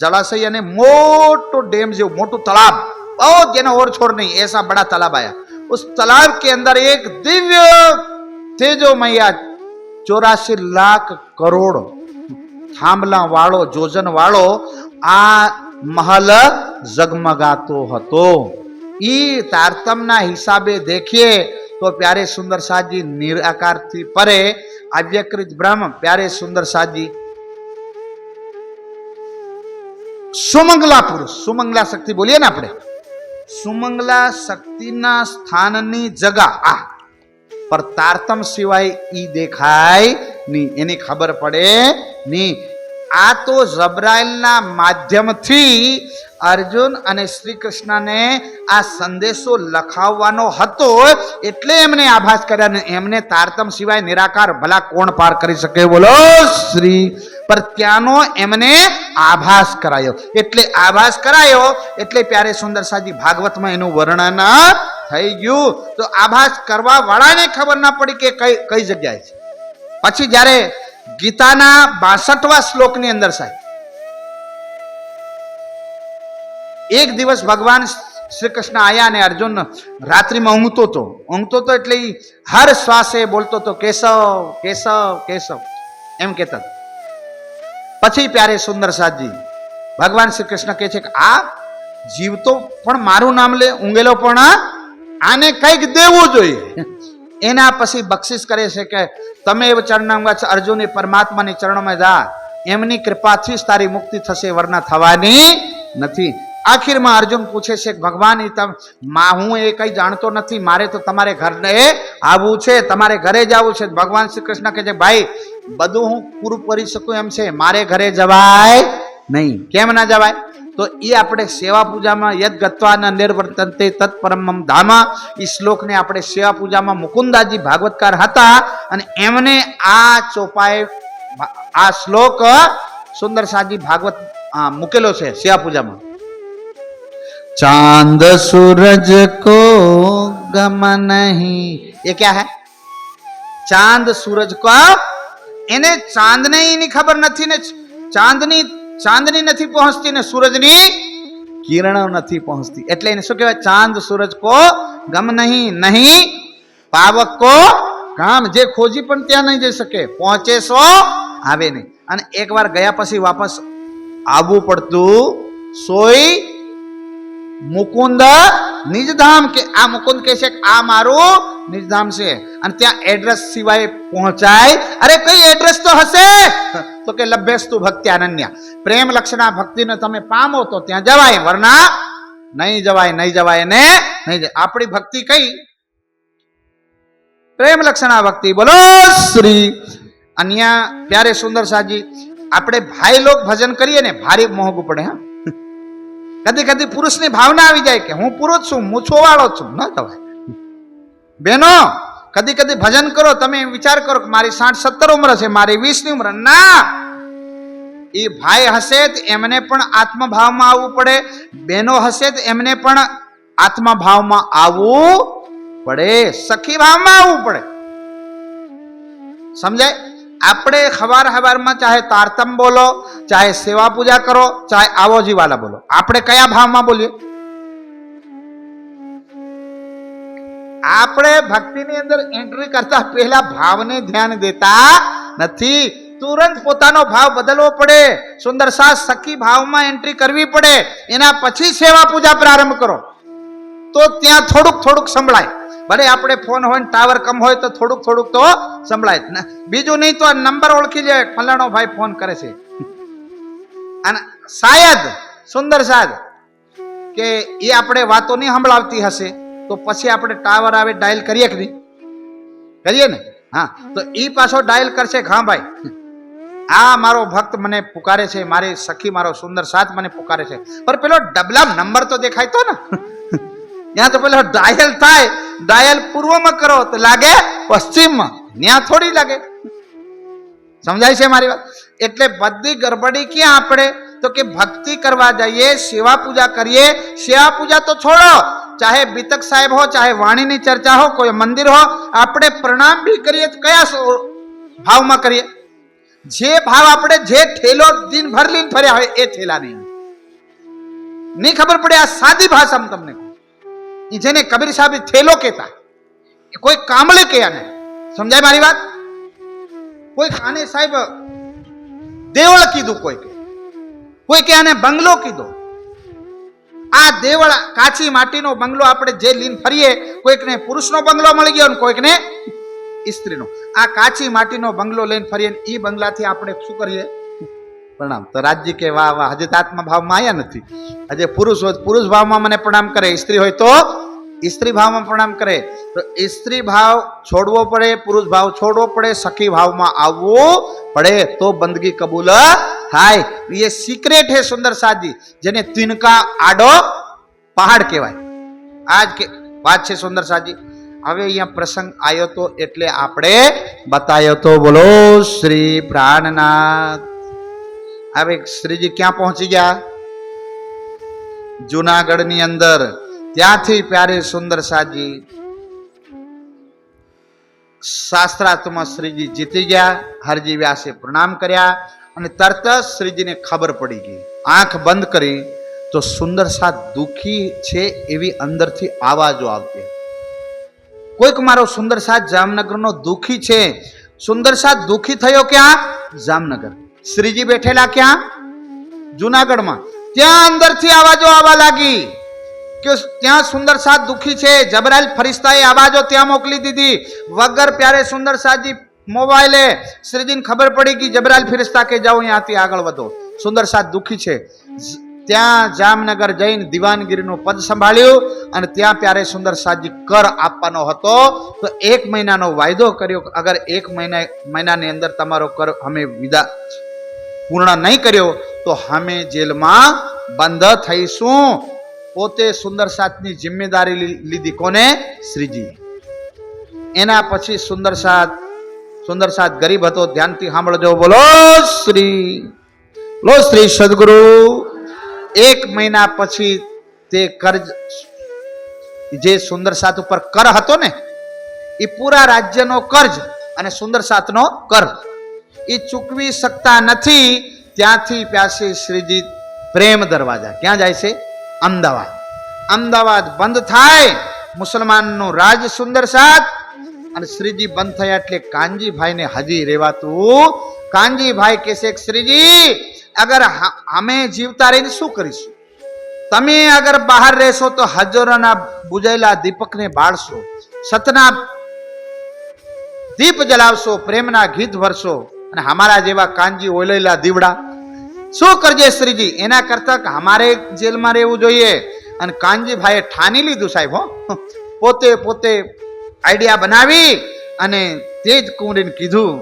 जलाशय यानी मोटो डैम जो मोटू तालाब, बहुत जेना और छोड़ नहीं, ऐसा बड़ा तालाब आया. उस तालाब के अंदर एक दिव्य तेजोमय 84 लाख करोड़ थांबला वालो जोजन वालो आ महल जगमगातो हतो. ई तारतमना हिसाबे देखिए तो प्यारे सुंदर साथ जी निराकार थी परे अव्यकृत ब्रह्म प्यारे सुंदर साथ जी सुमंगला पुरुष, सुमंगला शक्ति बोलिए ना अपने, सुमंगला शक्ति ना स्थान नी जगह आ पर तारतम सिवाय ई देखाय नी, एनी खबर पड़े नी. आ तो जबराइल ना माध्यम थी अर्जुन અને શ્રી કૃષ્ણને આ સંદેશો લખાવવાનો હતો એટલે એમને આભાસ કર્યા ને એમને તારતમ સિવાય નિરાકાર ભલા કોણ પાર કરી શકે? બોલો શ્રી. પર ત્યાંનો એમને આભાસ કરાયો. એટલે આભાસ કરાયો એટલે પ્યારે સુંદર સાજી ભાગવતમાં એનું વર્ણન થઈ ગયું. તો આભાસ કરવા વાળાને ખબર ના પડી કે કઈ જગ્યાએ છે. પછી જ્યારે ગીતાના 62વા શ્લોકની અંદર સાહેબ एक दिवस भगवान श्री कृष्ण आया ने अर्जुन रात्रि में ऊँघतो तो એટલે हर श्वासे बोलतो तो केशव केशव केशव एम कहता. પછી प्यारे सुंदर साथ जी भगवान श्री कृष्ण કહે છે કે આ જીવ તો પણ મારું નામ લે, ઊંઘેલો પણ આને કંઈક દેવું જોઈએ. એના પછી બક્ષિસ કરે છે કે તમે એ ચરણામાં અર્જુન એ પરમાત્માની ચરણોમાં જા, એમની કૃપાથી જ તારી મુક્તિ થશે, વરના થવાની નથી. આખીરમાં અર્જુન પૂછે છે ભગવાન હું એ કઈ જાણતો નથી, મારે તો તમારે ઘરને આવવું છે, તમારે ઘરે જ આવવું છે. ભગવાન શ્રી કૃષ્ણ કહે છે ભાઈ બધું હું પૂરું કરી શકું એમ છે, મારે ઘરે જવાય નહીં. કેમ ના જવાય? તો એ આપણે સેવા પૂજામાં યદ ગત્વા ન નિર્વર્તન્તે તત્પરમમ ધામ, એ શ્લોકને આપણે સેવા પૂજામાં મુકુંદાજી ભાગવતકાર હતા અને એમને આ ચોપાએ આ શ્લોક સુંદર સાજી ભાગવત મૂકેલો છે સેવા પૂજામાં. चांद सूरज को गम नहीं, ये क्या है? चांद सूरज को એને ચાંદને એની ખબર નથી ને, ચાંદની નથી પહોંચતી ને સૂરજની કિરણો નથી પહોંચતી. એટલે એને શું કહેવાય? ચાંદ સૂરજ કો ગમ નહીં, નહીં પાવક કો કામ. જે ખોજી પણ ત્યાં નહીં જઈ શકે, પહોંચે સો આવે નહીં. અને એકવાર ગયા પછી વાપસ આવવું પડતું. સોઈ મુકુંદ નિજધામ કે આ મુકુંદ કહે છે આ મારું નિજધામ છે અને ત્યાં એડ્રેસ સિવાય પહોંચાય. અરે કઈ એડ્રેસ તો હશે તો કે લભ્યસ્તુ ભક્તિ અનન્ય, પ્રેમ લક્ષણા ભક્તિને તમે પામો તો ત્યાં જવાય, વરના નહીં જવાય, નહીં જવાય ને નહીં જાય. આપણી ભક્તિ કઈ? પ્રેમ લક્ષણા ભક્તિ. બોલો શ્રી. અન્ય પ્યારે સુંદર સાજી આપણે ભાઈ લોક ભજન કરીએ ને ભારે મોંઘું પડે. હા, કદી કદી પુરુષની ભાવના આવી જાય કે હું પુરુષ છું, મૂછો વાળો છું, ન થવાય. બેનો કદી કદી ભજન કરો, તમે વિચાર કરો કે મારી 60-70 ઉંમર છે, મારી 20ની ઉંમર. ના, એ ભાઈ હશે તો એમને પણ આત્મભાવમાં આવવું પડે, બહેનો હશે તો એમને પણ આત્મભાવમાં આવવું પડે, સખી ભાવમાં આવવું પડે. સમજાય? આપણે હવારમાં ચાહે તારતમ બોલો, ચાહે સેવા પૂજા કરો, ચાહે આવોજી વાલા બોલો, આપણે કયા ભાવમાં બોલીએ? આપણે ભક્તિની અંદર એન્ટ્રી કરતા પહેલા ભાવને ધ્યાન દેતા નથી. તુરંત પોતાનો ભાવ બદલવો પડે. સુંદર સાથ સખી ભાવમાં એન્ટ્રી કરવી પડે. એના પછી સેવા પૂજા પ્રારંભ કરો તો ત્યાં થોડુંક સંભળાય. ભલે આપણે ફોન હોય ટાવર કમ હોય તો થોડુંક તો સંભળાય. બીજું નહીં તો નંબર ઓળખી જાય, ફલાણો ભાઈ ફોન કરે છે. અને શાયદ સુંદર સાથ કે એ આપણે વાતો નહીં સંભળાવતી હશે તો પછી આપણે ટાવર આવે ડાયલ કરીએ કે નહીં? કરીએ ને? હા, તો એ પાછો ડાયલ કરશે. હા ભાઈ, આ મારો ભક્ત મને પુકારે છે, મારી સખી મારો સુંદર સાથ મને પુકારે છે. પણ પેલો ડબલા નંબર તો દેખાય તો ને. ત્યાં તો પેલો ડાયલ થાય, ડાયલ પૂર્વમાં કરો તો લાગે પશ્ચિમમાં, ત્યાં થોડી લાગે. સમજાય છે મારી વાત? એટલે બધી ગરબડી ક્યાં આપણે તો કે ભક્તિ કરવા જઈએ, સેવા પૂજા કરીએ. સેવા પૂજા તો છોડો, ચાહે બીતક સાહેબ હો, ચાહે વાણીની ચર્ચા હો, કોઈ મંદિર હો, આપણે પ્રણામ બી કરીએ તો કયા ભાવમાં કરીએ? જે ભાવ આપણે જે ઠેલો દિનભર લઈને ફર્યા હોય એ ઠેલા નહીં ખબર પડે. આ સાદી ભાષામાં તમને કહું, જેને કબીર સાહેબ થેલો કહેતા, કોઈ કામળે કહે ને. સમજાય મારી વાત? કોઈ આને સાહેબ દેવળ કીધું, કોઈ કે આને બંગલો કીધો. આ દેવળ કાચી માટીનો બંગલો આપણે જે લીન ફરીએ, કોઈકને પુરુષનો બંગલો મળી ગયો ને કોઈકને સ્ત્રીનો. આ કાચી માટીનો બંગલો લઈને ફરીએ, એ બંગલાથી આપણે શું કરીએ? પ્રણામ. તો રાજજી કે વાહ વાહ, હજે આત્મા ભાવમાં આવ્યા નથી. હજે પુરુષ હોય પુરુષ ભાવમાં મને પ્રણામ કરે, સ્ત્રી હોય તો સ્ત્રી ભાવમાં પ્રણામ કરે. તો સ્ત્રી ભાવ છોડવો પડે, પુરુષ ભાવ છોડવો પડે, સખી ભાવમાં આવવું પડે તો બંદગી કબૂલ થાય. ये सीक्रेट है सुंदर साथी, જેને તિનકા આડો પહાડ કહેવાય. આજ કે વાત છે સુંદર સાથી. હવે અહીંયા પ્રસંગ આવ્યો તો એટલે આપણે બતાવ્યો તો. બોલો શ્રી પ્રાણનાથ. હવે શ્રીજી ક્યાં પહોંચી ગયા? જુનાગઢ ની અંદર. ત્યાંથી પ્યારે સુંદર સાજી શાસ્ત્રાર્થમાં શ્રીજી જીતી ગયા. હરજી વ્યાસે પ્રણામ કર્યા અને તરત જ શ્રીજીને ખબર પડી ગઈ. આંખ બંધ કરી તો સુંદર સાથ દુખી છે એવી અંદરથી આવાજો આવતી. કોઈક મારો સુંદર સાથ જામનગરનો દુખી છે. સુંદર સાથ દુખી થયો ક્યાં? જામનગર. શ્રીજી બેઠેલા ક્યાં? જુનાગઢમાં. ત્યાં અંદરથી આવાજો આવવા લાગી કે ત્યાં સુંદર સાથ દુખી છે. જબરાઈલ ફરિશ્તાએ આવાજો ત્યાં મોકલી દીધી. વગર પ્યારે સુંદર સાથજી મોબાઈલે શ્રીજીને ખબર પડી કે જબરાઈલ ફરિશ્તા કે જાઓ અહીંયાથી આગળ વધો, સુંદર સાથ દુખી છે. ત્યાં જામનગર જઈને દિવાનગીરીનું પદ સંભાળ્યું અને ત્યાં પ્યારે સુંદર સાથજી કર આપવાનો હતો તો 1 મહિનાનો વાયદો કર્યો. અગર 1 મહિનાની અંદર તમારો કર અમે વિદા પૂર્ણ નહીં કર્યો તો અમે જેલમાં બંધ થઈશું. પોતે સુંદર સાથની જિમ્મેદારી લીધી. કોને? શ્રીજી. એના પછી સુંદર સાથ ગરીબ હતો. ધ્યાનથી સાંભળજો. બોલો શ્રી સદગુરુ. 1 મહિના પછી તે કર્જ જે સુંદર સાથ ઉપર કર હતો ને, એ પૂરા રાજ્યનો કર્જ અને સુંદર સાથનો કર એ ચૂકવી શકતા નથી. ત્યાંથી પ્યાસે શ્રીજી પ્રેમ દરવાજા ક્યાં જાય છે? અમદાવાદ બંધ થાય. મુસલમાનનું રાજ સુંદર સાથ અને શ્રીજી બંધ થયા એટલે કાનજીભાઈને હજી રેવાતું. કાનજીભાઈ કહેશે શ્રીજી અગર અમે જીવતા રહીને શું કરીશું? તમે અગર બહાર રહેશો તો હજારોના બુજાયેલા દીપકને બાળશો, સતના દીપ જલાવશો, પ્રેમના ગીત ભરશો અને અમારા જેવા કાનજી ઓલેલા દીવડા શું કરજે શ્રીજી? એના કરતા અમારે જેલમાં રહેવું જોઈએ. અને કાનજીભાઈએ ઠાની લીધું સાહેબ. પોતે આઈડિયા બનાવી અને તે જ કુંવરીને કીધું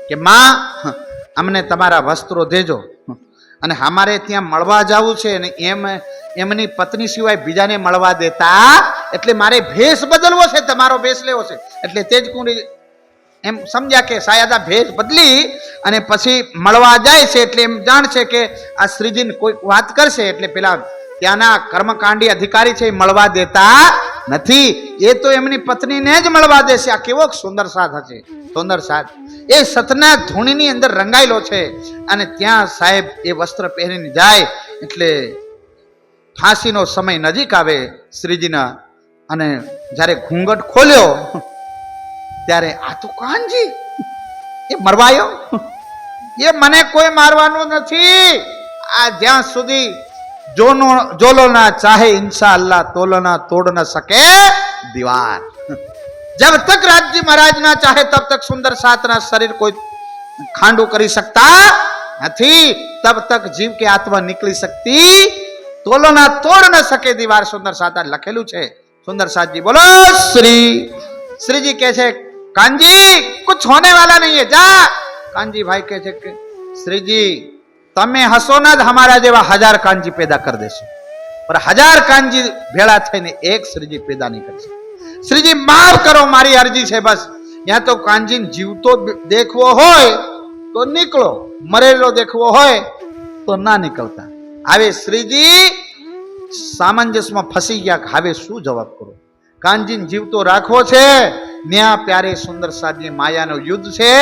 કે માં અમને તમારા વસ્ત્રો દેજો અને અમારે ત્યાં મળવા જવું છે અને એમની પત્ની સિવાય બીજાને મળવા દેતા, એટલે મારે ભેષ બદલવો છે, તમારો ભેષ લેવો છે. એટલે તે જ કુંવરી એમ સમજ્યા કે શાયદ આ ભેષ બદલી અને પછી મળવા જાય છે એટલે એમ જાણશે કે આ શ્રીજીને કોઈ વાત કરશે એટલે પેલા ત્યાંના કર્મકાંડી અધિકારી છે એ મળવા દેતા નથી. એ તો એમની પત્નીને જ મળવા દેશે. આ કેવો સુંદર સાથ હશે! સુંદર સાથ એ સતના ધૂણીની અંદર રંગાયેલો છે અને ત્યાં સાહેબ એ વસ્ત્ર પહેરીને જાય એટલે ફાંસીનો સમય નજીક આવે શ્રીજીના અને જ્યારે ઘૂંઘટ ખોલ્યો ત્યારે આ તો કાનજી, એ મરવાયો, એ મને કોઈ મારવાનું નથી, આ જ્યાં સુધી જોલો ના ચાહે इंशाअल्लाह तोलो ना तोड़ न सके दीवार। जब तक राज जी महाराज ना चाहे तब तक सुंदर साथ ना शरीर कोई खांडू करी सकता नहीं, तब तक जीव के आत्मा निकली सकती तोलो ना तोड़ न सके दीवार। सुंदर साथ लखेलू छे। सुंदर साथ जी बोलो श्री जी कहे छे कानजी कुछ होने वाला नहीं है जा। कानजी भाई कहे छे कि श्री जी तमे हसो ना हमारा जेवा 1000 कानजी पैदा कर देशो, पर 1000 कानजी भेड़ा थईने एक श्रीजी पैदा नहीं कर सकते। श्रीजी माफ करो मारी अर्जी छे बस। या तो कानजी जीवतो देखवो होय तो निकलो, मरेलो देखवो होय तो ना निकलता। हवे श्रीजी सामंजस्य में फसी गया, हवे शू जवाब करो। कानजी जीवतो राखवो छे, न्या प्यारे सुंदर साजी मायानो युद्ध छे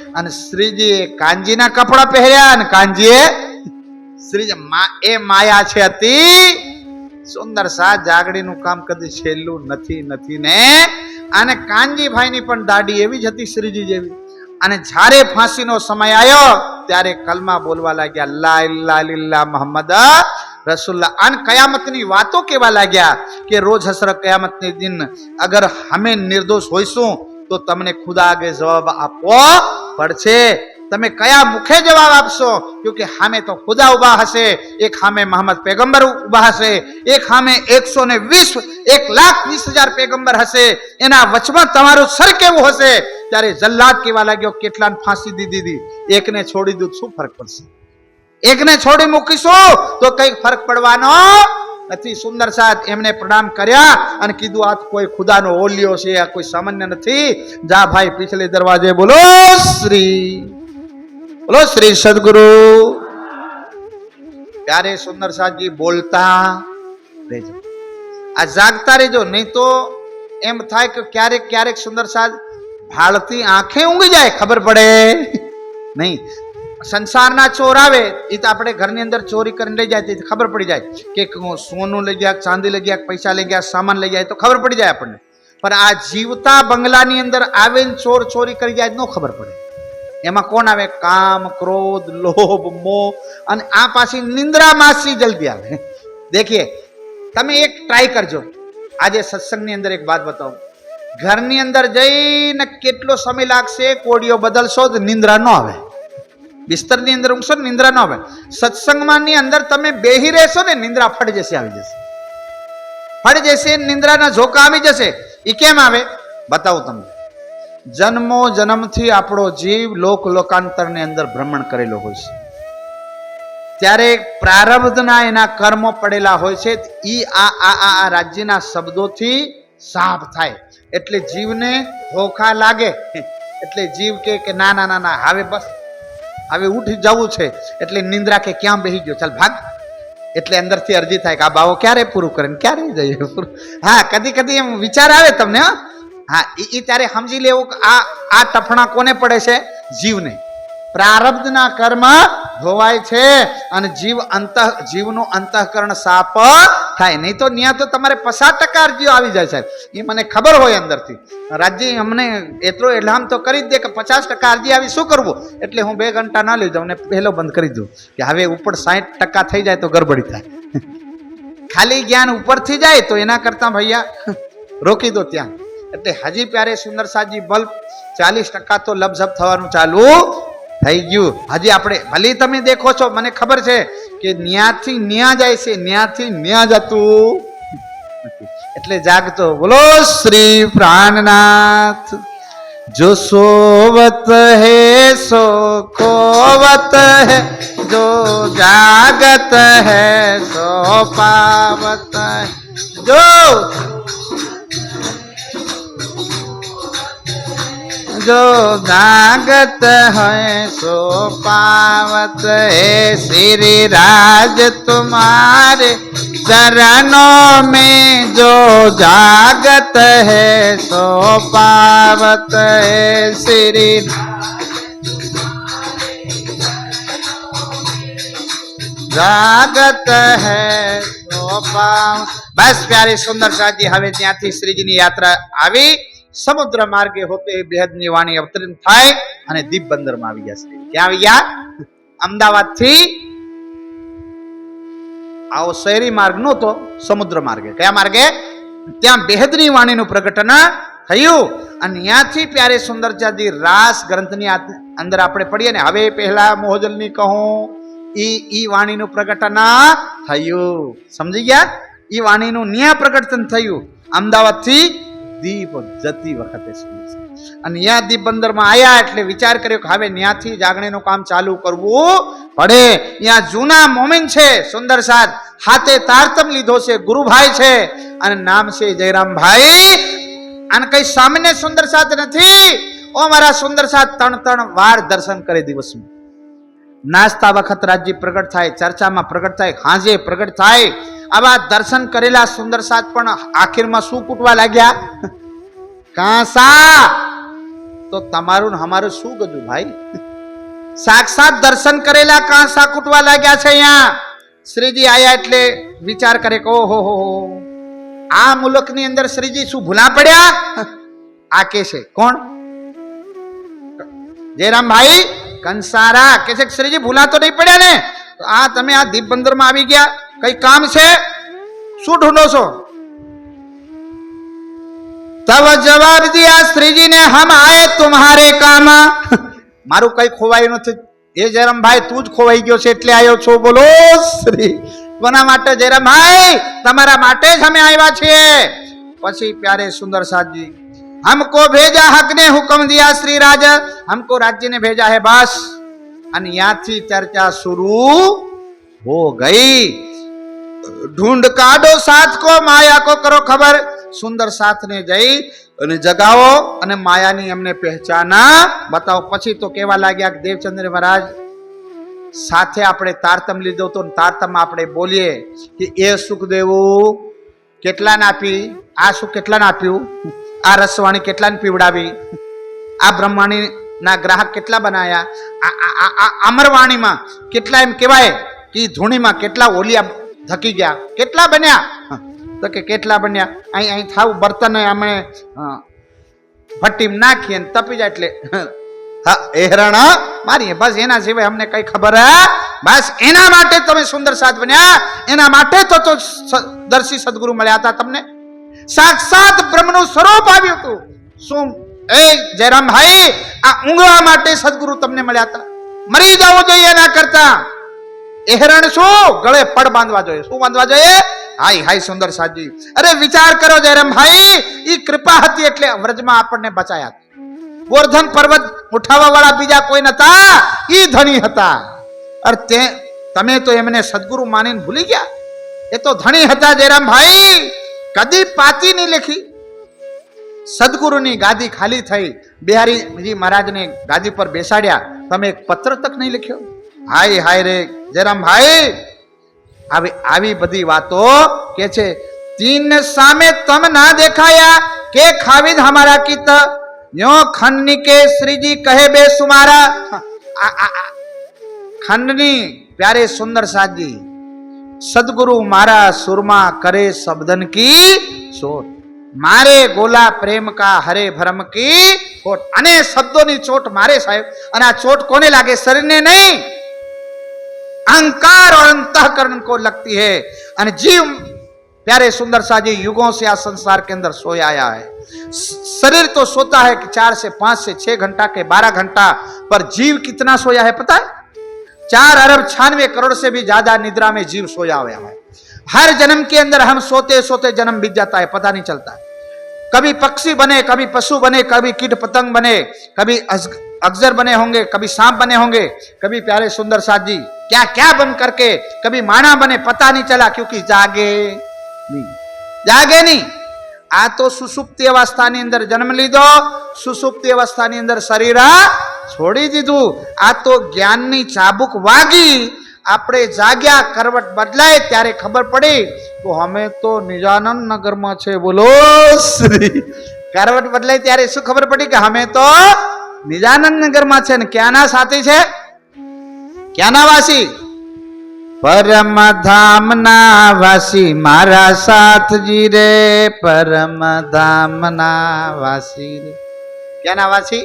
અને શ્રીજીએ કાનજીના કપડા પહેર્યા અને કાનજીએ શ્રીજી એ માયા છે અતિ સુંદર સા જાગડીનું કામ કદી છેલ્લું નથી ને। અને કાનજીભાઈની પણ દાઢી એવી જ હતી શ્રીજી જેવી। અને જ્યારે ફાંસીનો સમય આવ્યો ત્યારે કલમા બોલવા લાગ્યા લા ઇલાહા ઇલ્લલ્લાહ મુહમ્મદ रसूलुल्लाह। अन कयामतनी वातो केवा लाग्या कि रोज हसर कयामतने दिन अगर हमें निर्दोष होईशुं तो तमने खुदा आगे जवाब आपवो पड़शे। तमे कया मुखे जवाब आपशो, क्योंकि हमें तो खुदा उभा हशे, एक हमें मोहम्मद पैगंबर उभा हशे, एक हमें 1,20,000 पैगंबर हशे, एना वचमां तमारुं सर केवुं हशे। त्यारे जल्लाद केवा लाग्यो केटलाने फांसी दी दीधी, एकने छोड़ी दो शुं फरक पड़शे? एकने छोड़ी मूकीशो तो कई फरक पड़वानो નથી। सुंदर साथ एमने प्रणाम कर्या અને કીધું આ કોઈ ખુદાનો ઓલિયો છે, આ કોઈ સામાન્ય નથી। જા ભાઈ पिछले दरवाजे बोलो श्री सदगुरु। प्यारे सुंदर साथ जी बोलता રહેજો, આ જાગતા રહેજો, નહીં તો એમ થાય કે ક્યારેક ક્યારેક સુંદર સાથ ભાળતી આંખે ઊંઘી જાય, ખબર પડે નહીં। संसारना चोर आवे ई तो अपने घर अंदर चोरी कर ले जाए तो खबर पड़ी जाए कि सोनू ले गया, चांदी ले गया, पैसा ले गया, सामान ले जाए तो खबर पड़ी जाए अपने। पर आ जीवता बंगला नी अंदर आवे चोर चोरी कर जाए नो खबर पड़े। एमा कोण आवे? काम, क्रोध, लोभ, मोह अने आ पाछी निंद्रा मासी जल्दी आवे। देखिए तमे एक ट्राई करजो। आज सत्संग नी अंदर एक बात बताऊं, घर नी अंदर जईने केटलो समय लागशे कोडियो बदलशो तो निंद्रा न आवे। बिस्तर नी अंदर ऊंघशो निंद्रा न आवे। सत्संग मानी अंदर तमे बेही रहेशो ने निंद्रा फट जैसे आवी जशे, फट जैसे निंद्रा ना झोका आवी जशे। ई केम आवे बताऊं तमने। जन्मो जन्मथी आपणो जीव लोक लोकांतर ने अंदर भ्रमण करेलो होय छे, त्यारे प्रारब्धना एना कर्मो पड़ेला होय छे। ई आ राज्यना शब्दोथी साफ थाय એટલે જીવને ધોખા લાગે, એટલે જીવ કે ના ના ના ના હવે બસ હવે ઉઠી જવું છે, એટલે નિંદ્રા કે ક્યાં બેહી ગયો, ચાલ ભાગ। એટલે અંદરથી અરજી થાય કે આ બાવો ક્યારે પૂરું કરે ને ક્યારે જઈએ પૂરું। હા કદી કદી એમ વિચાર આવે તમને। હા એ ત્યારે સમજી લેવું કે આ ટફણા કોને પડે છે? જીવને। પ્રારબ્ધના કર્મ ધોવાય છે અને જીવનું અંતઃકરણ સાફ થાય, નહીં તો ન્યા તો તમારે 50% અરજીઓ આવી જાય સાહેબ। એ મને ખબર હોય અંદરથી, રાજ્ય અમને એટલો એલામ તો કરી જ દે કે 50% અરજી આવી શું કરવું, એટલે હું 2 ઘંટા ના લઈ જાઉં ને પહેલો બંધ કરી દઉં કે હવે ઉપર 60% થઈ જાય તો ગરબડી થાય। ખાલી જ્ઞાન ઉપરથી જાય તો એના કરતા ભૈયા રોકી દો ત્યાં। એટલે હજી પ્યારે સુંદર સાજી બલ્બ 40% તો લબઝબ થવાનું ચાલુ થઈ ગયું। હજી આપણે ભલે તમે દેખો છો, મને ખબર છે કે ન્યાથી ન્યા જાય છે, ન્યાથી ન્યા જતું નથી। એટલે જાગતો બોલો શ્રી પ્રાણનાથ। जो सोवत है सो खोवत है, जो जागत है सो पावत है, जो जागत है सो पावत है। श्री राज तुम्हारे चरणों में जो जागत है सो पावत है। श्री जागत है सो पावत। બસ પ્યારે સુંદર સાજી હવે ત્યાંથી શ્રીજીની યાત્રા આવી સમુદ્ર માર્ગે હોતે બેહદની વાણી અવતરણ થાય અને દીપ બંદરમાં આવી ગયા. શ્રી ક્યાં આવી ગયા? અમદાવાદ થી આવો શહેરી માર્ગ નહોતો, સમુદ્ર માર્ગે. કયા માર્ગે? ત્યાં બેહદની વાણીનું પ્રગટન થયું અને ત્યાંથી પ્યારે સુંદરજાજી રાસ ગ્રંથની અંદર આપણે પડીએ ને હવે પહેલા મોહજલની કહું ઈ વાણીનું પ્રગટન થયું. સમજી ગયા? ઈ વાણીનું ન્યા પ્રગટન થયું અમદાવાદ થી દીપ જતી વખતે. અને ત્યાં દીપ બંદરમાં આયા એટલે વિચાર કર્યો કે હવે ત્યાંથી જાગણીનું કામ ચાલુ કરવું પડે. ત્યાં જૂના મોમિન છે સુંદર સાથ, હાથે તારતમ લીધો છે, ગુરુભાઈ છે અને નામ છે જયરામભાઈ. અને કઈ સામાન્ય સુંદર સાથ નથી. ઓ મારા સુંદર સાથ 3 વાર દર્શન કરે દિવસમાં. નાસ્તા વખત રાજ્ય પ્રગટ થાય, ચર્ચામાં પ્રગટ થાય, હાજે પ્રગટ થાય. આવા દર્શન કરેલા સુંદર સાથ પણ આખીરમાં શું કૂટવા લાગ્યા? કાંસા. તો તમારું ને અમારું શું ગજું ભાઈ? સાક્ષાત દર્શન કરેલા કાંસા કૂટવા લાગ્યા છે. અહીંયા શ્રીજી આયા એટલે વિચાર કરે કે ઓહો હો આ મુલકની અંદર શ્રીજી શું ભૂલા પડ્યા? આ કે છે કોણ? જયરામભાઈ કંસારા કે છે શ્રીજી ભૂલા તો નહીં પડ્યા ને? આ તમે આ દીપ બંદરમાં આવી ગયા, કઈ કામ છે? શું ઢૂંઢો છો? તબ જવાબ દિયા શ્રીજી ને, હમ આए तुम्हारे काम. મારું કઈ ખોવાયું નથી. એ જયરામભાઈ તું જ ખોવાઈ ગયો છે એટલે આવ્યો છો. બોલો શ્રી. કોના માટે? જયરામભાઈ તમારા માટે જ અમે આવ્યા છીએ. પછી પ્યારે સુંદર સાજી, हमको भेजा हक ने हुक्म दिया श्री राज, हमको राज्य ने भेजा है बस. અને ત્યાંથી ચર્ચા शुरू हो गई. ढूंढ काढो साथ को, माया को करो खबर. સુંદર સાથને જઈ અને જગાવો અને માયાની અમને પહેચાના બતાવો. પછી તો કેવા લાગ્યા કે દેવચંદ્ર મહારાજ સાથે આપણે તારતમ લીધો તો તારતમ આપણે બોલીએ કે એ સુખ દેવું કેટલાને આપી, આ સુખ કેટલાને આપ્યું, આ રસવાણી કેટલાને પીવડાવી, આ બ્રહ્માણી ના ગ્રાહક કેટલા બનાયા, આ અમરવાણીમાં કેટલા એમ કહેવાય કે ધૂણીમાં કેટલા ઓલિયા ધકી ગયા, કેટલા બન્યા? તો કે કેટલા બન્યા? અહીં થાવું બર્તન અમે ભટ્ટી નાખીએ ને તપી જાય એટલે એહરણ મારીએ બસ. એના સિવાય અમને કઈ ખબર બસ. એના માટે તમે સુંદર સાથ બન્યા, એના માટે તો દર્શી સદગુરુ મળ્યા હતા તમને. સાક્ષાત બ્રહ્મનું સ્વરૂપ આવ્યું હતું. શું એ જયરામભાઈ આ ઊંઘવા માટે સદગુરુ તમને મળ્યા હતા? મરી જવું જોઈએ એના કરતા. એહરણ શું? ગળે પડ બાંધવા જોઈએ. શું બાંધવા જોઈએ? હાય હાય સુંદર સાજી. અરે વિચાર કરો જયરામભાઈ, ઈ કૃપા હતી એટલે વ્રજમાં આપણને બચાયા. ગોર્ધન પર્વત ઉઠાવવા વાળા બીજા કોઈ નતા, ઈ ધણી હતા. અરે તમે તો એમને સદગુરુ માનીને ભૂલી ગયા. એ તો ધણી હતા જયરામભાઈ. કદી પાતી નહીં લખી. સદગુરુની ગાદી ખાલી થઈ, બિહારીજી મહારાજને ગાદી પર બેસાડ્યા, તમે એક પત્ર તક નહીં લખ્યો. હાય હાય રે જયરામભાઈ. આવી બધી વાતો કે છે. તીન સામે તમ ના દેખાયા કે ખાવિદ હમારા કીત, યો ખંડની કે શ્રીજી કહે બે સુમારા. ખંડની પ્યારે સુંદર સાજી, સદગુરુ મારા સુરમાં કરે શબ્દન કી ચોટ, મારે ગોલા પ્રેમ કા હરે ભરમ કી ખોટ. અને શબ્દોની ચોટ મારે સાહેબ. અને આ ચોટ કોને લાગે? શરીરને નહીં, अहंकार और अंतःकरण को लगती है. અને जीव प्यारे सुंदर साजी युगों से आ संसार के अंदर सोया आया है. शरीर तो सोता है कि 4 से 5 से 6 घंटा के 12 घंटा, पर जीव कितना सोया है पता है? 4 अरब 96 करोड़ से भी ज्यादा निद्रा में जीव सोया हुआ है. हर जन्म के अंदर हम सोते सोते जन्म बीत जाता है, पता नहीं चलता है. कभी पक्षी बने, कभी पशु बने, कभी कीट पतंग बने, कभी अजगर बने होंगे, कभी सांप बने होंगे, कभी प्यारे सुंदर साथ जी क्या क्या बन करके कभी माना बने, पता नहीं चला क्योंकि जागे नहीं. आ तो सुसुप्ति अवस्थाની અંદર જન્મ લીધો, સુસુપ્તિ અવસ્થાની અંદર શરીર છોડી દીધું. આ તો જ્ઞાનની ચાબુક વાગી, આપણે જાગ્યા, કરવટ બદલાય ત્યારે ખબર પડી તો અમે તો નિજાનંદ નગરમાં છે. બોલો શ્રી. કરવટ બદલાય ત્યારે શું ખબર પડી કે અમે તો નિજાનંદ નગરમાં છે. ને ક્યાંના સાથી છે? ક્યાંના વાસી? પરમ ધામના વાસી મારા સાથજી રે, પરમ ધામના વાસી રે. ક્યાંના વાસી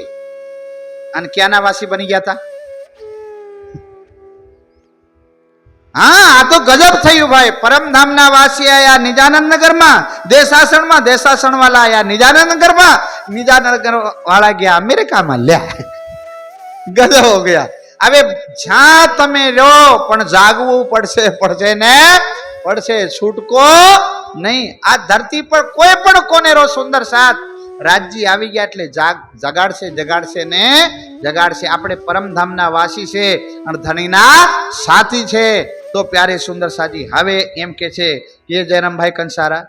અને ક્યાંના વાસી બની ગયા હતા? હા, આ તો ગજબ થયું ભાઈ. પરમધામના વાસી આયા નિજાનંદ નગરમાં, દેશાસનમાં, દેશાસન વાળા આયા નિજાનંદ નગરમાં, નિજાનંદ વાળા ગયા અમેરિકામાં. લ્યા, ગજબ હો ગયા. હવે જ્યાં તમે રહ્યો પણ જાગવું પડશે ને, પડશે, છૂટકો નહીં. આ ધરતી પર કોઈ પણ કોને રો સુંદર સાથ રાજજી આવી ગયા એટલે જગાડશે ને જગાડશે. આપણે પરમધામના વાસી છે અને ધણીના સાથી છે. તો પ્યારે સુંદર સાજી હવે એમ કે છે કે જયરામભાઈ કંસારા,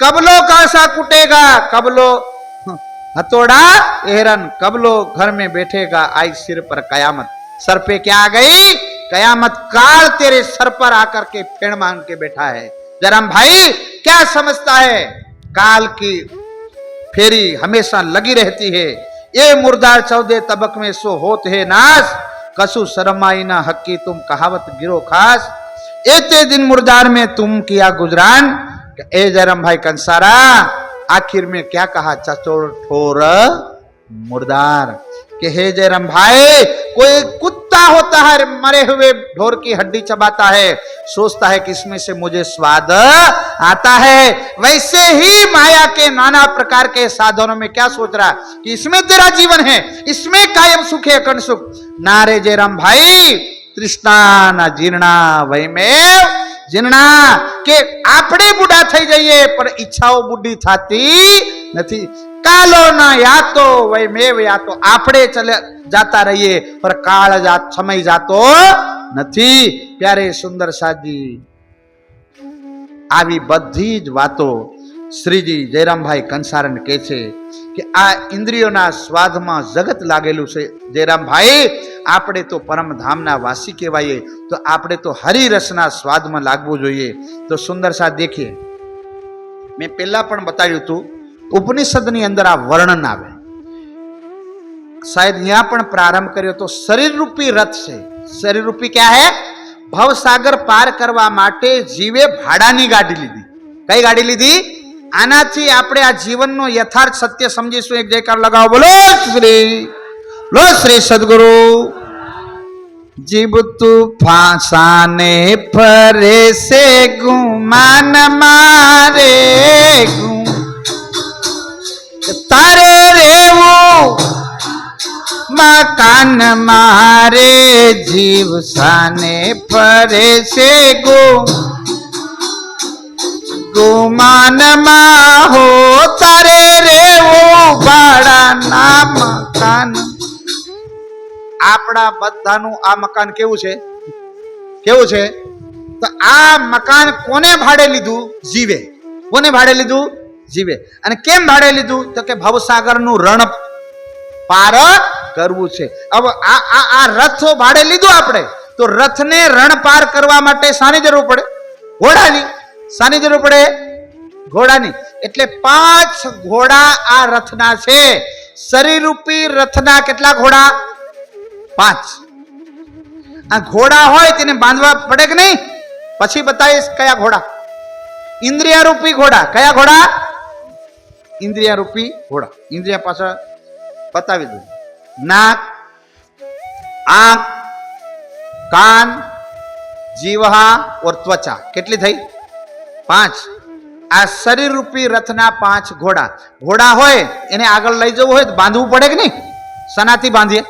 કબલો કાસા કુટેગા, કબલો हथौड़ा एहरन, कबलो घर में बैठेगा, आई सिर पर कयामत. सर पे क्या आ गई? कयामत काल तेरे सर पर आकर के फेड़ मांग के बैठा है. जयराम भाई क्या समझता है? काल की फेरी हमेशा लगी रहती है. ये मुर्दार 14 तबक में सो होत है नाश, कसु शर्माई ना हक्की तुम कहावत गिरो खास. एते दिन मुर्दार में तुम किया गुजरान. ए जयराम भाई कंसारा, आखिर में क्या कहा चचोर ठोर मुर्दार. कि हे जयराम भाई, कोई कुत्ता होता है मरे हुए ढोर की हड्डी चबाता है, सोचता है कि इसमें से मुझे स्वाद आता है. वैसे ही माया के नाना प्रकार के साधनों में क्या सोच रहा कि इसमें तेरा जीवन है, इसमें कायम सुख है, अखंड सुख. नारे जयराम भाई, तृष्णा ना जीर्णा वही में जीर्णा. કે આપણે બુઢા થઈ જઈએ પણ ઈચ્છાઓ બુઢી થતી નથી. કાલો ના યાતો વય મેવ યાતો, આપણે જાતા રહીએ પણ કાળ સમય જાતો નથી. ત્યારે સુંદર સાજી આવી બધી જ વાતો શ્રીજી જયરામભાઈ કંસારાને કહે છે કે આ ઇન્દ્રિયોના સ્વાદમાં જગત લાગેલું છે. જયરામભાઈ, આપણે તો પરમધામના વાસી કહેવાય, તો આપણે તો હરિરસના સ્વાદમાં લાગવું જોઈએ. તો સુંદર સાથ દેખીએ, મેં પહેલા પણ બતાવ્યું હતું, ઉપનિષદની અંદર આ વર્ણન આવે, શાયદ यहाँ પણ પ્રારંભ કર્યો તો શરીર રૂપી રથ છે. શરીર રૂપી ક્યાં હે? ભવસાગર પાર કરવા માટે જીવે ભાડાની ગાડી લીધી. કઈ ગાડી લીધી? આનાથી આપણે આ જીવનનો યથાર્થ સત્ય સમજીશું. એક જયકાર લગાવો, બોલો શ્રી સદગુરુ. જીવ તું ફાંસાને ફરે સે ગુમાન મારે, તારે રેવું મકાન મારે, જીવ સાને ફરે સે ગુમાનમાં હો, તારે રેવું ભાડાના મકાન. આપણા બધાનું આ મકાન કેવું છે? કેવું છે? તો આ મકાન કોને ભાડે લીધું? જીવે. કોને ભાડે લીધું? જીવે. અને કેમ ભાડે લીધું? તો કે ભવસાગરનું રણ પાર કરવું છે. હવે આ રથ ભાડે લીધું આપણે, તો રથને રણ પાર કરવા માટે શાની જરૂર પડે? ઘોડાની. શાની જરૂર પડે? ઘોડાની. એટલે 5 ઘોડા આ રથના છે. શરીરરૂપી રથના કેટલા ઘોડા? 5. આ ઘોડા હોય તેને બાંધવા પડે કે નહીં? પછી બતાવીશ કયા ઘોડા. ઇન્દ્રિય રૂપી ઘોડા. કયા ઘોડા? ઇન્દ્રિય રૂપી ઘોડા. ઇન્દ્રિય પાછળ બતાવી દઉં. નાક, આંખ, કાન, જીવહા ઓર ત્વચા. કેટલી થઈ? 5. આ શરીર રૂપી રથના 5 ઘોડા. ઘોડા હોય એને આગળ લઈ જવું હોય તો બાંધવું પડે કે નહીં? શનાથી બાંધીએ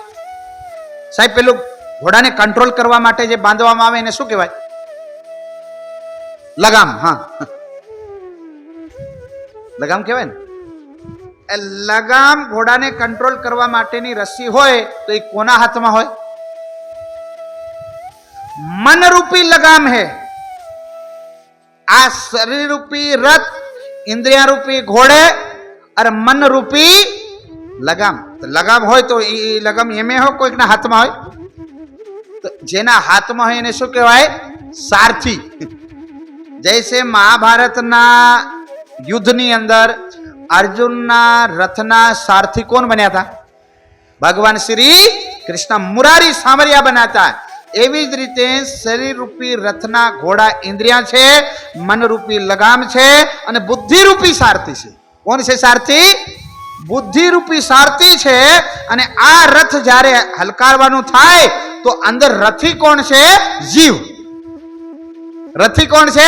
સાહેબ? પેલું ઘોડાને કંટ્રોલ કરવા માટે જે બાંધવામાં આવે એને શું કહેવાય? લગામ. હા, લગામ કહેવાય ને. લગામ ઘોડાને કંટ્રોલ કરવા માટેની રસ્સી હોય તો એ કોના હાથમાં હોય? મન રૂપી લગામ હે. આ શરીર રૂપી રથ, ઇન્દ્રિય રૂપી ઘોડે અને મન રૂપી લગામ. લગામ હોય તો એ લગામ એમે હોય, કોઈકના હાથમાં હોય. તો જેના હાથમાં હોય એને શું કહેવાય? સારથી. જૈસે મહાભારતના યુદ્ધની અંદર અર્જુનના રથના સારથી કોણ બન્યા હતા? ભગવાન શ્રી કૃષ્ણ. મુરારી સામરિયા બન્યા હતા. એવી જ રીતે શરીર રૂપી રથના ઘોડા ઇન્દ્રિયા છે, મન રૂપી લગામ છે અને બુદ્ધિ રૂપી સારથી છે. કોણ છે સારથી? બુદ્ધિ રૂપી સારથી છે. અને આ રથ જ્યારે હલકારવાનું થાય તો અંદર રથી કોણ છે? જીવ. रथी कौन से?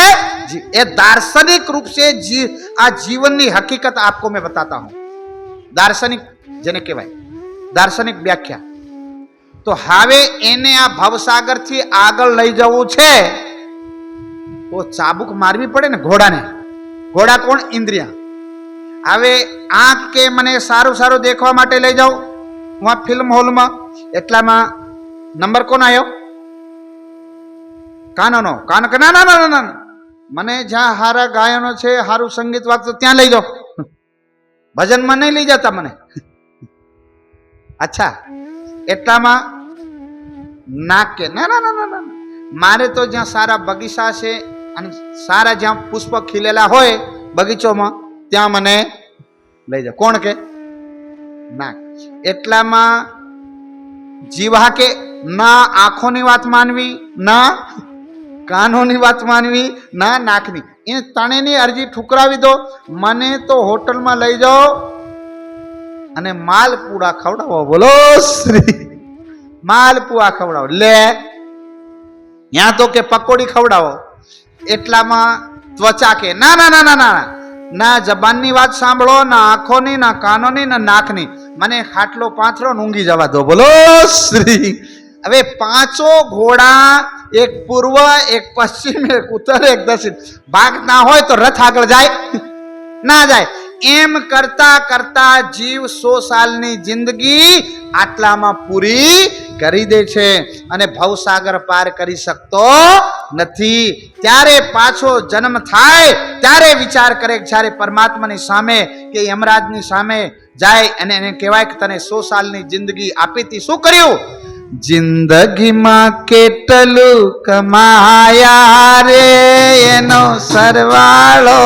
जीव. ये दार्शनिक रूप से जीव आ जीवन की हकीकत आपको मैं बताता हूं. दार्शनिक जेने कहेवाय दार्शनिक व्याख्या. तो हावे एने आ भवसागर थी आगळ लई जवुं छे तो चाबुक मारवी पड़े ने घोड़ा ने. घोड़ा कोण? इंद्रिया. हवे आंख के मने सारू सारू देखवा माटे लई जाओ वहां फिल्म हॉल में, एटलामां नंबर कोण आयो? कानोनो. कान के ना ना ना ना मने ज्यां हारा गायनो छे, हारू संगीत वागतो त्यां लई जाओ, भजन में नहीं लई जाता मने. अच्छा एटलामां नाक के ना ना ना ना मारे तो ज्यां सारा बगीचा छे अने सारा ज्यां पुष्प खिलेला होय बगीचोमां त्यां मने लई जाओ. कोण के? नाक. एटलामां जीवा के ना आंखोनी वात मानवी, ना कानोनी बात मानवी, ना नाकनी. ए तणेनी अरजी ठुकरावी दो. मने तो होटल में लई जाओ अने मालपुड़ा खवडावो. बोलो श्री. मालपुआ खवडावो. ले यहाँ तो के पकोड़ी खवडावो. एटलामां त्वचा के ना ना ना ना ना ना जबाननी बात सांभळो, ना आंखोनी, ना कानोनी, ना नाकनी. मने खाटलो पाथरो ऊंघी जवा दो. बोलो श्री. હવે પાંચો ઘોડા, એક પૂર્વ, એક પશ્ચિમ, એક ઉત્તર, એક દક્ષિણ. ભાગ ના હોય તો રથ આગળ જાય ના જાય. એમ કરતા કરતા જીવ 100 સાલની જિંદગી આટલામાં પૂરી કરી દે છે અને ભવસાગર પાર કરી શકતો નથી. ત્યારે પાછો જન્મ થાય ત્યારે વિચાર કરે જ્યારે પરમાત્માની સામે કે યમરાજની સામે જાય અને એને કહેવાય કે તને 100 સાલની જિંદગી આપી હતી, શું કર્યું? जिंदगी में केटलू कमाया रे एनो सरवाळो.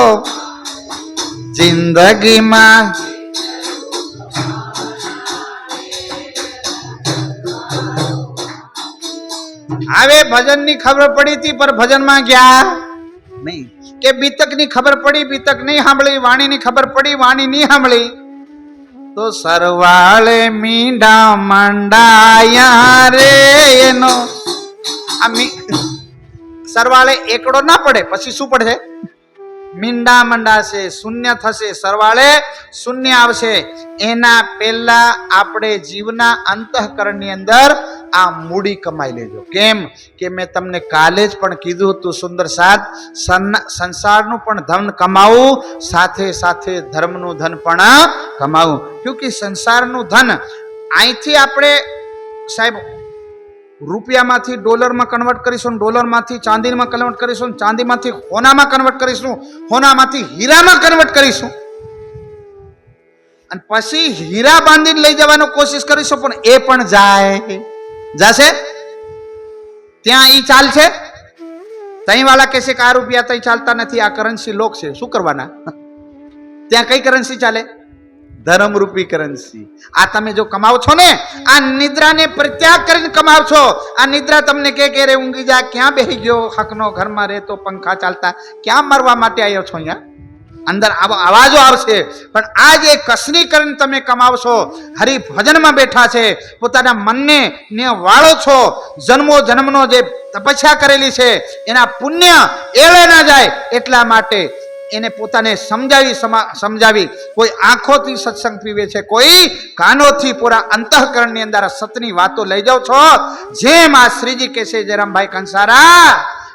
जिंदगी में आवे भजन नी खबर पड़ी थी पर भजन में गया नहीं. के बीतक नी खबर पड़ी, बीतक नहीं सांभળી. वाणी नी खबर पड़ी, वाणी नहीं सांभળી. तो सरवाळे मींडा मंडाया रे एनो. सरवाळे एकड़ो ना पड़े पछी शुं पड़े? मींडा मंडाशे, शून्य थशे. सरवाळे शून्य आवशे. एना पहेला आपणे जीवना अंतःकरणनी अंदर आ मूडी कमाई लेजो. केम के मैं तमने काले ज पण कीधुं हतुं सुंदर साथ, संसारनुं पण धन कमावुं, साथे साथे धर्मनुं धन पण कमावुं. क्योंकि संसारनुं धन અહીંથી આપણે સાહેબ રૂપિયામાંથી ડોલરમાં કન્વર્ટ કરીશું, ડોલરમાંથી ચાંદીમાં કન્વર્ટ કરીશું, ચાંદીમાંથી હોનામાં કન્વર્ટ કરીશું, હોનામાંથી હીરામાં કન્વર્ટ કરીશું અને પછી હીરા બાંધીને લઈ જવાનો કોશિશ કરીશું પણ એ પણ જાશે ત્યાં ઈ ચાલશે. તઈ વાળા કહેશે કે આ રૂપિયા તઈ ચાલતા નથી, આ કરન્સી લોક છે, શું કરવાના? ત્યાં કઈ કરન્સી ચાલે? धर्म रूपी करन्सी. आ तमे जो कमाओ छो ने आ निद्रा ने परित्याग करीने कमाओ छो. आ निद्रा तमने के रे ऊंघी जा, क्या बेही गयो हकनो घर में रे तो पंखा चालता, क्या मरवा माटे आयो छो? अहींया अंदर आवाजो आवशे पण आ जे कसनी करीने तमे कमाओ छो, हरि भजन में बैठा छे, पोताना मनने ने वाळो छो, जन्मो जन्मनो जे तपस्या करेली छे एना पुण्य एळे ना जाय એટલા માટે એને પોતાને સમજાવી કોઈ આંખોથી સત્સંગ પીવે છે, કોઈ કાનોથી પૂરા અંતઃકરણની અંદર સતની વાતો લઈ જાઓ છો. જેમ આ શ્રીજી કહે છે જયરામભાઈ કંસારા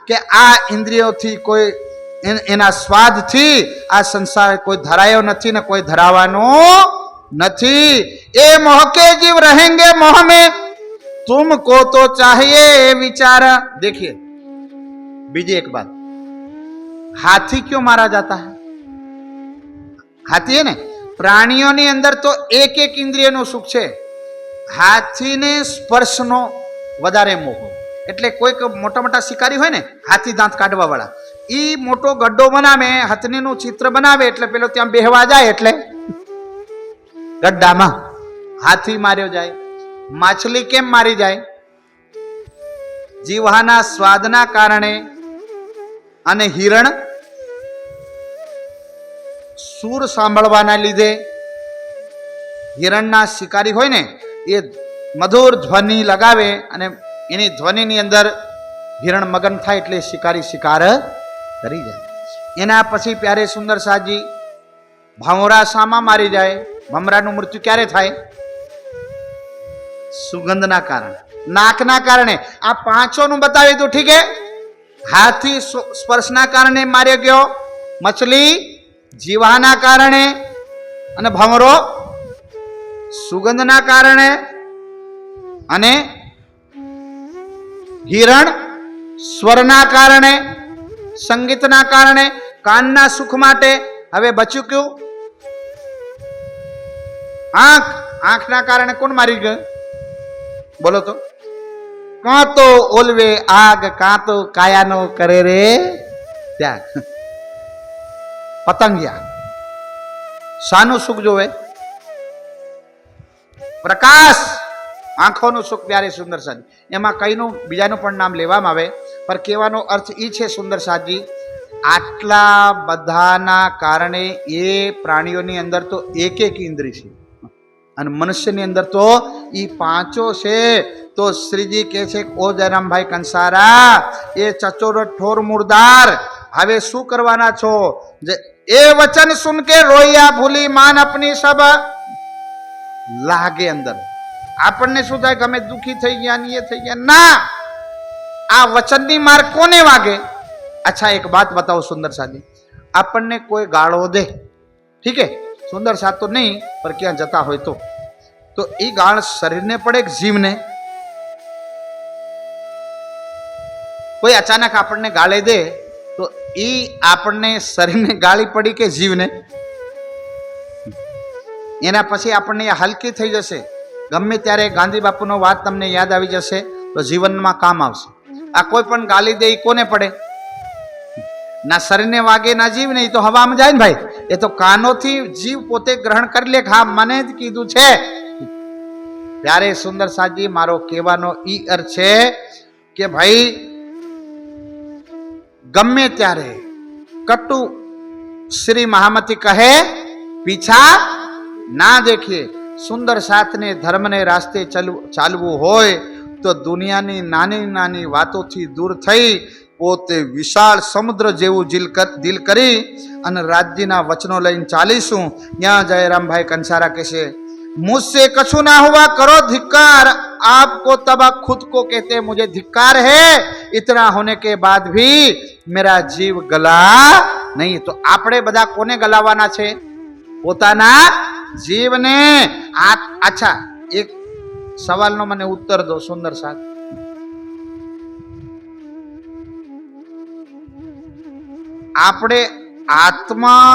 કે આ ઇન્દ્રિયોથી કોઈ એના સ્વાદથી આ સંસાર કોઈ ધરાયો નથી ને કોઈ ધરાવાનો નથી. એ મોહ के जीव रहेंगे मोह में, तुमको तो चाहिए विचार. देखिए बीजी एक बात, हाथी क्यों मारा जाता है? हाथी है ने प्राणियों ने अंदर तो एक एक इंद्रिय नो सुख छे. हाथी ने स्पर्श नो वधारे मोह. एटले कोई मोटा मोटा शिकारी होय ने हाथी दांत काढवा वाळा ई मोटो गड्डो बनावे, हाथनी नु चित्र बनावे एटले पेलो त्यां बेहवा जाय एटले गड्डामां हाथी मार्यो जाय. माछली केम मारी जाय? જીવહાના સ્વાદના કારણે અને હિરણ સૂર સાંભળવાના લીધે. હિરણના શિકારી હોય ને એ મધુર ધ્વનિ લગાવે અને એની ધ્વનિની અંદર હિરણ મગન થાય એટલે શિકારી શિકાર કરી જાય. એના પછી પ્યારે સુંદર સાજી ભમરા સામા મારી જાય. ભમરાનું મૃત્યુ ક્યારે થાય? સુગંધના કારણે, નાકના કારણે. આ પાંચોનું બતાવી તો ઠીક હે. હાથી સ્પર્શના કારણે માર્યો ગયો, મછલી જીવાના કારણે અને ભમરો સુગંધના કારણે અને હિરણ સ્વરના કારણે, સંગીતના કારણે, કાનના સુખ માટે. હવે બચ્યું કયું? આંખ. આંખના કારણે કોણ મારી ગયું? બોલો તો. કાં તો ઓલવે આગ, કાં તો કાયાનો કરે રે ત્યાગ. પતંગિયા શાનું સુખ જોવે? પ્રકાશ. આંખોનું સુખ પ્યારે સુંદર સાજી. એમાં કઈનું બીજાનું પણ નામ લેવામાં આવે, પણ કહેવાનો અર્થ એ છે સુંદર સાજી, આટલા બધાના કારણે એ પ્રાણીઓની અંદર તો એક એક ઇન્દ્રિય છે અને મનુષ્યની અંદર તો એ પાંચો છે. તો શ્રીજી કહે છે ઓ જયરામભાઈ કંસારા, એ ચચોર ઠોર મુર્દાર, હવે શું કરવાના છો? એ વચન સુન કે રોયા ભૂલી માન અપની સબ લાગે અંદર. આપણને શું થાય કે અમે દુખી થઈ ગયા ને એ થઈ ગયા? ના, આ વચનની માર કોને વાગે? અચ્છા એક બાત બતાવો સુંદર સાજી, આપણને કોઈ ગાળો દે, ઠીક હે, સુંદર સાથ તો નહીં પર ક્યાં જતા હોય તો એ ગાળ શરીરને પડે કે જીવને? કોઈ અચાનક આપણને ગાળે દે તો એ આપણને શરીરને ગાળી પડી કે જીવને? એના પછી આપણને હલકી થઈ જશે. ગમે ત્યારે ગાંધી બાપુનો વાત તમને યાદ આવી જશે તો જીવનમાં કામ આવશે. આ કોઈ પણ ગાલી દે એ કોને પડે? ના શરીરને વાગે ના જીવ ને, એ તો હવામાં જાય ને ભાઈ. એ તો કાનોથી જીવ પોતે ગ્રહણ કરી લે. હા, મને જ કીધું છે. ત્યારે સુંદર સાજી મારો કહેવાનો ઈ અર્થ છે કે ભાઈ ગમે ત્યારે કટુ શ્રી મહામતી કહે પીછા ના દેખીએ. સુંદર સાથને ધર્મને રાસ્તે ચાલવું હોય તો દુનિયાની નાની નાની વાતોથી દૂર થઈ પોતે વિશાળ સમુદ્ર જેવું દિલ કરી અને રાજ્યના વચનો લઈને ચાલીશું. ત્યાં જયરામભાઈ કંસારા કહેશે मुझसे कछु ना हुआ करो धिक्कार, आपको तब खुद को कहते मुझे धिक्कार है, इतना होने के बाद भी मेरा जीव गला नहीं. तो આપણે બધા કોને ગલાવાના છે? પોતાના જીવને. અચ્છા એક સવાલનો મને ઉત્તર દો સુંદર સાથ. આપણે આત્મા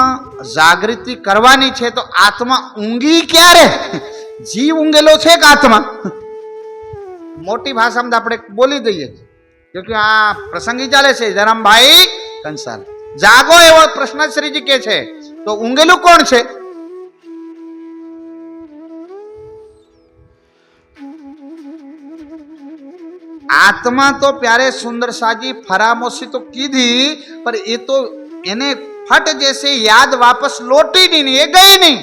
જાગૃતિ કરવાની છે તો આત્મા ઊંઘી ક્યારે? જીવ ઊંઘેલો છે કે આત્મા? મોટી ભાષામાં આપણે બોલી દઈએ કે આ પ્રસંગી ચાલે છે જયરામભાઈ કંસાર જાગો એવો પ્રશ્ન શ્રીજી કે છે, તો ઊંઘેલું કોણ છે? આત્મા તો પ્યારે સુંદર સાજી ફરામોશી તો કીધી, પર એ તો એને ફટ જैसे યાદ વાપસ લોટી નહીં, એ ગઈ નહીં.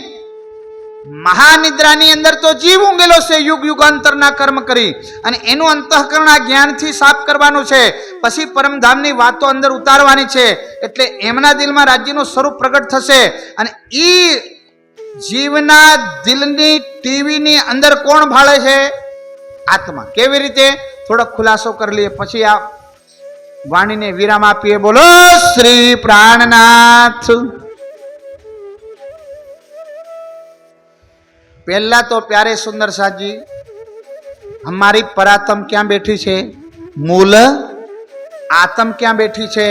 મહાનિદ્રાની અંદર તો જીવ ઊંઘેલો છે યુગ યુગાંતરના કર્મ કરી, અને એનું અંતઃકરણ આ જ્ઞાનથી સાફ કરવાનું છે. પછી પરમધામની વાતો અંદર ઉતારવાની છે, એટલે એમના દિલમાં રાજ્યનું સ્વરૂપ પ્રગટ થશે. અને ઈ જીવના દિલની ટીવીની અંદર કોણ ભાળે છે? આત્મા. કેવી રીતે? થોડોક ખુલાસો કરી લઈએ, પછી આ વાણીને વિરામ આપીએ. બોલો શ્રી પ્રાણનાથ. पहला तो प्यारे सुंदर साथ जी, हमारी परात्म क्या बैठी छे? मूल आत्म क्या बैठी छे?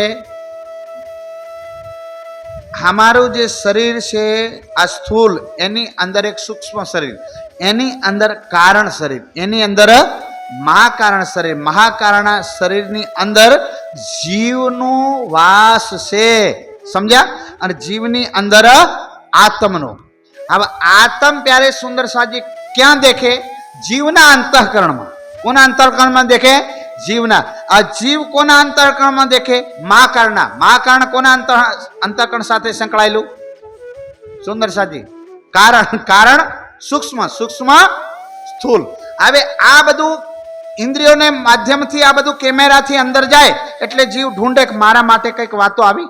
हमारू जे शरीर छे आ स्थूल, एनी अंदर एक सूक्ष्म शरीर, एनी अंदर कारण शरीर, एनी अंदर महाकारण शरीर, महाकारण शरीर नी अंदर जीवनो वास छे. समझा? अने जीवनी अंदर आत्मनो. अब आत्म प्यारे सुंदर साजी क्या देखे? जीवना अंतःकरण में. कोना अंतःकरण में देखे? જીવના. આ જીવ કોના અંતઃકરણમાં દેખે? મહાકાળના. મહાકાળ કોના અંતઃકરણ સાથે સંકળાયેલું? સુંદર સાજી. કારણ સૂક્ષ્મ, સૂક્ષ્મ સ્થૂલ. હવે આ બધું ઇન્દ્રિયોને માધ્યમથી આ બધું કેમેરાથી અંદર જાય એટલે જીવ ઢૂંઢે કે મારા માટે કઈક વાતો આવી.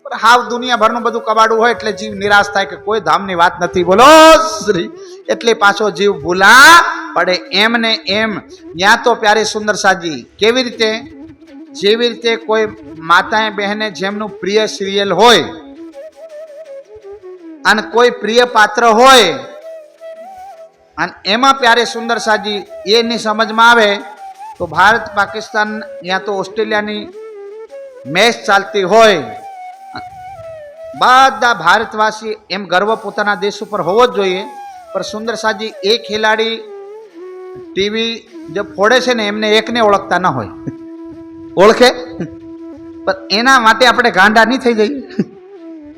હાવ દુનિયાભરનું બધું કબાડું હોય એટલે જીવ નિરાશ થાય કે કોઈ ધામની વાત નથી. બોલો શ્રી. એટલે પાછો જીવ ભૂલા પડે. એમ ને એમ ત્યાં તો પ્યારે સુંદર સાજી કેવી રીતે? જેવી રીતે કોઈ માતાએ બહેને જેમનું પ્રિય સિરિયલ હોય અને કોઈ પ્રિય પાત્ર હોય અને એમાં પ્યારે સુંદર સાજી એની સમજમાં આવે તો ભારત પાકિસ્તાન યા તો ઓસ્ટ્રેલિયાની મેચ ચાલતી હોય, બધા ભારતવાસી એમ ગર્વ પોતાના દેશ ઉપર હોવો જ જોઈએ. પણ સુંદર સાજી એ ખેલાડી ટીવી જે ફોડે છે ને એમને એકને ઓળખતા ન હોય. ઓળખે પણ એના માટે આપણે ગાંડા નહીં થઈ જઈએ.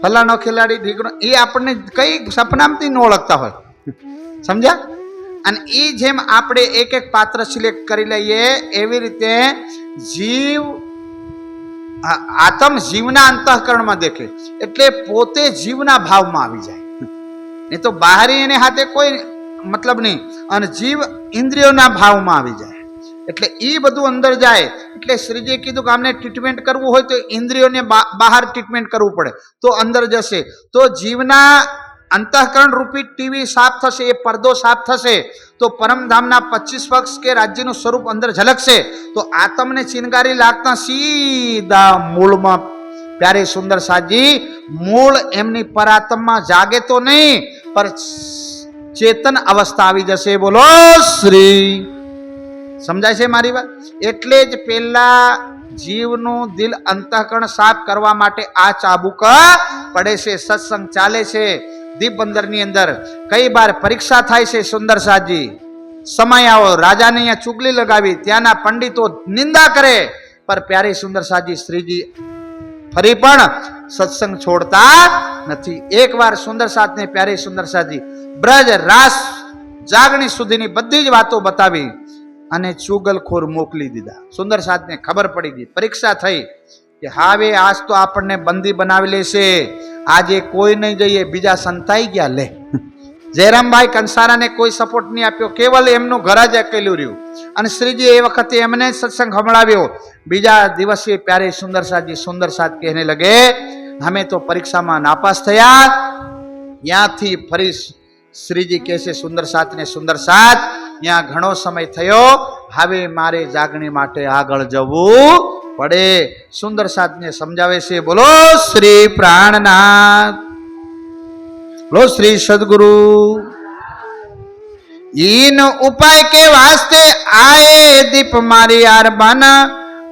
ફલાણો ખેલાડી ઢીકણો એ આપણને કઈ સપનામથી ન ઓળખતા હોય. સમજ્યા? અને એ જેમ આપણે એક એક પાત્ર સિલેક્ટ કરી લઈએ એવી રીતે જીવ આત્મ જીવના અંતઃકરણમાં દેખે એટલે પોતે જીવના ભાવમાં આવી જાય. નહીં તો બહારી એને હાથે કોઈ મતલબ નહીં. અને જીવ ઇન્દ્રિયોના ભાવમાં આવી જાય એટલે એ બધું અંદર જાય. એટલે શ્રીજીએ કીધું કે આમને ટ્રીટમેન્ટ કરવું હોય તો ઇન્દ્રિયોને બહાર ટ્રીટમેન્ટ કરવું પડે તો અંદર જશે. તો જીવના અંતઃકરણ રૂપી ટીવી સાફ થશે, એ પડદો સાફ થશે તો પરમધામના 25 પક્ષ કે રાજ્યનું સ્વરૂપ અંદર ઝલકશે. તો આતમને ચિનગારી લાગતા સીધા મૂળમાં પ્યારે સુંદર સાજી મૂળ એમની પરાત્મમાં જાગે તો નહીં પર ચેતન અવસ્થા આવી જશે. બોલો શ્રી. સમજાય છે મારી વાત? એટલે જ પેલા જીવનું દિલ અંતઃકરણ સાફ કરવા માટે આ ચાબુક પડે છે. સત્સંગ ચાલે છે દીપ બંદરની અંદર. કઈ બાર પરીક્ષા થાય છે સુંદર સાજી. સમય આવો રાજાને અહીંયા ચુગલી લગાવી, ત્યાંના પંડિતો નિંદા કરે, પર પ્યારી સુંદર સાજી શ્રીજી ફરી પણ સત્સંગ છોડતા નથી. એકવાર સુંદર સાતને પ્યારી સુંદર સાજી બ્રજ રાસ જાગણી સુધીની બધી જ વાતો બતાવી અને ચુગલખોર મોકલી દીધા. સુંદર સાતને ખબર પડી ગઈ, પરીક્ષા થઈ કે હવે આજ તો આપણને બંદી બનાવી લેશે. આજે કોઈ નહીં જઈએ, બીજા સંતાઈ ગયા. લે જયરામભાઈ કંસારાને કોઈ સપોર્ટ નહીં આપ્યો, કેવલ એમનું ઘર જ અકેલું રહ્યું. અને શ્રીજી એ વખતે એમને સત્સંગ સંભળાવ્યો. બીજા દિવસે પ્યારે સુંદર સાત કહેને લગે અમે તો પરીક્ષામાં નાપાસ થયા. ત્યાંથી ફરી શ્રીજી કહે છે સુંદર સાતને, સુંદર સાત ત્યાં ઘણો સમય થયો, હવે મારે જાગણી માટે આગળ જવું પડે. સુંદર સાતને સમજાવે છે. બોલો શ્રી પ્રાણનાથ, બોલો શ્રી સદગુરુ. इन उपाय के वास्ते आए दीप मारी यार बाना,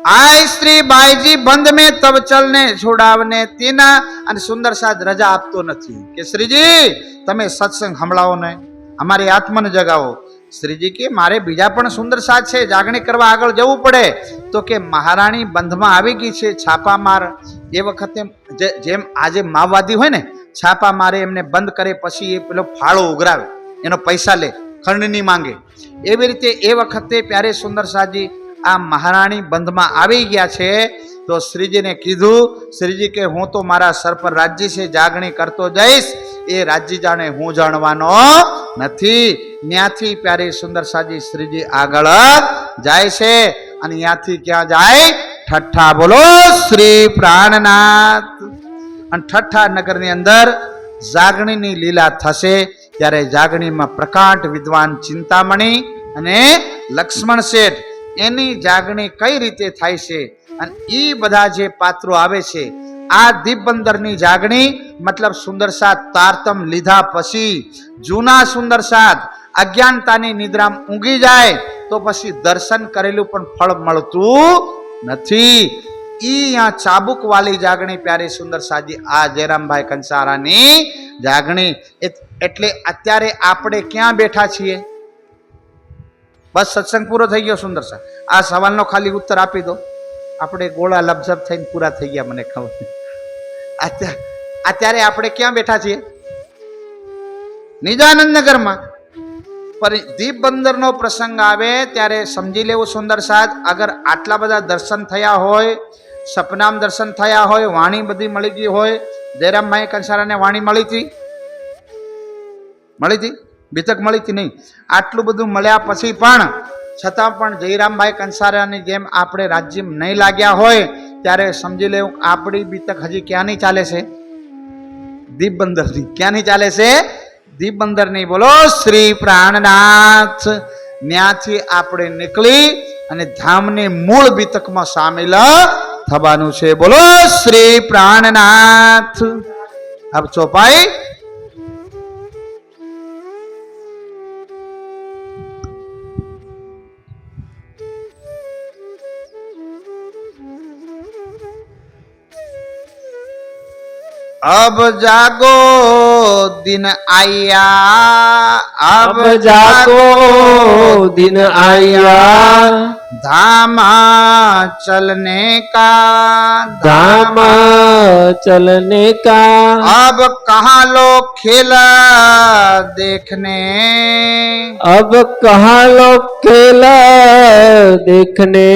आए श्री बाईजी बंद में तब चलने छोड़ावने तीना. અને સુંદર સાત રજા આપતો નથી કે શ્રીજી તમે સત્સંગ સંભળાવો ને, અમારી આત્માને જગાવો. શ્રીજી કે મારે બીજા પણ સુંદર સાત છે, જાગણી કરવા આગળ જવું પડે. તો કે મહારાણી બંધમાં આવી ગઈ છે, છાપા માર. એ વખતે જેમ આજે માઓવાદી હોય ને, છાપા મારે એમને બંધ કરે પછી એ પેલો ફાળો ઉઘરાવે, એનો પૈસા લે, ખંડની માંગે. એવી રીતે એ વખતે પ્યારે સુંદર સાજી આ મહારાણી બંધમાં આવી ગયા છે. તો શ્રીજીને કીધું, શ્રીજી કે હું તો મારા સર પર રાજ્ય છે, જાગણી કરતો જઈશ, એ રાજ્ય જાણે હું જાણવાનો નથી. ત્યાંથી પ્યારે સુંદર સાજી શ્રીજી આગળ જાય છે. અને ત્યાંથી ક્યાં જાય? ઠઠ્ઠા. બોલો શ્રી પ્રાણનાથ. અને ઠઠ્ઠા નગરની અંદર જાગણીની લીલા થશે. ત્યારે જાગણીમાં પ્રકાંડ વિદ્વાન ચિંતામણી અને લક્ષ્મણ શેઠ એની જાગણી કઈ રીતે થાય છે અને એ બધા જે પાત્રો આવે છે. આ દીપબંદરની જાગણી મતલબ સુંદર સાત તારતમ લીધા પછી જૂના સુંદર સાત અજ્ઞાનતાની નિદ્રામ ઊંઘી જાય તો પછી દર્શન કરેલું પણ ફળ મળતું નથી. આ ચાબુક વાળી જાગણી પ્યારે સુંદર સાજી આ જયરામભાઈ કંસારાની જાગણી. એટલે અત્યારે આપણે ક્યાં બેઠા છીએ? બસ સત્સંગ પૂરો થઈ ગયો. સુંદર સાહેબ આ સવાલનો ખાલી ઉત્તર આપી દો. આપણે ગોળા લબઝબ થઈને પૂરા થઈ ગયા, મને ખબર. અત્યારે આપણે ક્યાં બેઠા છીએ? નિજાનંદ નગરમાં. पर दीप बंदर नो प्रसंग आवे त्यारे समझी लेवुं सुंदर साज अगर आटला बधा दर्शन थया होय सपनाम दर्शन थया होय वाणी बधी मळी गई होय जयराम भाई कंसारा ने वाणी मळी थी बीतक मळी थी नहीं आटलू बधु मळ्या पछी पण छतां पण जयरामभाई कंसारानी जेम आपणे राज्य नहीं लाग्या होय त्यारे समझी लेवुं आपणी बीतक हजी क्यांनी चाले छे दीप बंदर नी क्यांनी चाले छे दीप बंदर नहीं बोलो श्री प्राणनाथ न्याथी आपणे निकली अने धामनी मूळ बीतकमां सामेल थवानुं छे बोलो श्री प्राणनाथ अब चौपाई अब जागो दिन आया अब जागो दिन आया धामा चलने का धाम चलने का अब कहाँ लोग खेला देखने अब कहाँ लोग खेला देखने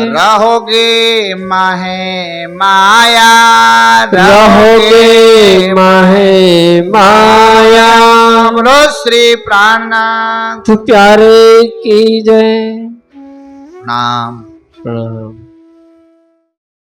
रहोगे माहे माया रहोगे माहे माया बोलो श्री प्राणनाथ प्यारे की जय नाम प्रणाम।